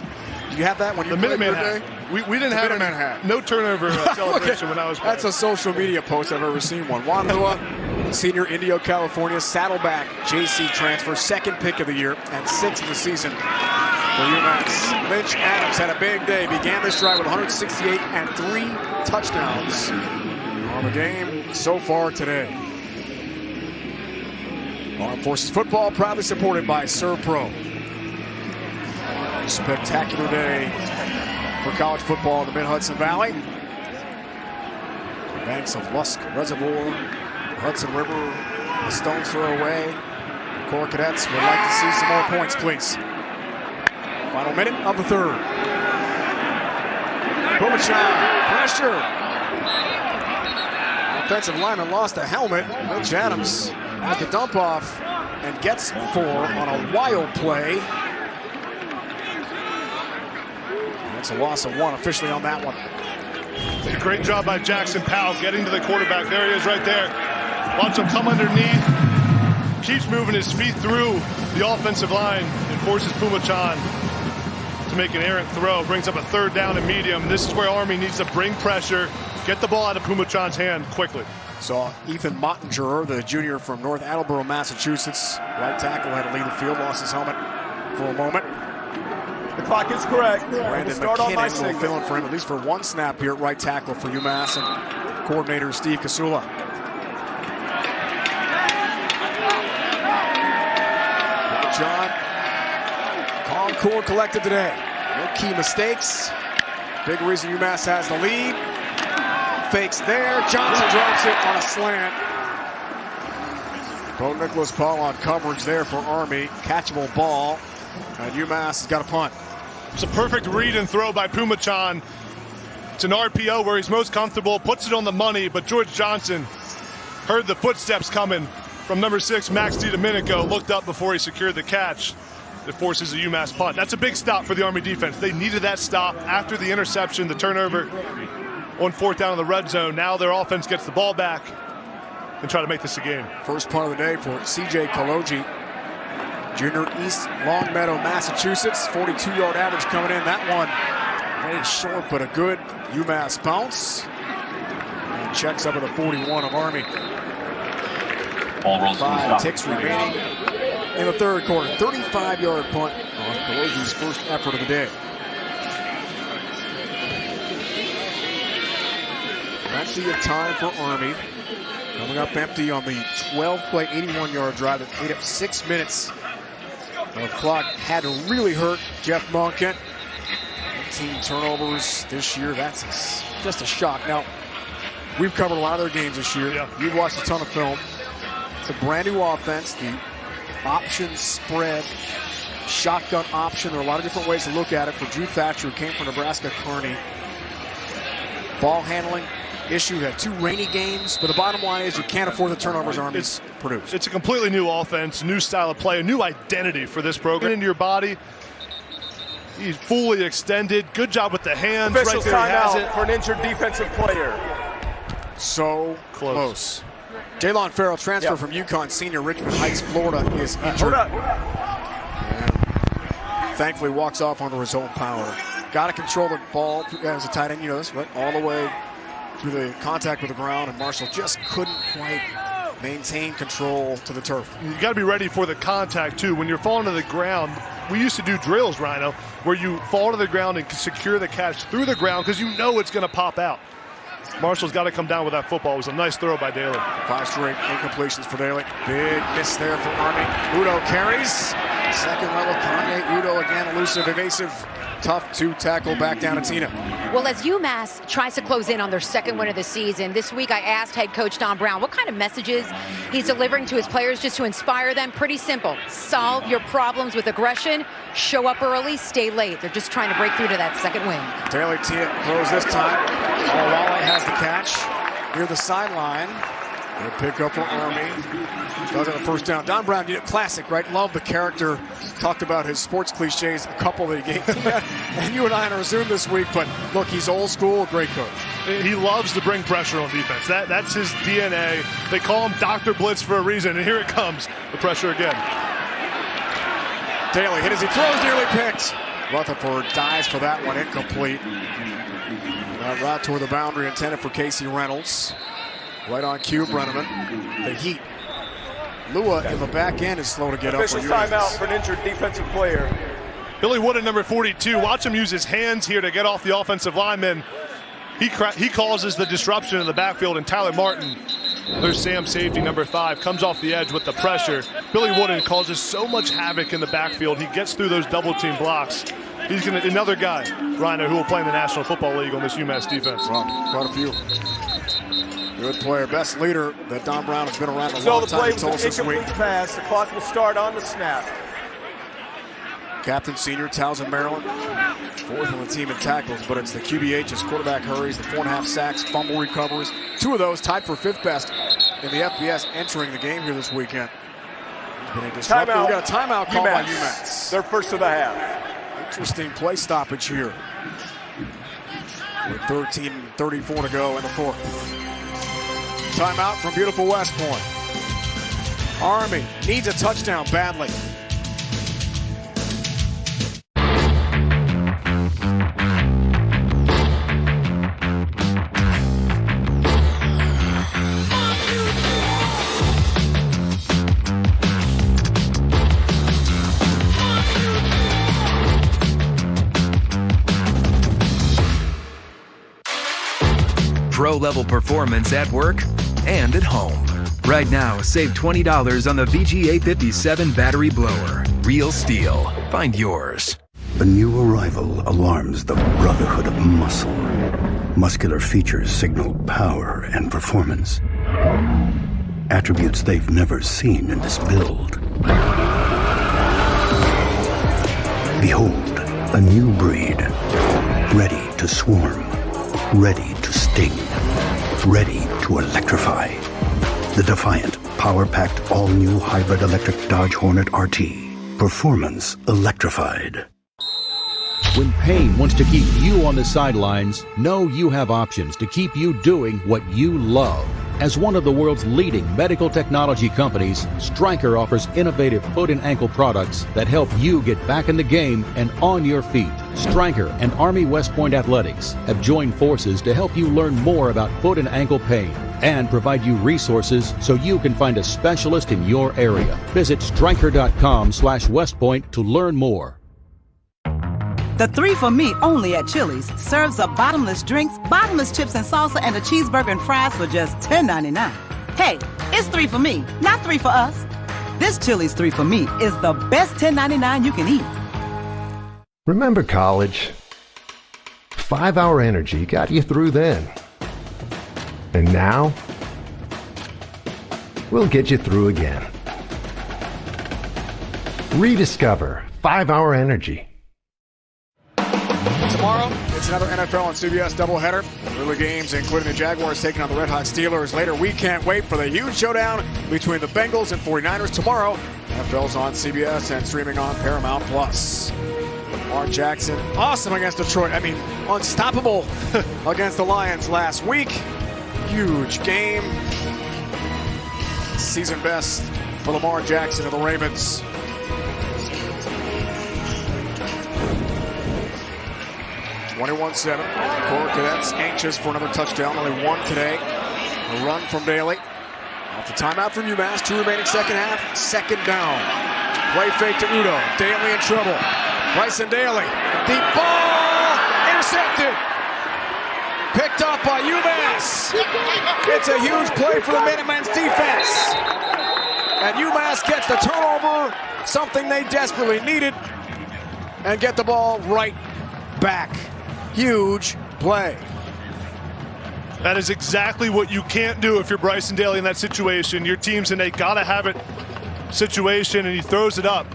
Do you have that when you the played Minutemen hat? We didn't have Minutemen hat. No turnover celebration when I was playing. That's a social media post I've ever seen one. Juan Lua, senior, Indio, California, Saddleback, JC transfer, 2nd pick of the year, and 6th of the season for UMass. Lynch Adams had a big day. Began this drive with 168 and 3 touchdowns on the game so far today. Armed Forces football proudly supported by ServPro. A spectacular day for college football in the Mid-Hudson Valley. Banks of Lusk Reservoir, Hudson River, the stone's throw away. Corps Cadets would like to see some more points, please. Final minute of the 3rd. Pumachan, pressure. Offensive lineman lost a helmet. Lynch Adams has the dump off and gets 4 on a wild play. That's a loss of 1 officially on that one. A great job by Jackson Powell getting to the quarterback. There he is right there. Watch him come underneath. Keeps moving his feet through the offensive line and forces Pumachan to make an errant throw. Brings up a 3rd down and medium. This is where Army needs to bring pressure, get the ball out of Pumachan's hand quickly. Saw Ethan Mottinger, the junior from North Attleboro, Massachusetts. Right tackle had to leave the field, lost his helmet for a moment. The clock is correct. Brandon start on my McKinnon will fill in for him at least for 1 snap here at right tackle for UMass and coordinator Steve Casula. John, calm, cool, collected today. No key mistakes. Big reason UMass has the lead. Fakes there. Johnson drops it on a slant. Bo Nicholas Paul on coverage there for Army. Catchable ball. And UMass has got a punt. It's a perfect read and throw by Pumachan. It's an RPO where he's most comfortable, puts it on the money, but George Johnson heard the footsteps coming from number 6, Max DiDomenico, looked up before he secured the catch. It forces a UMass punt. That's a big stop for the Army defense. They needed that stop after the interception, the turnover on 4th down in the red zone. Now their offense gets the ball back and try to make this a game. First punt of the day for CJ Kaloji. Junior, East Longmeadow, Massachusetts. 42-yard average coming in. That one very short, but a good UMass bounce. And checks up at the 41 of Army. 5 ticks remaining in the 3rd quarter. 35-yard punt on Kaloji's first effort of the day. Plenty of time for Army. Coming up empty on the 12-play, 81-yard drive that ate up 6 minutes of clock. Had to really hurt Jeff Monken. 18 turnovers this year. That's just a shock. Now, we've covered a lot of their games this year. Yeah. You've watched a ton of film. It's a brand new offense. The option spread, shotgun option. There are a lot of different ways to look at it for Drew Thatcher, who came from Nebraska Kearney. Ball handling issue, had 2 rainy games, but the bottom line is you can't afford the turnovers Army's produced. It's a completely new offense, new style of play, a new identity for this program. Into your body, he's fully extended. Good job with the hands. Officials right there, he has it. for an injured defensive player. So close. Jalon Farrell, transfer from UConn, senior, Richmond Heights, Florida, is injured. And thankfully walks off under his own power. got to control the ball as a tight end, you know this, right? All the way through the contact with the ground, and Marshall just couldn't quite maintain control to the turf. You got to be ready for the contact too. When you're falling to the ground, we used to do drills, Rhino, where you fall to the ground and secure the catch through the ground because you know it's going to pop out. Marshall's got to come down with that football. It was a nice throw by Daly. 5 straight incompletions for Daly. Big miss there for Army. Udo carries. Second level, Kanye Udo again, elusive, evasive, tough to tackle back down to Tina. Well, as UMass tries to close in on their second win of the season, this week I asked head coach Don Brown what kind of messages he's delivering to his players just to inspire them. Pretty simple. Solve your problems with aggression, show up early, stay late. They're just trying to break through to that second win. Daly throws this time. Olale has the catch near the sideline. Good pick up for Army. Does it a first down. Don Brown, classic, right? Love the character. Talked about his sports cliches, a couple that he gave. And you and I on a Zoom this week, but look, he's old school, great coach. He loves to bring pressure on defense. That's his DNA. They call him Dr. Blitz for a reason, and here it comes, the pressure again. Daly hit as he throws, nearly picked. Rutherford dives for that one, incomplete. Right toward the boundary, intended for Casey Reynolds. Right on cue, Brenneman. The heat. Lua in the back end is slow to get Official up. Timeout for an injured defensive player. Billy Wood at number 42. Watch him use his hands here to get off the offensive lineman. He causes the disruption in the backfield, and Tyler Martin, there's Sam safety, number 5, comes off the edge with the pressure. Billy Wooden causes so much havoc in the backfield. He gets through those double team blocks. He's another guy, Rhino, who will play in the National Football League on this UMass defense. Well, quite a few. Good player, best leader that Don Brown has been around a So long the time. play was an This week. incomplete pass. The clock will start on the snap. Captain senior, Townsend, Maryland. 4th on the team in tackles, but it's the QBH's quarterback hurries, the 4.5 sacks, fumble recovers. 2 of those tied for 5th best in the FBS entering the game here this weekend. He's been a disruptor. Timeout. We got a timeout call by UMass. Their first of the half. Interesting play stoppage here. With 13:34 to go in the 4th. Timeout from beautiful West Point. Army needs a touchdown badly. Pro-level performance at work and at home. Right now, save $20 on the VG857 battery blower. Real steel. Find yours. A new arrival alarms the brotherhood of muscle. Muscular features signal power and performance. Attributes they've never seen in this build. Behold, a new breed. Ready to swarm. Ready to sting. Ready to electrify. The defiant, power-packed, all-new hybrid electric Dodge Hornet RT. Performance electrified. When pain wants to keep you on the sidelines, know you have options to keep you doing what you love. As one of the world's leading medical technology companies, Stryker offers innovative foot and ankle products that help you get back in the game and on your feet. Stryker and Army West Point Athletics have joined forces to help you learn more about foot and ankle pain and provide you resources so you can find a specialist in your area. Visit Stryker.com/WestPoint to learn more. The 3 for Me only at Chili's serves up bottomless drinks, bottomless chips and salsa, and a cheeseburger and fries for just $10.99. Hey, it's 3 for me, not 3 for us. This Chili's 3 for Me is the best $10.99 you can eat. Remember college? 5-hour energy got you through then. And now, we'll get you through again. Rediscover 5-hour energy. Tomorrow, it's another NFL on CBS doubleheader. Early games, including the Jaguars taking on the Red Hot Steelers. Later, we can't wait for the huge showdown between the Bengals and 49ers tomorrow. NFL's on CBS and streaming on Paramount+. Lamar Jackson, awesome against Detroit. I mean, unstoppable against the Lions last week. Huge game. Season best for Lamar Jackson and the Ravens. 21-7. Corps Cadets anxious for another touchdown. Only one today. A run from Daly. Off the timeout from UMass. 2 remaining second half. Second down. Play fake to Udo. Daly in trouble. Bryson Daly. Deep ball. Intercepted. Picked up by UMass. It's a huge play for the Minutemen's defense. And UMass gets the turnover, something they desperately needed, and get the ball right back. Huge play. That is exactly what you can't do if you're Bryson Daly in that situation. Your team's in a gotta-have-it situation, and he throws it up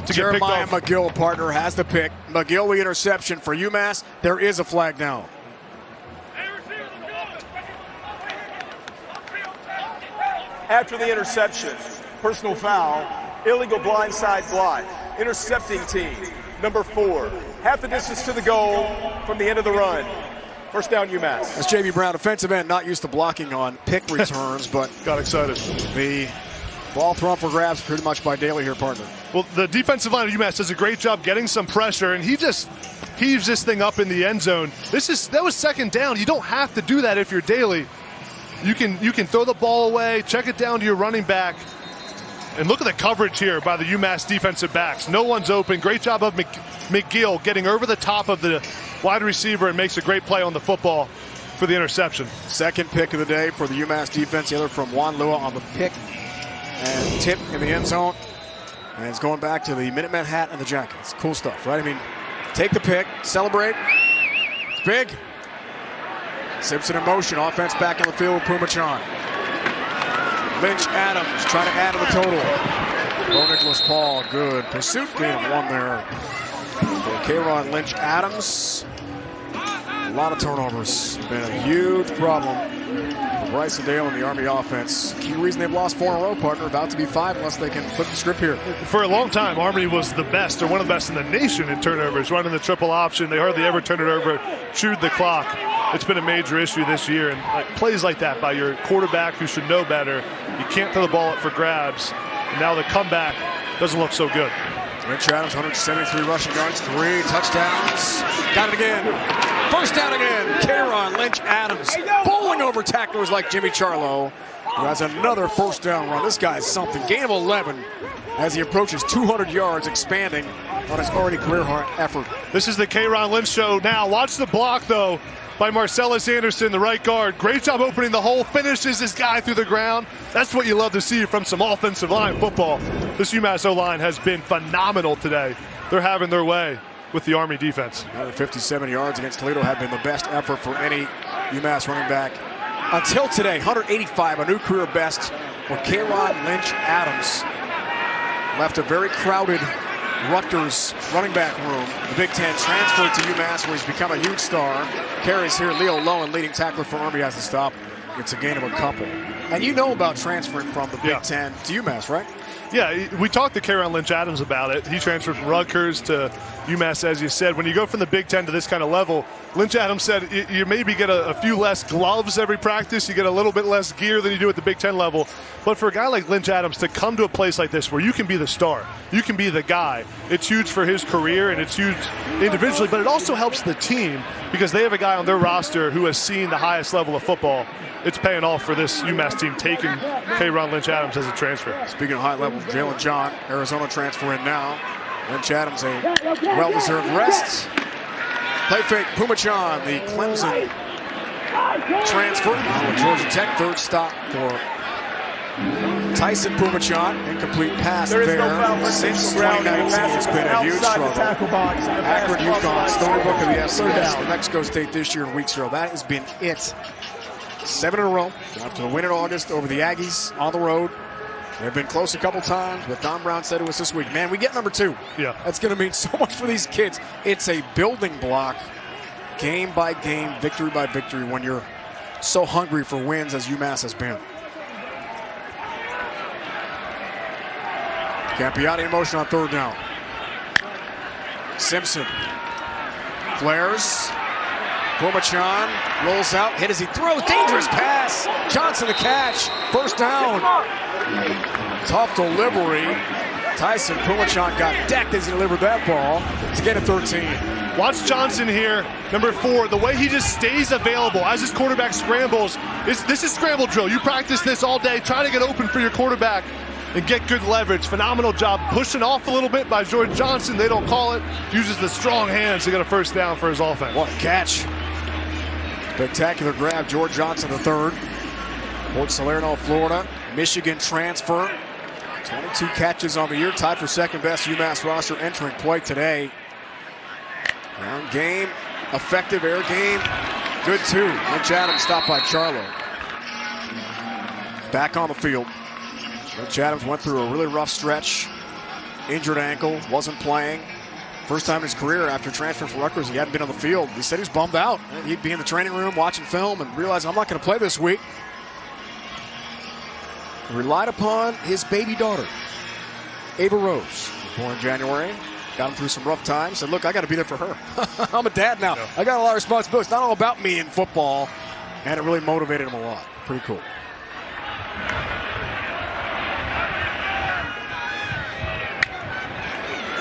to Jeremiah get picked off. McGill, partner, has the pick. McGill, the interception for UMass. There is a flag down. After the interception, personal foul, illegal blindside block, intercepting team, number 4. Half the distance to the goal from the end of the run. First down, UMass. That's J.B. Brown, defensive end, not used to blocking on pick returns, but got excited. The ball thrown for grabs pretty much by Daly here, partner. Well, the defensive line of UMass does a great job getting some pressure, and he just heaves this thing up in the end zone. That was second down. You don't have to do that if you're Daly. You can throw the ball away, check it down to your running back, and look at the coverage here by the UMass defensive backs. No one's open. Great job of McGill getting over the top of the wide receiver and makes a great play on the football for the interception. Second pick of the day for the UMass defense, the other from Juan Lua on the pick and tip in the end zone. And it's going back to the Minutemen hat and the jacket. It's cool stuff, right? I mean, take the pick, celebrate. It's big. Simpson in motion, offense back on the field with Pumachan. Lynch Adams trying to add to the total. Oh, Nicholas Paul, good pursuit, gain of 1 there. K-Ron Lynch Adams. A lot of turnovers. Been a huge problem for Bryson Daly and the Army offense. Key reason they've lost 4 in a row, partner. About to be 5 unless they can flip the script here. For a long time, Army was the best, or one of the best in the nation in turnovers, running the triple option. They hardly ever turn it over, chewed the clock. It's been a major issue this year, and plays like that by your quarterback who should know better. You can't throw the ball up for grabs, and now the comeback doesn't look so good. Lynch Adams, 173 rushing yards, 3 touchdowns. Got it again. First down again. K-Ron Lynch Adams bowling over tacklers like Jimmy Charlo, who has another first down run. This guy is something. Gain of 11 as he approaches 200 yards, expanding on his already career-high effort. This is the K-Ron Lynch show now. Watch the block, though, by Marcellus Anderson, the right guard. Great job opening the hole, finishes this guy through the ground. That's what you love to see from some offensive line football. This UMass O-line has been phenomenal today. They're having their way with the Army defense. 157 yards against Toledo had been the best effort for any UMass running back until today. 185, a new career best for K-Ron Lynch Adams. Left a very crowded Rutgers running back room. The Big Ten transferred to UMass, where he's become a huge star. Carries here. Leo Lowen, leading tackler for Army, has to stop. It's a gain of a couple. And you know about transferring from the Big Ten to UMass, right? Yeah, we talked to K-Ron Lynch Adams about it. He transferred from Rutgers to UMass, as you said. When you go from the Big Ten to this kind of level, Lynch Adams said you maybe get a few less gloves every practice. You get a little bit less gear than you do at the Big Ten level. But for a guy like Lynch Adams to come to a place like this where you can be the star, you can be the guy, it's huge for his career and it's huge individually, but it also helps the team because they have a guy on their roster who has seen the highest level of football. It's paying off for this UMass team taking K-Ron Lynch Adams as a transfer. Speaking of high level, Jalen John, Arizona transfer in now. Lynch Adams, a well-deserved rest. Play fake, Pumachan, the Clemson transfer. Georgia Tech, third stop for Tyson Pumachan. Incomplete pass there. Since 2019, it's been a huge struggle. Akron, UConn, storybook of the FCS. New Mexico State this year in week 0. That has been it. 7 in a row. After the win in August over the Aggies on the road. They've been close a couple times, but Don Brown said to us this week, man, we get number 2. Yeah. That's going to mean so much for these kids. It's a building block, game by game, victory by victory, when you're so hungry for wins as UMass has been. Campiati in motion on third down. Simpson flares. Pumachan rolls out, hit as he throws, dangerous pass. Johnson the catch, first down. Tough delivery. Tyson Pumachan got decked as he delivered that ball to get a 13. Watch Johnson here, number 4. The way he just stays available as his quarterback scrambles. This is scramble drill. You practice this all day. Try to get open for your quarterback and get good leverage. Phenomenal job pushing off a little bit by George Johnson. They don't call it. Uses the strong hands to get a first down for his offense. What a catch. Spectacular grab, George Johnson III. Port Salerno, Florida. Michigan transfer. 22 catches on the year, tied for second best UMass roster entering play today. Ground game, effective air game, good too. Lynch Adams stopped by Charlo. Back on the field. Lynch Adams went through a really rough stretch. Injured ankle, wasn't playing. First time in his career after transferring from Rutgers, he hadn't been on the field. He said he was bummed out. He'd be in the training room watching film and realize, I'm not going to play this week. He relied upon his baby daughter, Ava Rose, born in January. Got him through some rough times. Said, look, I got to be there for her. I'm a dad now. Yeah. I got a lot of responsibility. It's not all about me in football. And it really motivated him a lot. Pretty cool.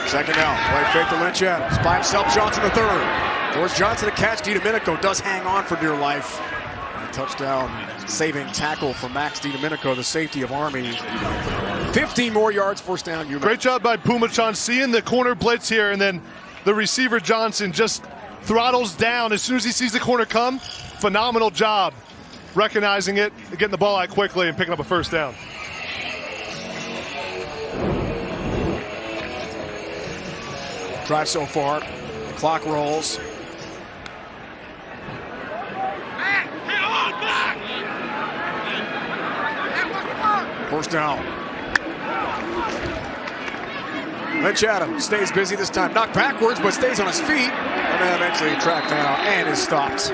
Second down. Play fake to Lynch Adams. By himself, Johnson the third. George Johnson to catch. DiDomenico does hang on for dear life. A touchdown saving tackle for Max DiDomenico, the safety of Army. 15 more yards, first down. UMass. Great job by Pumachan seeing the corner blitz here, and then the receiver Johnson just throttles down as soon as he sees the corner come. Phenomenal job recognizing it, getting the ball out quickly, and picking up a first down. Drive so far. The clock rolls. First down. Lynch Adams stays busy this time. Knocked backwards, but stays on his feet. And then eventually tracked down and is stopped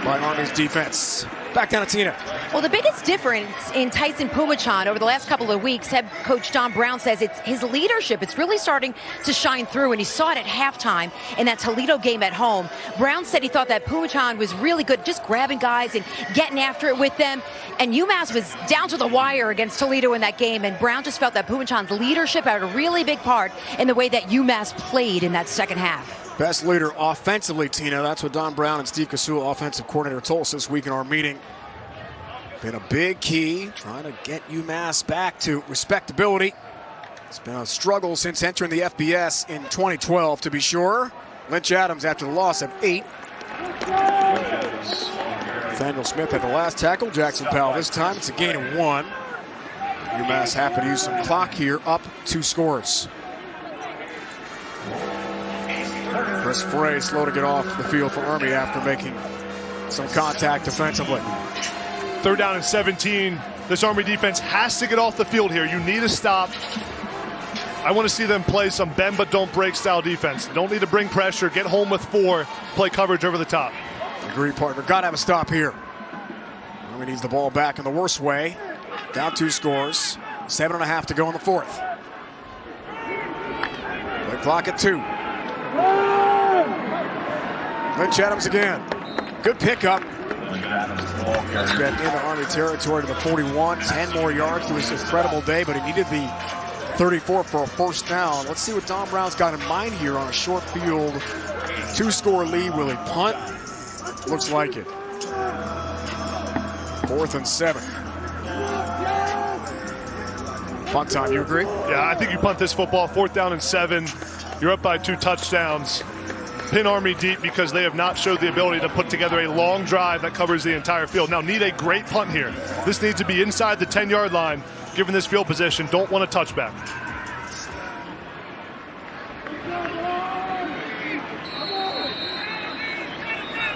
by Army's defense. Back down to Tina. Well, the biggest difference in Tyson Pumachan over the last couple of weeks, head coach Don Brown says it's his leadership. It's really starting to shine through, and he saw it at halftime in that Toledo game at home. Brown said he thought that Pumachan was really good, just grabbing guys and getting after it with them. And UMass was down to the wire against Toledo in that game, and Brown just felt that Pumachan's leadership had a really big part in the way that UMass played in that second half. Best leader offensively, Tina. That's what Don Brown and Steve Kasula, offensive coordinator, told us this week in our meeting. Been a big key, trying to get UMass back to respectability. It's been a struggle since entering the FBS in 2012, to be sure. Lynch Adams after the loss of 8. Nathaniel Smith at the last tackle. Jackson Powell this time. It's a gain of 1. UMass happy to use some clock here, up 2 scores. Chris Frey slow to get off the field for Army after making some contact defensively. 3rd down and 17. This Army defense has to get off the field here. You need a stop. I want to see them play some bend but don't break style defense. Don't need to bring pressure. Get home with 4. Play coverage over the top. Agree, partner. Got to have a stop here. Army needs the ball back in the worst way. Down 2 scores. 7.5 to go in the 4th. The clock at 2. Lynch Adams again. Good pickup. Let's get into Army territory to the 41. 10 more yards to his incredible day, but he needed the 34 for a first down. Let's see what Don Brown's got in mind here on a short field. 2-score lead. Will he punt? Looks like it. 4th and 7. Punt time, you agree? Yeah, I think you punt this football. 4th down and 7. You're up by 2 touchdowns. Pin Army deep because they have not showed the ability to put together a long drive that covers the entire field. Now need a great punt here. This needs to be inside the 10-yard line. Given this field position, don't want a touchback.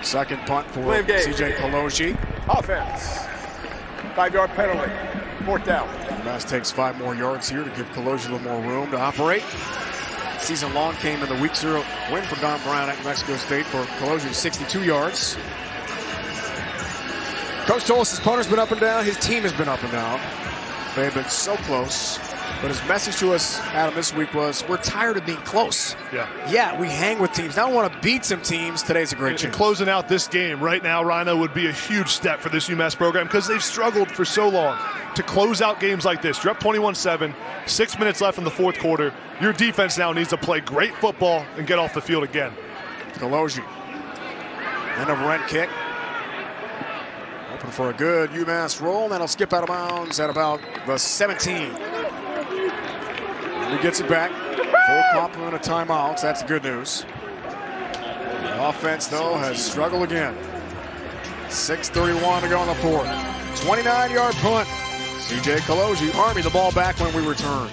Second punt for CJ Pelosi. Offense. 5-yard penalty. 4th down. UMass takes 5 more yards here to give Pelosi a little more room to operate. Season long came in the week 0 win for Don Brown at New Mexico State for Pelosi, 62 yards. Coach told us his opponent's been up and down. His team has been up and down. They have been so close. But his message to us, Adam, this week was, we're tired of being close. Yeah, we hang with teams. Now we want to beat some teams. Today's a great chance. Closing out this game right now, Rhino, would be a huge step for this UMass program because they've struggled for so long to close out games like this. You're up 21-7, 6 minutes left in the 4th quarter. Your defense now needs to play great football and get off the field again. Kaloji. End of rent kick. Open for a good UMass roll. That'll skip out of bounds at about the 17. He gets it back. Full complement of timeouts. That's good news. The offense, though, has struggled again. 6:31 to go in the fourth. 29-yard punt. CJ Kaloji. Army the ball back when we return.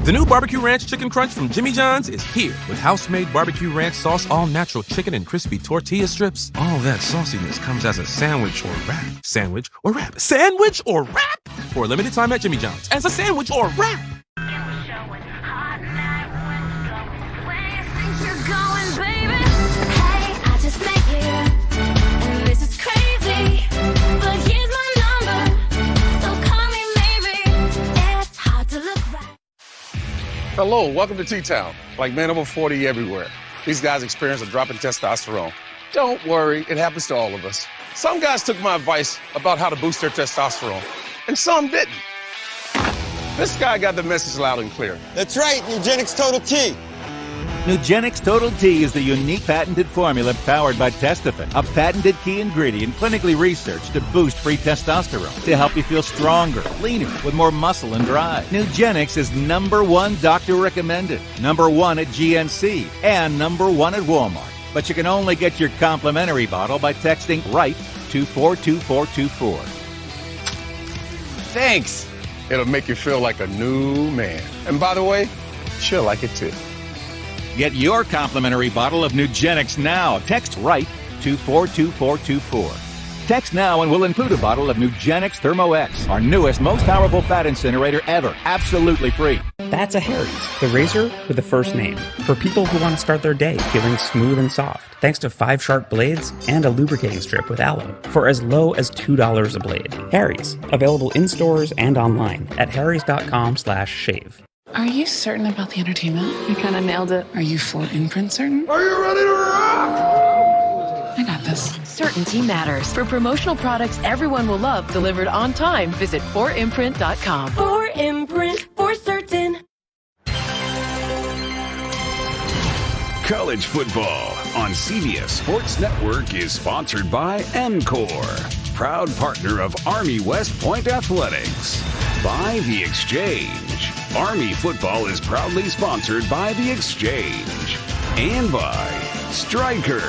The new Barbecue Ranch Chicken Crunch from Jimmy John's is here with house-made barbecue ranch sauce, all-natural chicken, and crispy tortilla strips. All that sauciness comes as a sandwich or wrap. Sandwich or wrap. Sandwich or wrap! For a limited time at Jimmy John's. As a sandwich or wrap! Hello, welcome to T-Town. Like men over 40 everywhere. These guys experience a drop in testosterone. Don't worry, it happens to all of us. Some guys took my advice about how to boost their testosterone, and some didn't. This guy got the message loud and clear. That's right, Nugenix Total T. Nugenix Total T is the unique patented formula powered by Testofen, a patented key ingredient clinically researched to boost free testosterone, to help you feel stronger, leaner, with more muscle and drive. Nugenix is #1 doctor recommended, #1 at GNC, and #1 at Walmart. But you can only get your complimentary bottle by texting RIGHT to 42424. Thanks. It'll make you feel like a new man. And by the way, she'll like it too. Get your complimentary bottle of Nugenix now. Text RIGHT to 42424. Text now and we'll include a bottle of Nugenix Thermo X, our newest, most powerful fat incinerator ever. Absolutely free. That's a Harry's, the razor with the first name. For people who want to start their day feeling smooth and soft, thanks to 5 sharp blades and a lubricating strip with aloe for as low as $2 a blade. Harry's, available in stores and online at harrys.com/shave. Are you certain about the entertainment? You kind of nailed it. Are you for imprint certain? Are you ready to rock? I got this. Certainty matters. For promotional products everyone will love delivered on time, visit 4imprint.com. 4imprint, for certain. College football on CBS Sports Network is sponsored by Encore, proud partner of Army West Point Athletics. By The Exchange. Army football is proudly sponsored by The Exchange. And by Stryker.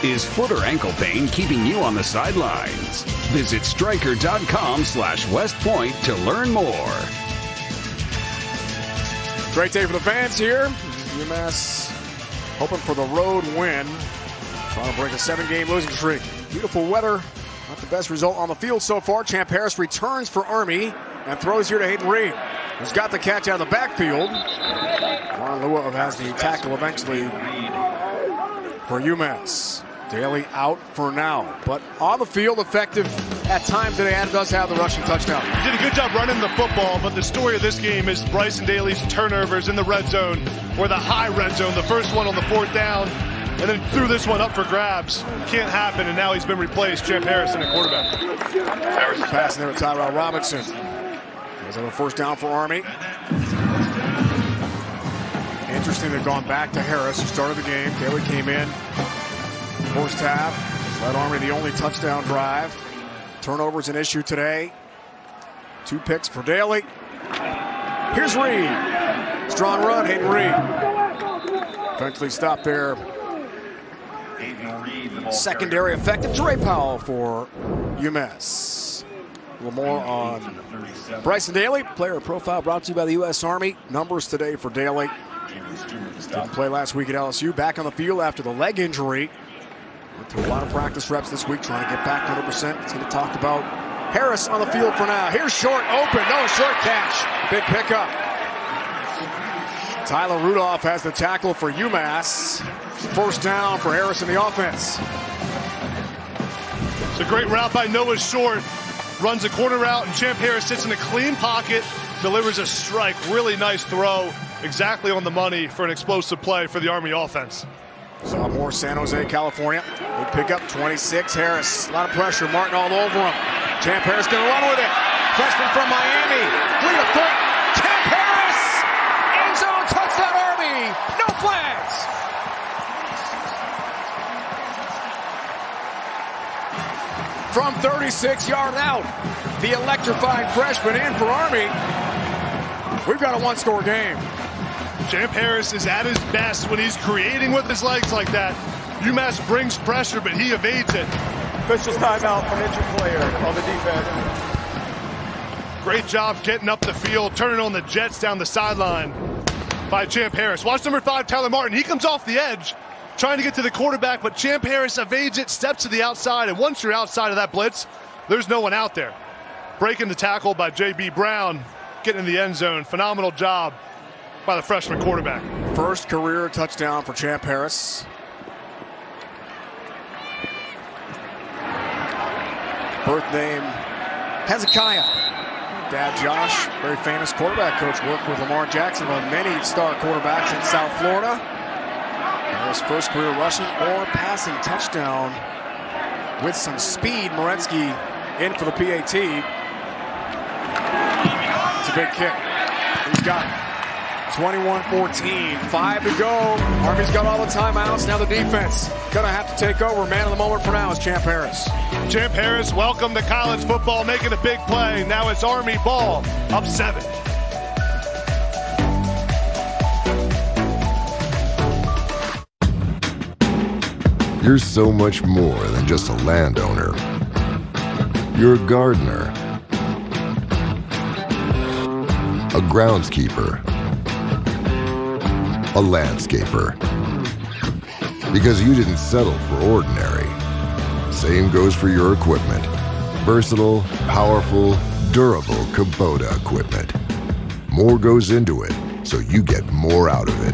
Is foot or ankle pain keeping you on the sidelines? Visit Stryker.com/WestPoint to learn more. Great day for the fans here. UMass hoping for the road win. Trying to break a 7-game losing streak. Beautiful weather. Not the best result on the field so far. Champ Harris returns for Army and throws here to Hayden Reed, who's got the catch out of the backfield. Juan Lua has the tackle eventually for UMass. Daly out for now, but on the field, effective at times today, and does have the rushing touchdown. He did a good job running the football, but the story of this game is Bryson Daly's turnovers in the red zone, or the high red zone, the first one on the 4th down, and then threw this one up for grabs. Can't happen, and now he's been replaced. Champ Harris in the quarterback. Harris passing there with Tyrell Robinson. There's a first down for Army. Interesting, they've gone back to Harris, who started the game. Daly came in. First half, led Army the only touchdown drive. Turnover's an issue today. 2 picks for Daly. Here's Reed. Strong run, Hayden Reed. Eventually stopped there. Secondary effective. Dre Powell for UMass. A little more on Bryson Daly. Player profile brought to you by the U.S. Army. Numbers today for Daly. Didn't play last week at LSU. Back on the field after the leg injury. Went through a lot of practice reps this week trying to get back to 100%. It's going to talk about Harris on the field for now. Here's short, open, no, short catch. Big pickup. Tyler Rudolph has the tackle for UMass. First down for Harris in the offense. It's a great route by Noah Short. Runs a corner route, and Champ Harris sits in a clean pocket, delivers a strike. Really nice throw. Exactly on the money for an explosive play for the Army offense. Sophomore, San Jose, California. Big pickup, 26. Harris, a lot of pressure. Martin all over him. Champ Harris going to run with it. Freshman from Miami. Fleet of foot. Champ Harris! End zone, touchdown Army. No flags. from 36 yards out. The electrifying freshman in for Army. We've got a one-score game. Champ Harris is at his best when he's creating with his legs like that. UMass brings pressure, but he evades it. Officials timeout from injured player on the defense. Great job getting up the field, turning on the Jets down the sideline by Champ Harris. Watch number 5, Tyler Martin. He comes off the edge, trying to get to the quarterback, but Champ Harris evades it, steps to the outside, and once you're outside of that blitz, there's no one out there. Breaking the tackle by J.B. Brown, getting in the end zone. Phenomenal job by the freshman quarterback. First career touchdown for Champ Harris. Birth name Hezekiah. Dad Josh, very famous quarterback coach, worked with Lamar Jackson on many star quarterbacks in South Florida. His first career rushing or passing touchdown with some speed. Morensky in for the PAT. It's a big kick. He's got it. 21-14, 5 to go. Army's got all the timeouts. Now the defense gonna have to take over. Man of the moment for now is Champ Harris. Champ Harris, welcome to college football, making a big play. Now it's Army ball, up 7. You're so much more than just a landowner. You're a gardener, a groundskeeper, a landscaper. Because you didn't settle for ordinary. Same goes for your equipment. Versatile, powerful, durable Kubota equipment. More goes into it, so you get more out of it.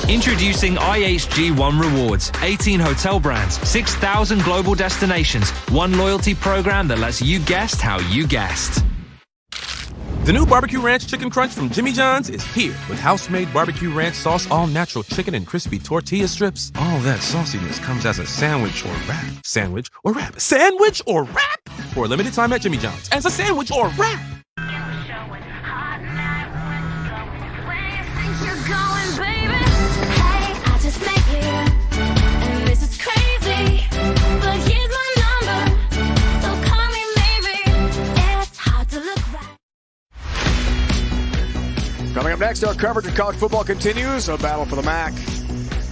Introducing IHG One Rewards. 18 hotel brands, 6,000 global destinations, one loyalty program that lets you guest how you guest. The new Barbecue Ranch Chicken Crunch from Jimmy John's is here with house-made barbecue ranch sauce, all-natural chicken and crispy tortilla strips. All that sauciness comes as a sandwich or wrap. Sandwich or wrap. Sandwich or wrap! For a limited time at Jimmy John's. As a sandwich or wrap! Coming up next, our coverage of college football continues. A battle for the MAC.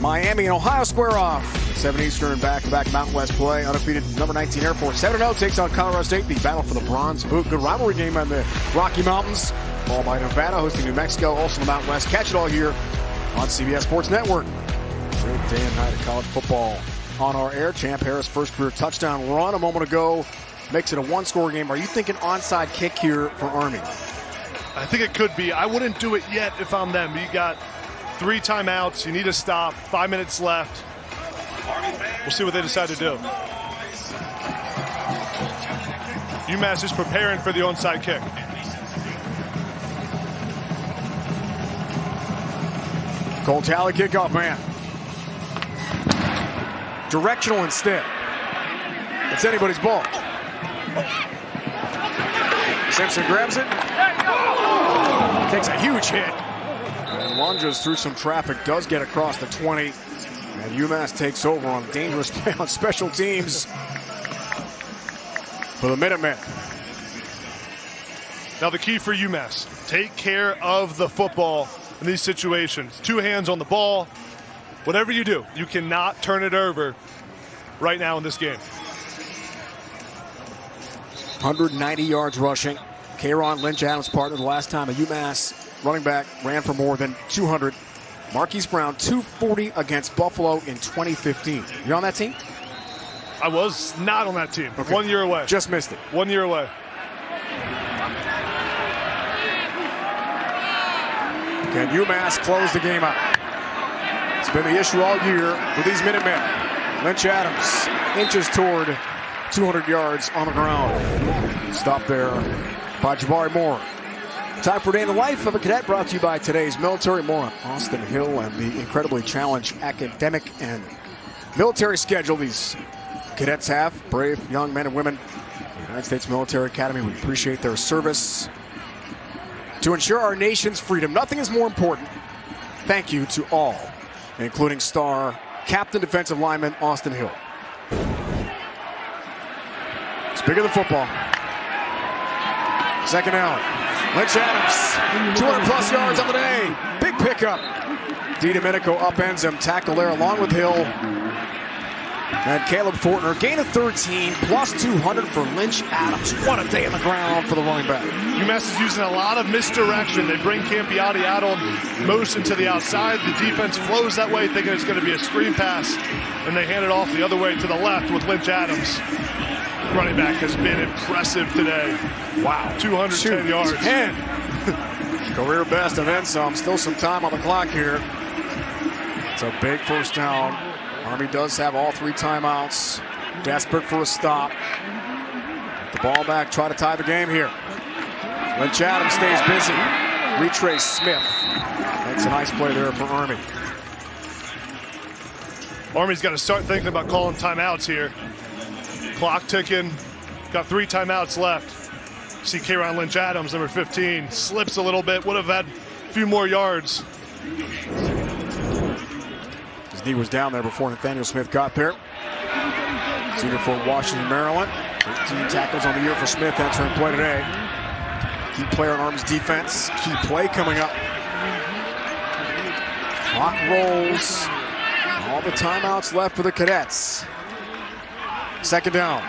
Miami and Ohio square off. 7 Eastern back-to-back Mountain West play. Undefeated number 19 Air Force 7-0 takes on Colorado State. The battle for the bronze boot. Good rivalry game on the Rocky Mountains. Followed by Nevada hosting New Mexico. Also the Mountain West. Catch it all here on CBS Sports Network. Great day and night of college football on our air. Champ Harris first career touchdown run a moment ago. Makes it a one-score game. Are you thinking onside kick here for Army? I think it could be. I wouldn't do it yet if I'm them. You got 3 timeouts. You need to stop. 5 minutes left. We'll see what they decide to do. UMass is preparing for the onside kick. Cole Talley kickoff, man. Directional instead. It's anybody's ball. Simpson grabs it. Takes a huge hit. And lunges through some traffic. Does get across the 20. And UMass takes over on a dangerous play on special teams for the Minutemen. Now the key for UMass, take care of the football in these situations. 2 hands on the ball. Whatever you do, you cannot turn it over right now in this game. 190 yards rushing. K'Ron Lynch, Adams' partner, the last time a UMass running back, ran for more than 200. Marquise Brown, 240 against Buffalo in 2015. You on that team? I was not on that team. Okay. 1 year away. Just missed it. 1 year away. Can UMass close the game out? It's been the issue all year with these Minutemen. Lynch Adams inches toward 200 yards on the ground. Stopped there by Jabari Moore. Time for a day in the life of a cadet, brought to you by today's military. More on Austin Hill and the incredibly challenged academic and military schedule these cadets have. Brave young men and women. The United States Military Academy, we appreciate their service to ensure our nation's freedom. Nothing is more important. Thank you to all, including star captain defensive lineman Austin Hill. Speaking of the football, second down. Lynch Adams, 200-plus yards on the day. Big pickup. DiDomenico upends him, tackle there along with Hill. And Caleb Fortner, gain of 13, plus 200 for Lynch Adams. What a day on the ground for the running back. UMass is using a lot of misdirection. They bring Campiotti out on motion to the outside. The defense flows that way, thinking it's going to be a screen pass. And they hand it off the other way to the left with Lynch Adams. Running back has been impressive today. Wow, 210 yards. 10. Career best and then some. Still some time on the clock here. It's a big first down. Army does have all 3 timeouts. Desperate for a stop. Get the ball back, try to tie the game here. Lynch Adams stays busy. Retrace Smith. Makes a nice play there for Army. Army's got to start thinking about calling timeouts here. Clock ticking. Got 3 timeouts left. See K'Ron Lynch Adams, number 15, slips a little bit. Would have had a few more yards. His knee was down there before Nathaniel Smith got there. Senior for Washington, Maryland. 13 tackles on the year for Smith entering play today. Key player on Army's defense. Key play coming up. Clock rolls. All the timeouts left for the Cadets. Second down.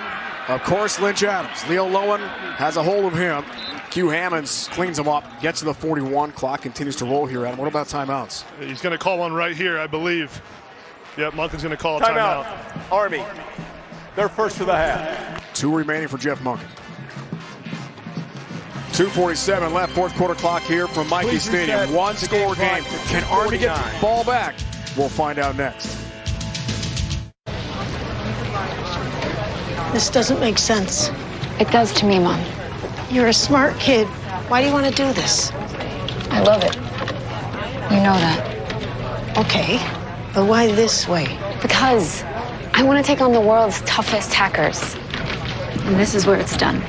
Of course, Lynch Adams. Leo Lowen has a hold of him. Q Hammonds cleans him up, gets to the 41. Clock continues to roll here, Adam. What about timeouts? He's going to call one right here, I believe. Yep, Monken's going to call a timeout. Army, they're first of the half. 2 remaining for Jeff Monken. 2:47 left, fourth quarter clock here from Mikey Stadium. One score game. Can Army get the ball back? We'll find out next. This doesn't make sense. It does to me, Mom. You're a smart kid. Why do you want to do this? I love it. You know that. Okay, but why this way? Because I want to take on the world's toughest hackers. And this is where it's done.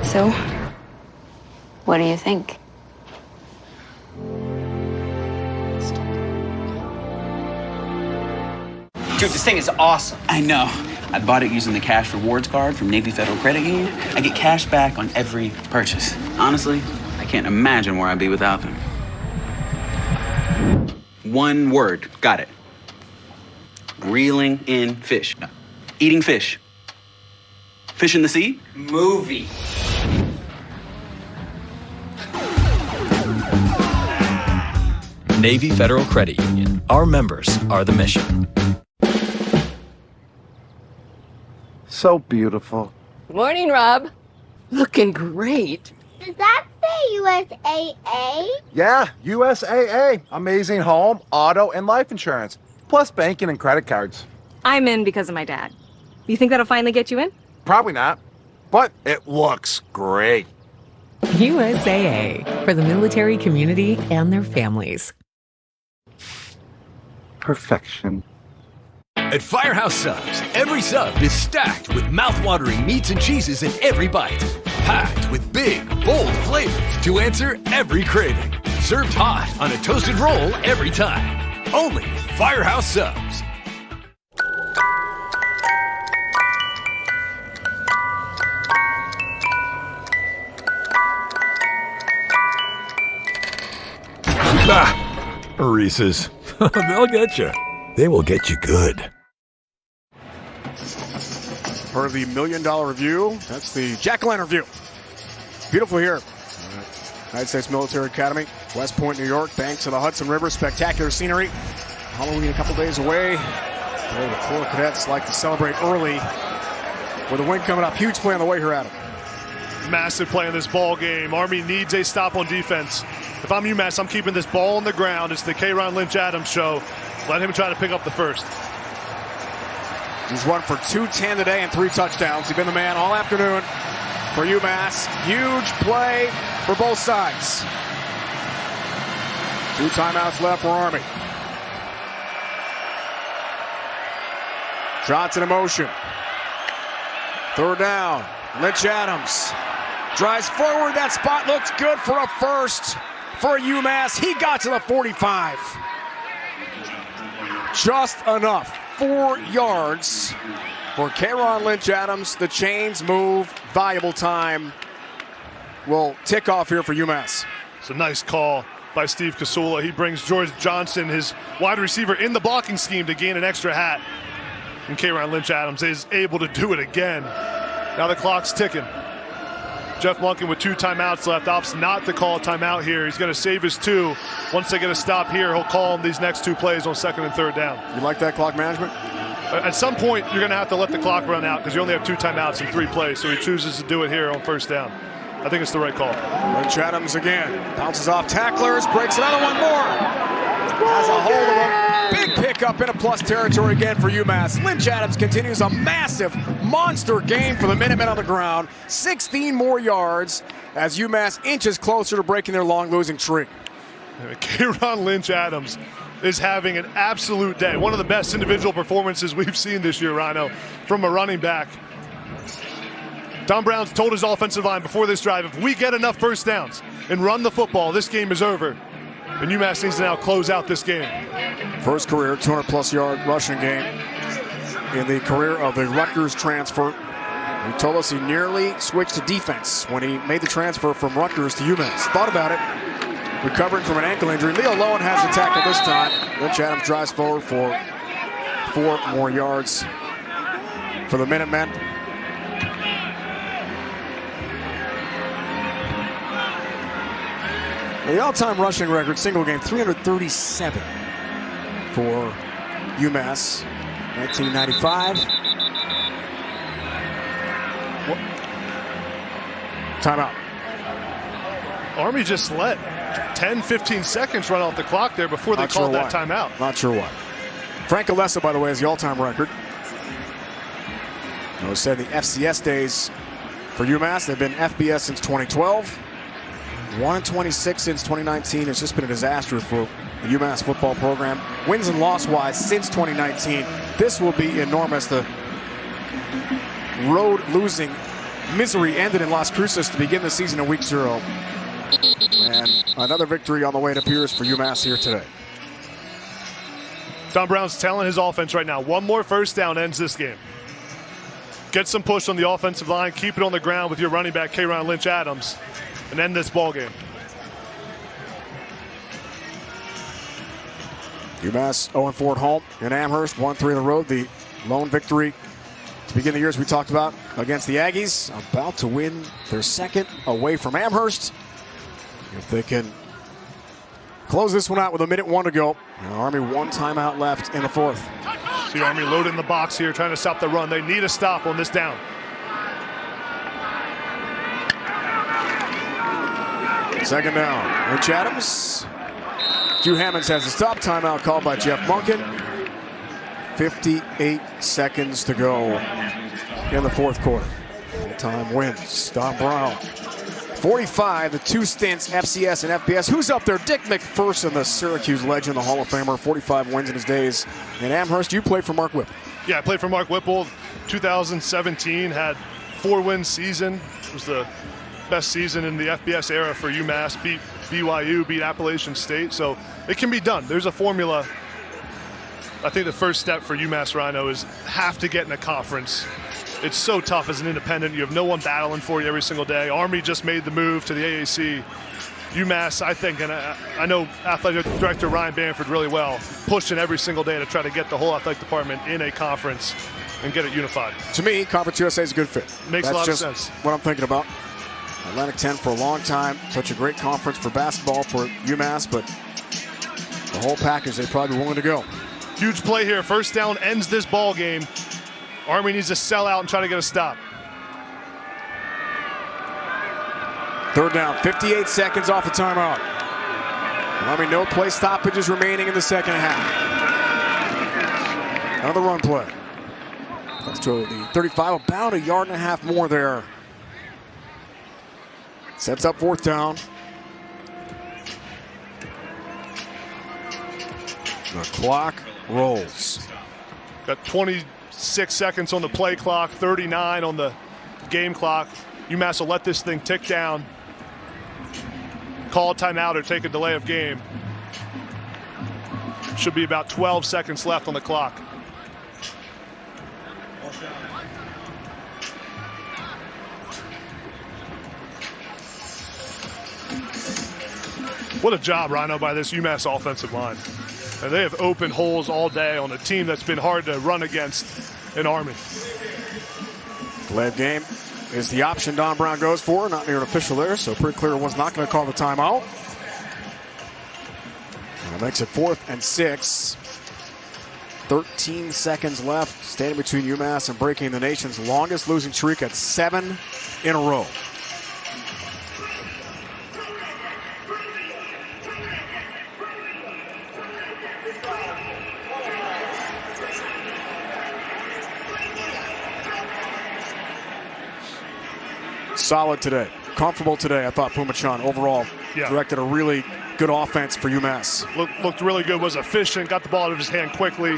So, what do you think? Dude, this thing is awesome. I know. I bought it using the cash rewards card from Navy Federal Credit Union. I get cash back on every purchase. Honestly, I can't imagine where I'd be without them. One word. Got it. Reeling in fish. No. Eating fish. Fish in the sea? Movie. Navy Federal Credit Union. Our members are the mission. So beautiful. Morning, Rob. Looking great. Does that say USAA? Yeah, USAA. Amazing home, auto, and life insurance. Plus banking and credit cards. I'm in because of my dad. You think that'll finally get you in? Probably not, but it looks great. USAA, for the military community and their families. Perfection. At Firehouse Subs, every sub is stacked with mouth-watering meats and cheeses in every bite. Packed with big, bold flavors to answer every craving. Served hot on a toasted roll every time. Only Firehouse Subs. Reese's. They'll get you. They will get you good. For the $1 Million Review, that's the Jack-O-Lantern Review. Beautiful here. United States Military Academy, West Point, New York, banks of the Hudson River, spectacular scenery. Halloween a couple days away. Boy, the Corps cadets like to celebrate early with a win coming up. Huge play on the way here, Adam. Massive play in this ball game. Army needs a stop on defense. If I'm UMass, I'm keeping this ball on the ground. It's the K'Ron Lynch-Adams show. Let him try to pick up the first. He's run for 210 today and 3 touchdowns. He's been the man all afternoon for UMass. Huge play for both sides. 2 timeouts left for Army. Johnson in motion. 3rd down. Lynch-Adams drives forward. That spot looks good for a first for UMass. He got to the 45. Just enough. 4 yards for K'Ron Lynch-Adams. The chains move. Valuable time will tick off here for UMass. It's a nice call by Steve Kasula. He brings George Johnson, his wide receiver, in the blocking scheme to gain an extra hat. And K'Ron Lynch-Adams is able to do it again. Now the clock's ticking. Jeff Monken with 2 timeouts left, opts not to call a timeout here. He's going to save his 2. Once they get a stop here, he'll call them these next 2 plays on 2nd and 3rd down. You like that clock management? At some point, you're going to have to let the clock run out because you only have 2 timeouts and 3 plays, so he chooses to do it here on 1st down. I think it's the right call. Lynch-Adams again. Bounces off tacklers, breaks another one more. Has a hold of him. Big pickup into plus territory again for UMass. Lynch-Adams continues a massive monster game for the Minutemen on the ground. 16 more yards as UMass inches closer to breaking their long losing streak. K'Ron Lynch-Adams is having an absolute day. One of the best individual performances we've seen this year, Rhino, from a running back. Don Brown's told his offensive line before this drive, if we get enough first downs and run the football, this game is over. And UMass needs to now close out this game. First career 200-plus yard rushing game in the career of the Rutgers transfer. He told us he nearly switched to defense when he made the transfer from Rutgers to UMass. Thought about it, recovering from an ankle injury. Leo Lowen has the tackle this time. Lynch-Adams drives forward for 4 more yards for the Minutemen. The all-time rushing record, single game, 337 for UMass, 1995. Timeout. Army just let 10, 15 seconds run off the clock there before they called that timeout. Not sure why. Frank Alessa, by the way, is the all-time record. It was said in the FCS days for UMass. They've been FBS since 2012. 1-26 since 2019. It's just been a disaster for the UMass football program. Wins and loss-wise since 2019. This will be enormous. The road losing misery ended in Las Cruces to begin the season in week 0. And another victory on the way, it appears, for UMass here today. Don Brown's telling his offense right now, 1 more first down ends this game. Get some push on the offensive line. Keep it on the ground with your running back, K'Ron Lynch-Adams, and end this ball game. UMass 0-4 at home in Amherst, 1-3 on the road. The lone victory to begin the year, as we talked about, against the Aggies. About to win their 2nd away from Amherst. If they can close this one out with 1:01 to go. Now, Army 1 timeout left in the 4th. See Army loading the box here, trying to stop the run. They need a stop on this down. Second down. Lynch-Adams. Hugh Hammonds has a stop. Timeout called by Jeff Monken. 58 seconds to go in the 4th quarter. Time wins. Don Brown. 45, the 2 stints, FCS and FBS. Who's up there? Dick McPherson, the Syracuse legend, the Hall of Famer. 45 wins in his days in Amherst. You played for Mark Whipple. Yeah, I played for Mark Whipple. 2017, had 4-win season. It was the best season in the FBS era for UMass. Beat BYU, beat Appalachian State. So it can be done. There's a formula. I think the first step for UMass Rhino is have to get in a conference. It's so tough as an independent. You have no one battling for you every single day. Army just made the move to the AAC. UMass, I think, and I know athletic director Ryan Bamford really well, pushing every single day to try to get the whole athletic department in a conference and get it unified. To me, Conference USA is a good fit. Makes a lot of sense. What I'm thinking about. Atlantic 10 for a long time. Such a great conference for basketball for UMass, but the whole package, they'd probably be willing to go. Huge play here. First down ends this ball game. Army needs to sell out and try to get a stop. Third down, 58 seconds off the timeout. Army, no play stoppages remaining in the second half. Another run play. That's to the 35, about a yard and a half more there. Sets up fourth down. The clock rolls. Got 26 seconds on the play clock, 39 on the game clock. UMass will let this thing tick down. Call a timeout or take a delay of game. Should be about 12 seconds left on the clock. What a job, Rhino, by this UMass offensive line. And they have opened holes all day on a team that's been hard to run against in Army. Delay of game is the option Don Brown goes for. Not near an official there, so pretty clear was not going to call the timeout. And it makes it 4th and 6. 13 seconds left, standing between UMass and breaking the nation's longest losing streak at 7 in a row. Solid today, comfortable today. I thought Pumachan overall directed a really good offense for UMass. Looked really good, was efficient, got the ball out of his hand quickly,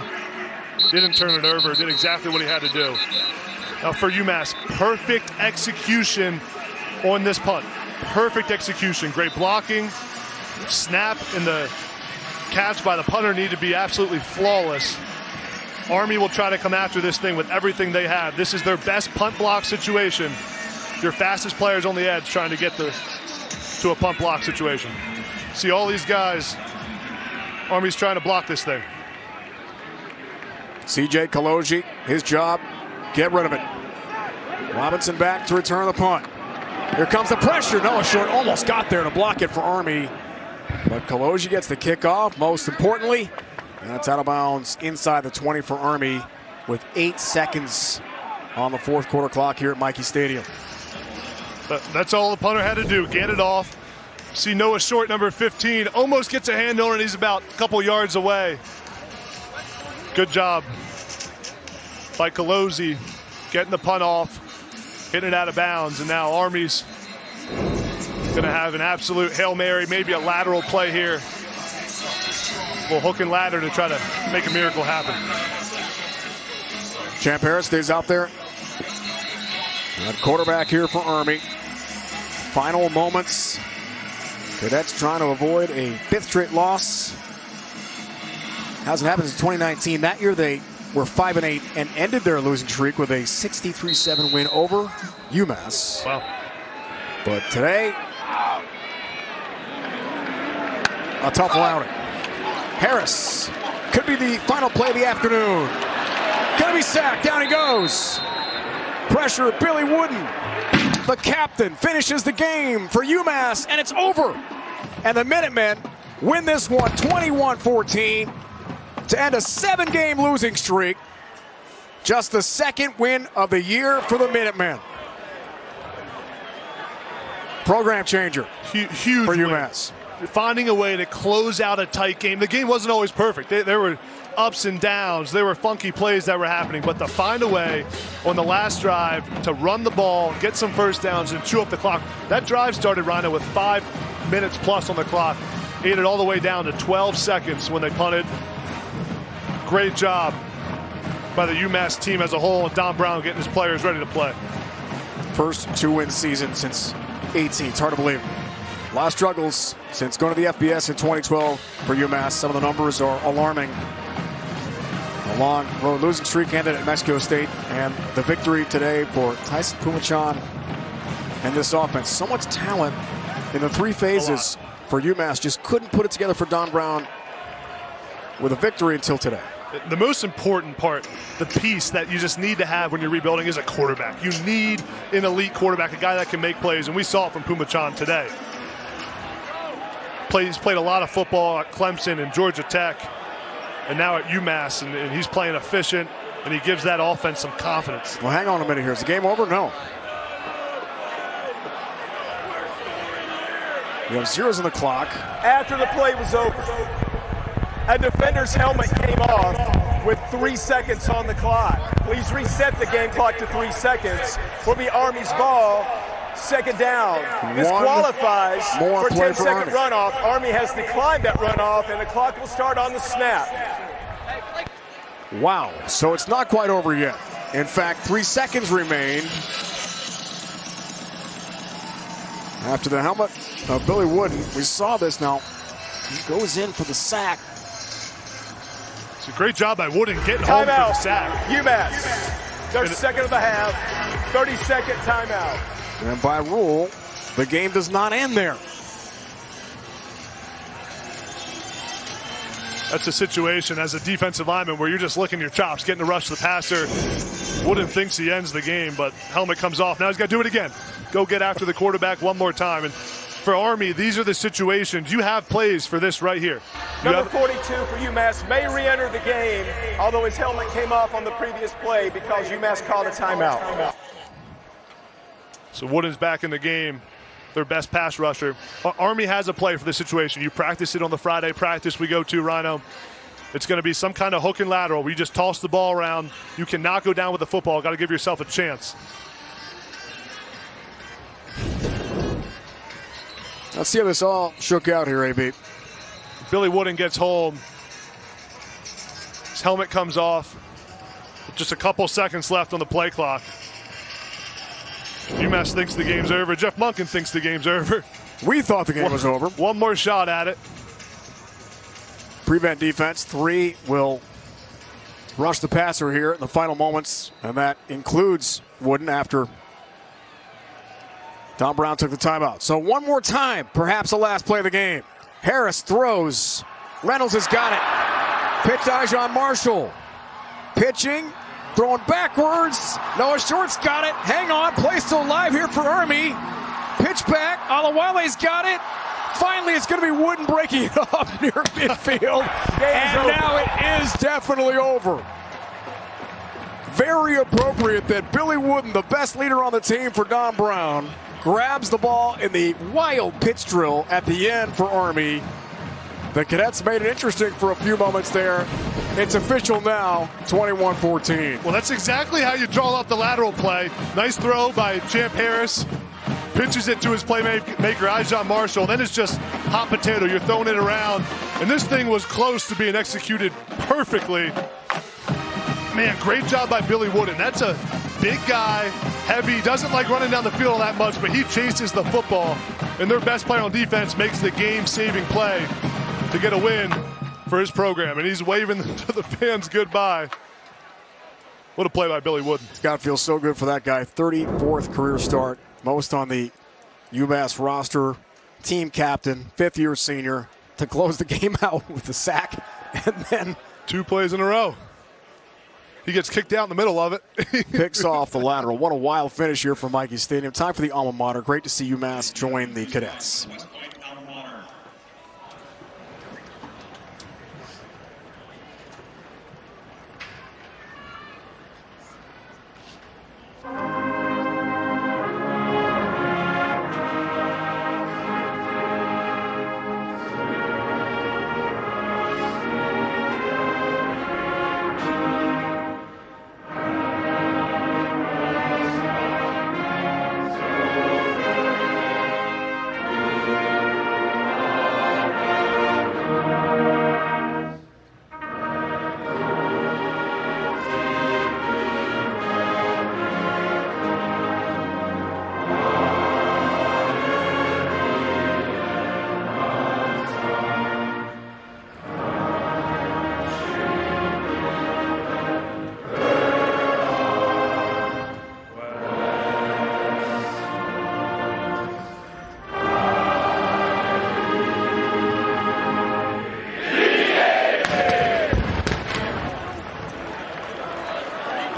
didn't turn it over, did exactly what he had to do. Now for UMass, perfect execution on this punt. Perfect execution, great blocking, snap and the catch by the punter need to be absolutely flawless. Army will try to come after this thing with everything they have. This is their best punt block situation. Your fastest players on the edge trying to get to a punt block situation. See all these guys, Army's trying to block this thing. CJ Kaloji, his job, get rid of it. Robinson back to return the punt. Here comes the pressure. Noah Short almost got there to block it for Army. But Kaloji gets the kickoff, most importantly. And that's out of bounds inside the 20 for Army with 8 seconds on the fourth quarter clock here at Michie Stadium. But that's all the punter had to do, get it off. See Noah Short, number 15, almost gets a hand on it. He's about a couple yards away. Good job by Kalozi getting the punt off, hitting it out of bounds. And now Army's going to have an absolute Hail Mary, maybe a lateral play here. Well, hook and ladder to try to make a miracle happen. Champ Harris stays out there. And quarterback here for Army. Final moments. Cadets trying to avoid a 5th straight loss. Hasn't happened since 2019. That year they were 5-8 and ended their losing streak with a 63-7 win over UMass. Wow. But today, a tough outing. Harris could be the final play of the afternoon. Gonna be sacked. Down he goes. Pressure, Billy Wooden. The captain finishes the game for UMass, and it's over. And the Minutemen win this one 21-14 to end a 7-game losing streak. Just the 2nd win of the year for the Minutemen. Program changer. Huge for UMass. Finding a way to close out a tight game. The game wasn't always perfect. There were ups and downs. There were funky plays that were happening. But to find a way on the last drive to run the ball, get some first downs, and chew up the clock. That drive started, Rhino, with 5 minutes plus on the clock. Ate it all the way down to 12 seconds when they punted. Great job by the UMass team as a whole, and Don Brown getting his players ready to play. First 2-win season since 18. It's hard to believe. A lot of struggles since going to the FBS in 2012 for UMass. Some of the numbers are alarming. A long road losing streak ended at Mexico State, and the victory today for Tyson Pumachan and this offense. So much talent in the 3 phases for UMass. Just couldn't put it together for Don Brown with a victory until today. The most important part, the piece that you just need to have when you're rebuilding is a quarterback. You need an elite quarterback, a guy that can make plays, and we saw it from Pumachan today. He's played a lot of football at Clemson and Georgia Tech, and now at UMass, and he's playing efficient, and he gives that offense some confidence. Well, hang on a minute here. Is the game over? No. We have zeros on the clock. After the play was over, a defender's helmet came off with 3 seconds on the clock. Please reset the game clock to 3 seconds. Will be Army's ball. Second down. This qualifies for 10-second runoff. Army has declined that runoff, and the clock will start on the snap. Wow. So it's not quite over yet. In fact, 3 seconds remain. After the helmet of Billy Wooden, we saw this now. He goes in for the sack. It's a great job by Wooden getting home for the sack. UMass, their second of the half, 30-second timeout. And by rule, the game does not end there. That's a situation as a defensive lineman where you're just licking your chops, getting to rush the passer. Wooden thinks he ends the game, but helmet comes off. Now he's got to do it again. Go get after the quarterback one more time. And for Army, these are the situations. You have plays for this right here. Number 42 for UMass may re-enter the game, although his helmet came off on the previous play because UMass called a timeout. So Wooden's back in the game, their best pass rusher. Army has a play for this situation. You practice it on the Friday practice we go to, Rhino. It's going to be some kind of hook and lateral where you just toss the ball around. You cannot go down with the football. Got to give yourself a chance. Let's see how this all shook out here, AB. Billy Wooden gets home. His helmet comes off. Just a couple seconds left on the play clock. UMass thinks the game's over. Jeff Monken thinks the game's over. We thought the game was over. One more shot at it. Prevent defense. 3 will rush the passer here in the final moments, and that includes Wooden after Tom Brown took the timeout. So one more time, perhaps the last play of the game. Harris throws. Reynolds has got it. Pitch to John Marshall. Pitching. Throwing backwards. Noah Short's got it. Hang on. Play still alive here for Army. Pitch back. Alawale's got it. Finally, it's going to be Wooden breaking it off near midfield. And now it is definitely over. Very appropriate that Billy Wooden, the best leader on the team for Don Brown, grabs the ball in the wild pitch drill at the end for Army. The Cadets made it interesting for a few moments there. It's official now, 21-14. Well, that's exactly how you draw up the lateral play. Nice throw by Champ Harris. Pitches it to his playmaker, Ijon Marshall. Then it's just hot potato. You're throwing it around. And this thing was close to being executed perfectly. Man, great job by Billy Wooden. That's a big guy, heavy, doesn't like running down the field that much, but he chases the football. And their best player on defense makes the game-saving play to get a win for his program. And he's waving to the fans goodbye. What a play by Billy Wooden. It's got to feel so good for that guy. 34th career start, most on the UMass roster, team captain, 5th-year senior, to close the game out with the sack. And then 2 plays in a row. He gets kicked out in the middle of it. Picks off the lateral. What a wild finish here from Mikey Stadium. Time for the alma mater. Great to see UMass join the Cadets.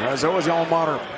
As always, the alma mater